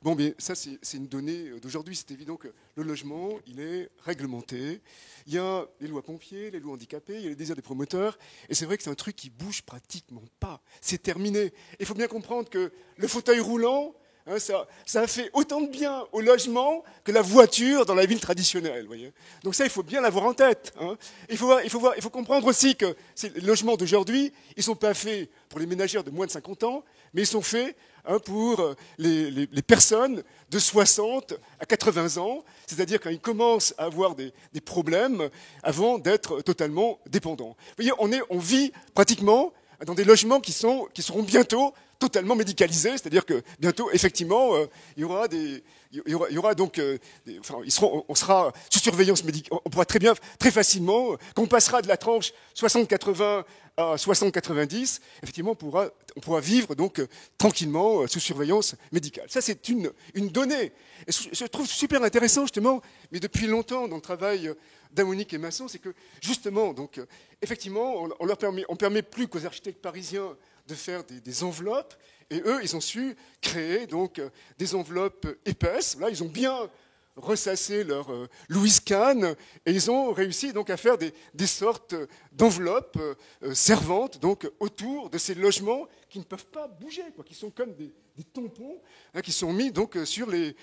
bon, mais ça c'est une donnée d'aujourd'hui, c'est évident que le logement, il est réglementé. Il y a les lois pompiers, les lois handicapés, il y a les désirs des promoteurs, et c'est vrai que c'est un truc qui bouge pratiquement pas. C'est terminé. Il faut bien comprendre que le fauteuil roulant, hein, ça a fait autant de bien au logement que la voiture dans la ville traditionnelle. Voyez. Donc ça, il faut bien l'avoir en tête. Hein. Il faut comprendre aussi que les logements d'aujourd'hui, ils ne sont pas faits pour les ménagères de moins de 50 ans, mais ils sont faits pour les personnes de 60 à 80 ans, c'est-à-dire quand ils commencent à avoir des problèmes avant d'être totalement dépendants. Vous voyez, on vit pratiquement dans des logements qui seront bientôt totalement médicalisés, c'est-à-dire que bientôt, effectivement, il y aura donc, on sera sous surveillance médicale. On pourra très facilement, quand on passera de la tranche 60-80 à 60-90, effectivement, on pourra vivre donc tranquillement sous surveillance médicale. Ça, c'est une donnée. Et je trouve super intéressant, justement, mais depuis longtemps dans le travail d'Zamonik et Masson, c'est que, justement, donc, effectivement, on permet plus qu'aux architectes parisiens de faire des enveloppes, et eux, ils ont su créer donc des enveloppes épaisses. Là, ils ont bien ressassé leur Louise Kahn, et ils ont réussi donc à faire des sortes d'enveloppes servantes donc autour de ces logements qui ne peuvent pas bouger, quoi, qui sont comme des tampons hein, qui sont mis donc sur les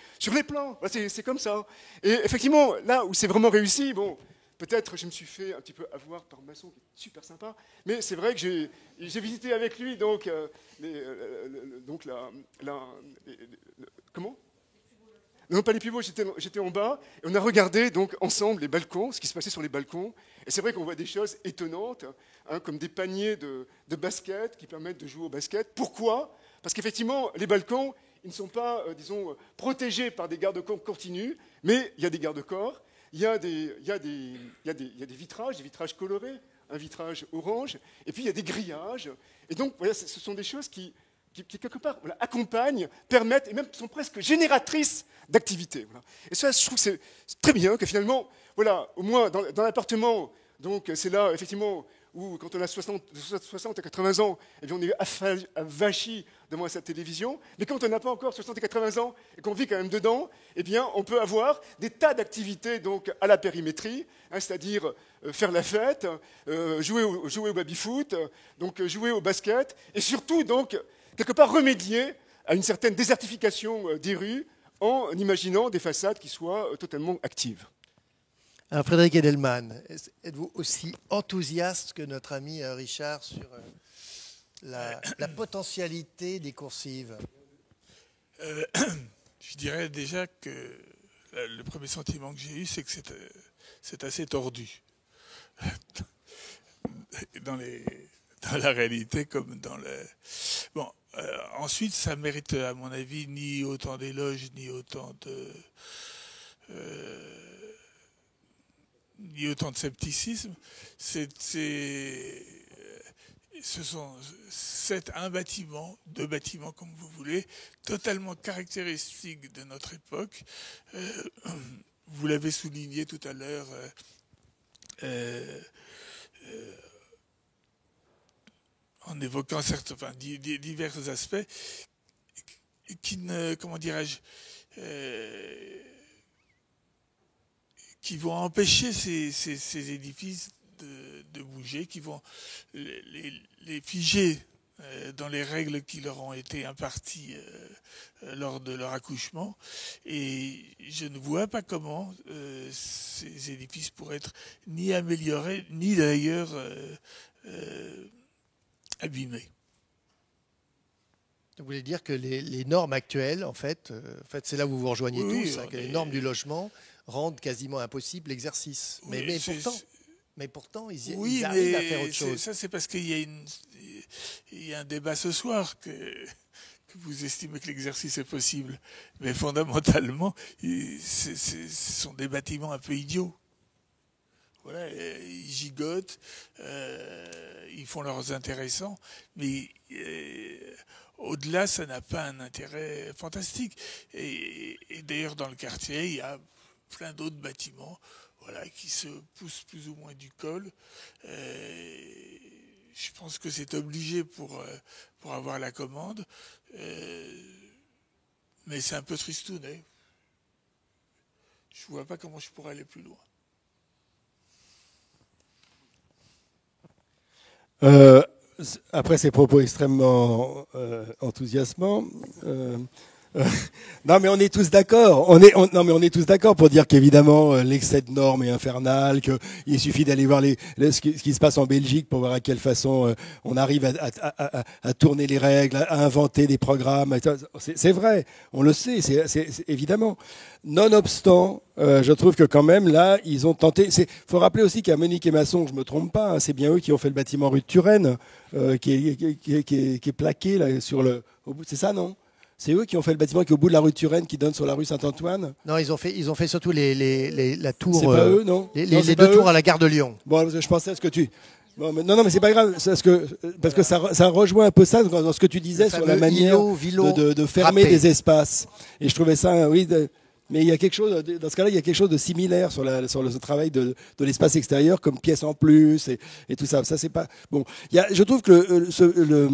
plans. Voilà, c'est comme ça. Et effectivement, là où c'est vraiment réussi, bon. Peut-être je me suis fait un petit peu avoir par Masson, qui est super sympa, mais c'est vrai que j'ai visité avec lui donc, comment ? Non, pas les pivots, j'étais en bas, et on a regardé donc ensemble les balcons, ce qui se passait sur les balcons, et c'est vrai qu'on voit des choses étonnantes, hein, comme des paniers de basket qui permettent de jouer au basket. Pourquoi ? Parce qu'effectivement, les balcons, ils ne sont pas, disons, protégés par des garde-corps continus, mais il y a des garde-corps. Il y a des vitrages colorés, un vitrage orange, et puis il y a des grillages. Et donc, voilà, ce sont des choses qui quelque part, voilà, accompagnent, permettent, et même sont presque génératrices d'activité. Voilà. Et ça, je trouve que c'est très bien que finalement, voilà, au moins dans l'appartement, donc c'est là, effectivement, où quand on a 60 à 80 ans, eh bien, on est avachi devant sa télévision. Mais quand on n'a pas encore 60 et 80 ans et qu'on vit quand même dedans, eh bien, on peut avoir des tas d'activités donc, à la périmétrie, hein, c'est-à-dire faire la fête, jouer au baby-foot, donc, jouer au basket, et surtout, donc, quelque part, remédier à une certaine désertification des rues en imaginant des façades qui soient totalement actives.
Alors Frédéric Edelman, êtes-vous aussi enthousiaste que notre ami Richard sur la potentialité des coursives ?
Je dirais déjà que le premier sentiment que j'ai eu, c'est que c'est assez tordu. Dans la réalité comme dans le... Bon, ensuite, ça mérite, à mon avis, ni autant d'éloges, ni autant de scepticisme. Ce sont deux bâtiments comme vous voulez, totalement caractéristiques de notre époque. Vous l'avez souligné tout à l'heure, en évoquant divers aspects qui ne, comment dirais-je, qui vont empêcher ces édifices de bouger, qui vont les figer dans les règles qui leur ont été imparties lors de leur accouchement. Et je ne vois pas comment ces édifices pourraient être ni améliorés, ni d'ailleurs abîmés.
Vous voulez dire que les normes actuelles, en fait c'est là où vous vous rejoignez tous, que les normes du logement rendent quasiment impossible l'exercice.
Oui,
mais pourtant, ils arrivent à faire autre chose.
Ça, c'est parce qu'il y a un débat ce soir que vous estimez que l'exercice est possible. Mais fondamentalement, ce sont des bâtiments un peu idiots. Voilà, ils gigotent, ils font leurs intéressants, mais au-delà, ça n'a pas un intérêt fantastique. Et d'ailleurs, dans le quartier, il y a plein d'autres bâtiments, voilà, qui se poussent plus ou moins du col. Je pense que c'est obligé pour avoir la commande, mais c'est un peu tristounet. Je vois pas comment je pourrais aller plus loin.
Après ces propos extrêmement enthousiasmants, non mais on est tous d'accord. Non mais on est tous d'accord pour dire qu'évidemment l'excès de normes est infernal, qu'il suffit d'aller voir ce qui se passe en Belgique pour voir à quelle façon on arrive à tourner les règles, à inventer des programmes. C'est vrai, on le sait, c'est évidemment. Nonobstant, je trouve que quand même là, ils ont tenté. Faut rappeler aussi qu'à Monique et Masson, je me trompe pas, hein, c'est bien eux qui ont fait le bâtiment rue de Turenne, qui est plaqué là sur le. C'est ça, non? C'est eux qui ont fait le bâtiment qui est au bout de la rue de Turenne, qui donne sur la rue Saint-Antoine.
Non, ils ont fait surtout la tour.
C'est pas eux, non?
Les deux tours à la gare de Lyon.
Bon, je pensais à ce que tu. Bon, mais non, mais c'est pas grave, parce que ça rejoint un peu ça dans ce que tu disais sur la manière de fermer
râpé.
des espaces. Et je trouvais ça, oui. Mais il y a quelque chose, dans ce cas-là, il y a quelque chose de similaire sur le travail de l'espace extérieur comme pièce en plus et tout ça. Ça c'est pas bon. Je trouve que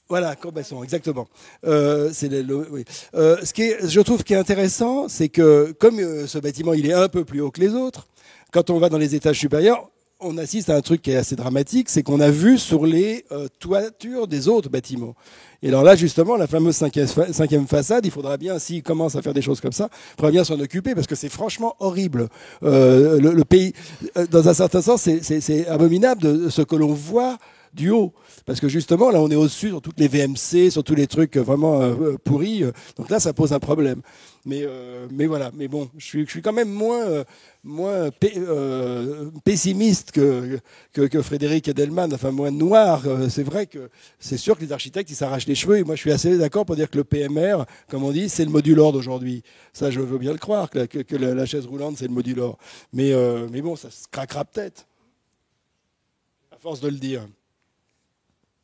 voilà, Corbesson, exactement. Oui. Je trouve qui est intéressant, c'est que comme ce bâtiment il est un peu plus haut que les autres, quand on va dans les étages supérieurs, on assiste à un truc qui est assez dramatique, c'est qu'on a vu sur les toitures des autres bâtiments. Et alors là, justement, la fameuse cinquième façade, il faudra bien, s'ils commencent à faire des choses comme ça, il faudra bien s'en occuper, parce que c'est franchement horrible. Le pays, dans un certain sens, c'est abominable de ce que l'on voit du haut. Parce que justement, là, on est au-dessus sur toutes les VMC, sur tous les trucs vraiment pourris. Donc là, ça pose un problème. Mais voilà. Mais bon, je suis quand même moins pessimiste que Frédéric Edelman, enfin moins noir. C'est vrai que c'est sûr que les architectes, ils s'arrachent les cheveux. Et moi, je suis assez d'accord pour dire que le PMR, comme on dit, c'est le modulor d'aujourd'hui. Ça, je veux bien le croire, que la chaise roulante, c'est le modulor. Mais bon, ça se craquera peut-être, à force de le dire.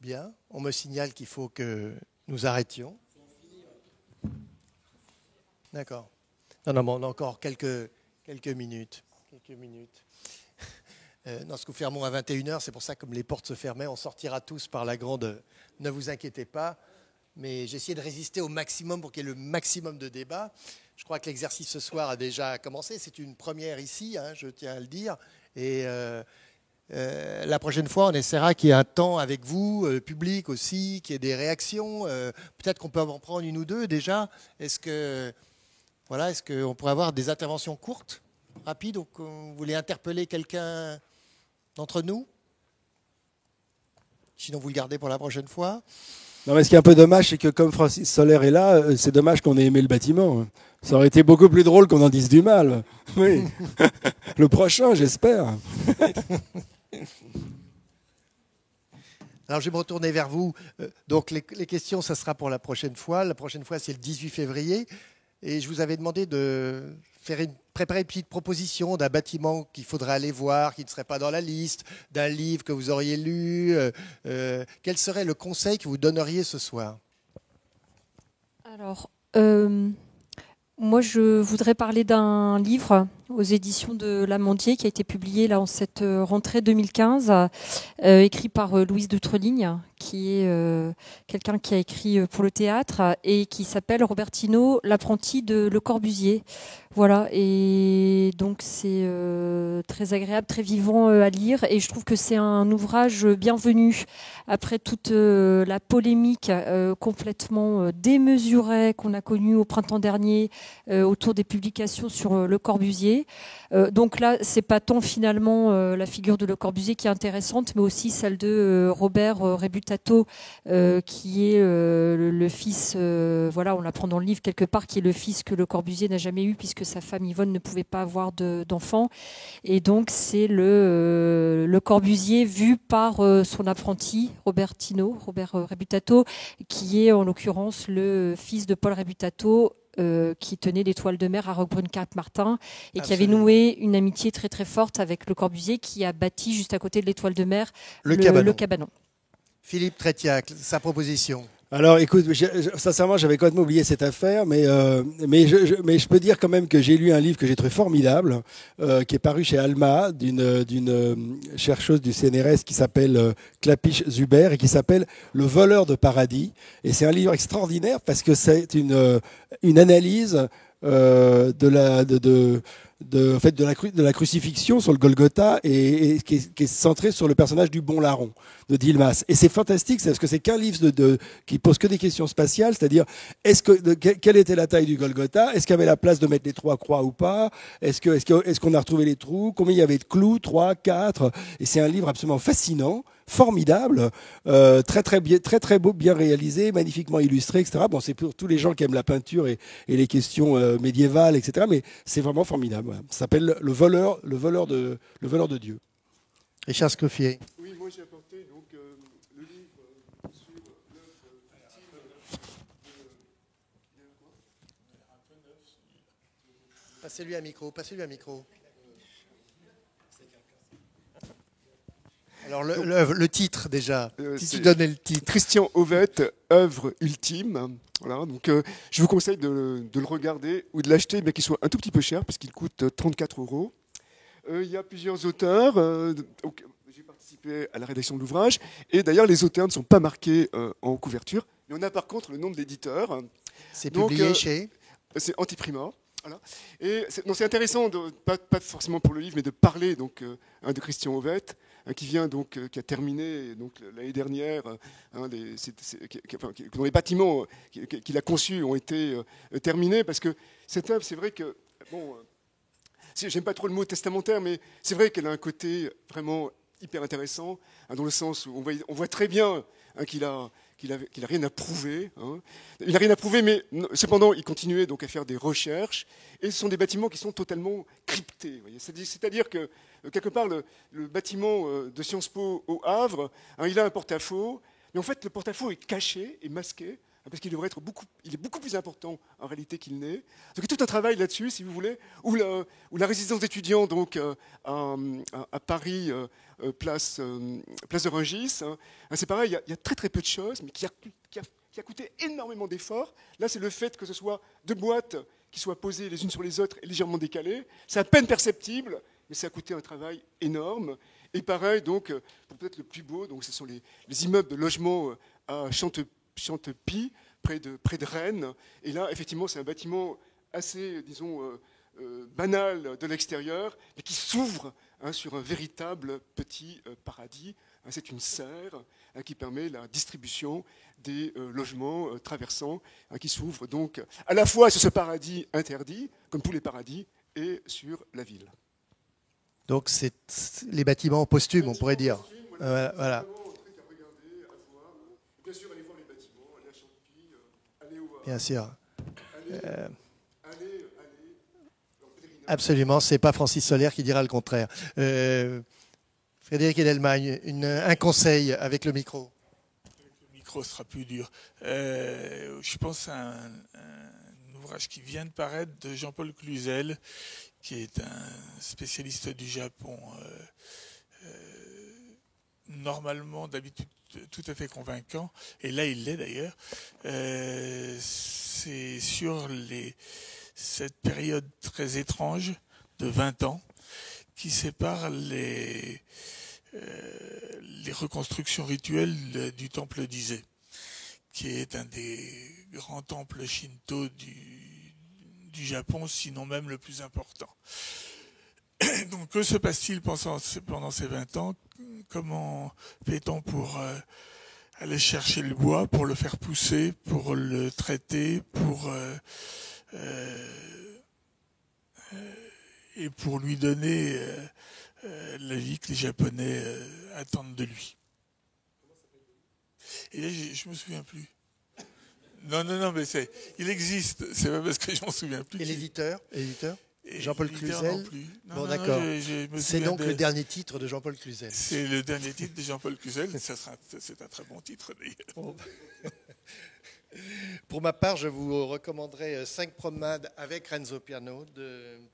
Bien, on me signale qu'il faut que nous arrêtions. D'accord. Non, on a encore quelques minutes. Nous fermons à 21h, c'est pour ça que comme les portes se fermaient, on sortira tous par la grande. Ne vous inquiétez pas, mais j'ai essayé de résister au maximum pour qu'il y ait le maximum de débats. Je crois que l'exercice ce soir a déjà commencé. C'est une première ici, hein, je tiens à le dire. Et la prochaine fois, on essaiera qu'il y ait un temps avec vous, public aussi, qu'il y ait des réactions. Peut-être qu'on peut en prendre une ou deux déjà. Est-ce qu'on pourrait avoir des interventions courtes, rapides, ou qu'on voulait interpeller quelqu'un d'entre nous? Sinon, vous le gardez pour la prochaine fois.
Non, mais ce qui est un peu dommage, c'est que comme Francis Soler est là, c'est dommage qu'on ait aimé le bâtiment. Ça aurait été beaucoup plus drôle qu'on en dise du mal. Oui. Le prochain, j'espère.
Alors, je vais me retourner vers vous. Donc, les questions, ça sera pour la prochaine fois. La prochaine fois, c'est le 18 février. Et je vous avais demandé de préparer une petite proposition d'un bâtiment qu'il faudrait aller voir, qui ne serait pas dans la liste, d'un livre que vous auriez lu. Quel serait le conseil que vous donneriez ce soir?
Alors, moi, je voudrais parler d'un livre aux éditions de l'Amandier qui a été publié là en cette rentrée 2015, écrit par Louise de Treligne, qui est quelqu'un qui a écrit pour le théâtre et qui s'appelle Robertino, l'apprenti de Le Corbusier. Voilà, et donc c'est très agréable, très vivant à lire, et je trouve que c'est un ouvrage bienvenu après toute la polémique complètement démesurée qu'on a connue au printemps dernier autour des publications sur Le Corbusier. Corbusier. Donc là, c'est pas tant finalement la figure de Le Corbusier qui est intéressante, mais aussi celle de Robert Rebutato, qui est le fils, voilà, on l'apprend dans le livre quelque part, qui est le fils que Le Corbusier n'a jamais eu puisque sa femme Yvonne ne pouvait pas avoir d'enfant. Et donc c'est le Corbusier vu par son apprenti Robert Rebutato, qui est en l'occurrence le fils de Paul Rebutato, qui tenait l'Étoile de mer à Roquebrune-Cap-Martin et qui avait noué une amitié très très forte avec Le Corbusier, qui a bâti juste à côté de l'Étoile de mer le cabanon.
Philippe Trétiac, sa proposition.
Alors, écoute, sincèrement, j'avais complètement oublié cette affaire, mais je peux dire quand même que j'ai lu un livre que j'ai trouvé formidable, qui est paru chez Alma, d'une chercheuse du CNRS qui s'appelle Klapisch Zuber et qui s'appelle Le voleur de paradis. Et c'est un livre extraordinaire parce que c'est une analyse de la crucifixion sur le Golgotha et qui est centré sur le personnage du bon larron de Dilmas. Et c'est fantastique, parce que c'est qu'un livre qui pose que des questions spatiales, c'est-à-dire quelle était la taille du Golgotha, est-ce qu'il y avait la place de mettre les 3 croix ou pas, est-ce qu'on a retrouvé les trous, combien il y avait de clous, 3, 4, et c'est un livre absolument fascinant, formidable, très beau, bien réalisé, magnifiquement illustré, etc. Bon, c'est pour tous les gens qui aiment la peinture et les questions médiévales, etc. Mais c'est vraiment formidable. Voilà. Ça s'appelle le voleur de Dieu.
Richard Scoffier.
Oui, moi j'ai apporté donc le livre sur l'œuvre.
Passez-lui un micro. Alors le titre déjà, si tu donnais le titre.
Christian Ovette, œuvre ultime. Voilà, donc je vous conseille de le regarder ou de l'acheter, mais qu'il soit un tout petit peu cher parce qu'il coûte 34 €. Il y a plusieurs auteurs. J'ai participé à la rédaction de l'ouvrage et d'ailleurs les auteurs ne sont pas marqués en couverture, mais on a par contre le nombre d'éditeurs.
C'est publié chez.
C'est Antiprima. Voilà. Et c'est intéressant, pas forcément pour le livre, mais de parler donc, de Christian Ovette, qui a terminé donc, l'année dernière, dont les bâtiments qu'il a conçus ont été terminés, parce que cette œuvre, c'est vrai que, j'aime pas trop le mot testamentaire, mais c'est vrai qu'elle a un côté vraiment hyper intéressant, dans le sens où on voit très bien qu'il a rien à prouver. Il n'a rien à prouver, mais cependant, il continuait donc à faire des recherches. Et ce sont des bâtiments qui sont totalement cryptés. C'est-à-dire que, quelque part, le bâtiment de Sciences Po au Havre, il a un porte-à-faux, mais en fait, le porte-à-faux est caché et masqué, parce qu'il est beaucoup plus important en réalité qu'il n'est. Donc il y a tout un travail là-dessus, si vous voulez, où la résidence d'étudiants donc à Paris, place de Rungis, c'est pareil, il y a très très peu de choses, mais qui a coûté énormément d'efforts. Là, c'est le fait que ce soit 2 boîtes qui soient posées les unes sur les autres et légèrement décalées. C'est à peine perceptible, mais ça a coûté un travail énorme. Et pareil, donc, pour peut-être le plus beau, donc ce sont les immeubles de logement à Chantepie, près de Rennes. Et là, effectivement, c'est un bâtiment assez, disons, banal de l'extérieur, mais qui s'ouvre sur un véritable petit paradis. C'est une serre qui permet la distribution des logements traversants, qui s'ouvre donc à la fois sur ce paradis interdit, comme tous les paradis, et sur la ville.
Donc c'est les bâtiments posthumes, on pourrait dire. Voilà.
Bien sûr, allez voir les bâtiments, allez à Champy, allez au...
Bien sûr.
Allez.
Absolument, c'est pas Francis Solaire qui dira le contraire. Frédéric Edelmagne, un conseil avec le micro.
Le micro sera plus dur. Je pense à un ouvrage qui vient de paraître de Jean-Paul Cluzel, qui est un spécialiste du Japon, normalement, d'habitude, tout à fait convaincant, et là il l'est d'ailleurs. C'est sur cette période très étrange de 20 ans qui sépare les reconstructions rituelles du temple d'Ise, qui est un des grands temples shinto du Japon, sinon même le plus important. Donc, que se passe-t-il pendant ces 20 ans? Comment fait-on pour aller chercher le bois, pour le faire pousser, pour le traiter, et pour lui donner la vie que les Japonais attendent de lui. Et là, je me souviens plus. Non, mais il existe. C'est pas parce que je m'en souviens plus.
Et l'éditeur Jean-Paul Cluzel.
Bon,
d'accord. C'est donc le dernier titre de Jean-Paul Cluzel.
C'est le dernier titre de Jean-Paul Cluzel. C'est un très bon titre d'ailleurs.
Bon. Pour ma part, je vous recommanderai 5 promenades avec Renzo Piano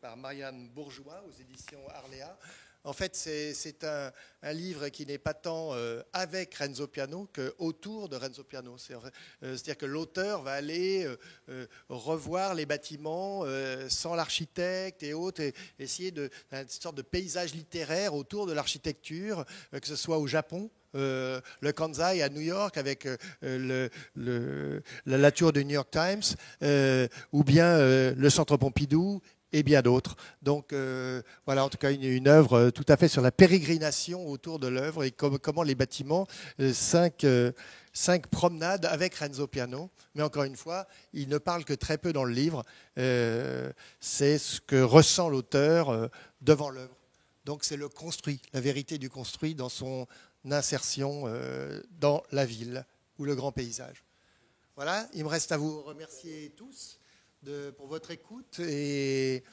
par Marianne Bourgeois aux éditions Arléa. En fait, c'est un livre qui n'est pas tant avec Renzo Piano qu'autour de Renzo Piano. C'est-à-dire que l'auteur va aller revoir les bâtiments sans l'architecte et autres, et essayer une sorte de paysage littéraire autour de l'architecture, que ce soit au Japon, le Kansai à New York avec la tour du New York Times, ou bien le Centre Pompidou, et bien d'autres. Donc voilà, en tout cas, une œuvre tout à fait sur la pérégrination autour de l'œuvre et comment les bâtiments, 5 promenades avec Renzo Piano. Mais encore une fois, il ne parle que très peu dans le livre. C'est ce que ressent l'auteur devant l'œuvre. Donc c'est le construit, la vérité du construit dans son insertion dans la ville ou le grand paysage. Voilà, il me reste à vous remercier tous pour votre écoute et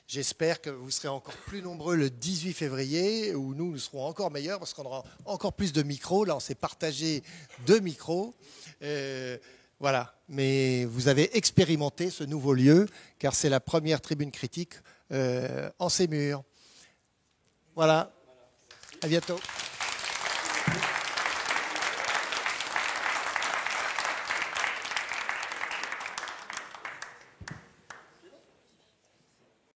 j'espère que vous serez encore plus nombreux le 18 février où nous serons encore meilleurs parce qu'on aura encore plus de micros. Là, on s'est partagé 2 micros. Voilà, mais vous avez expérimenté ce nouveau lieu car c'est la première tribune critique en ces murs. Voilà, à bientôt.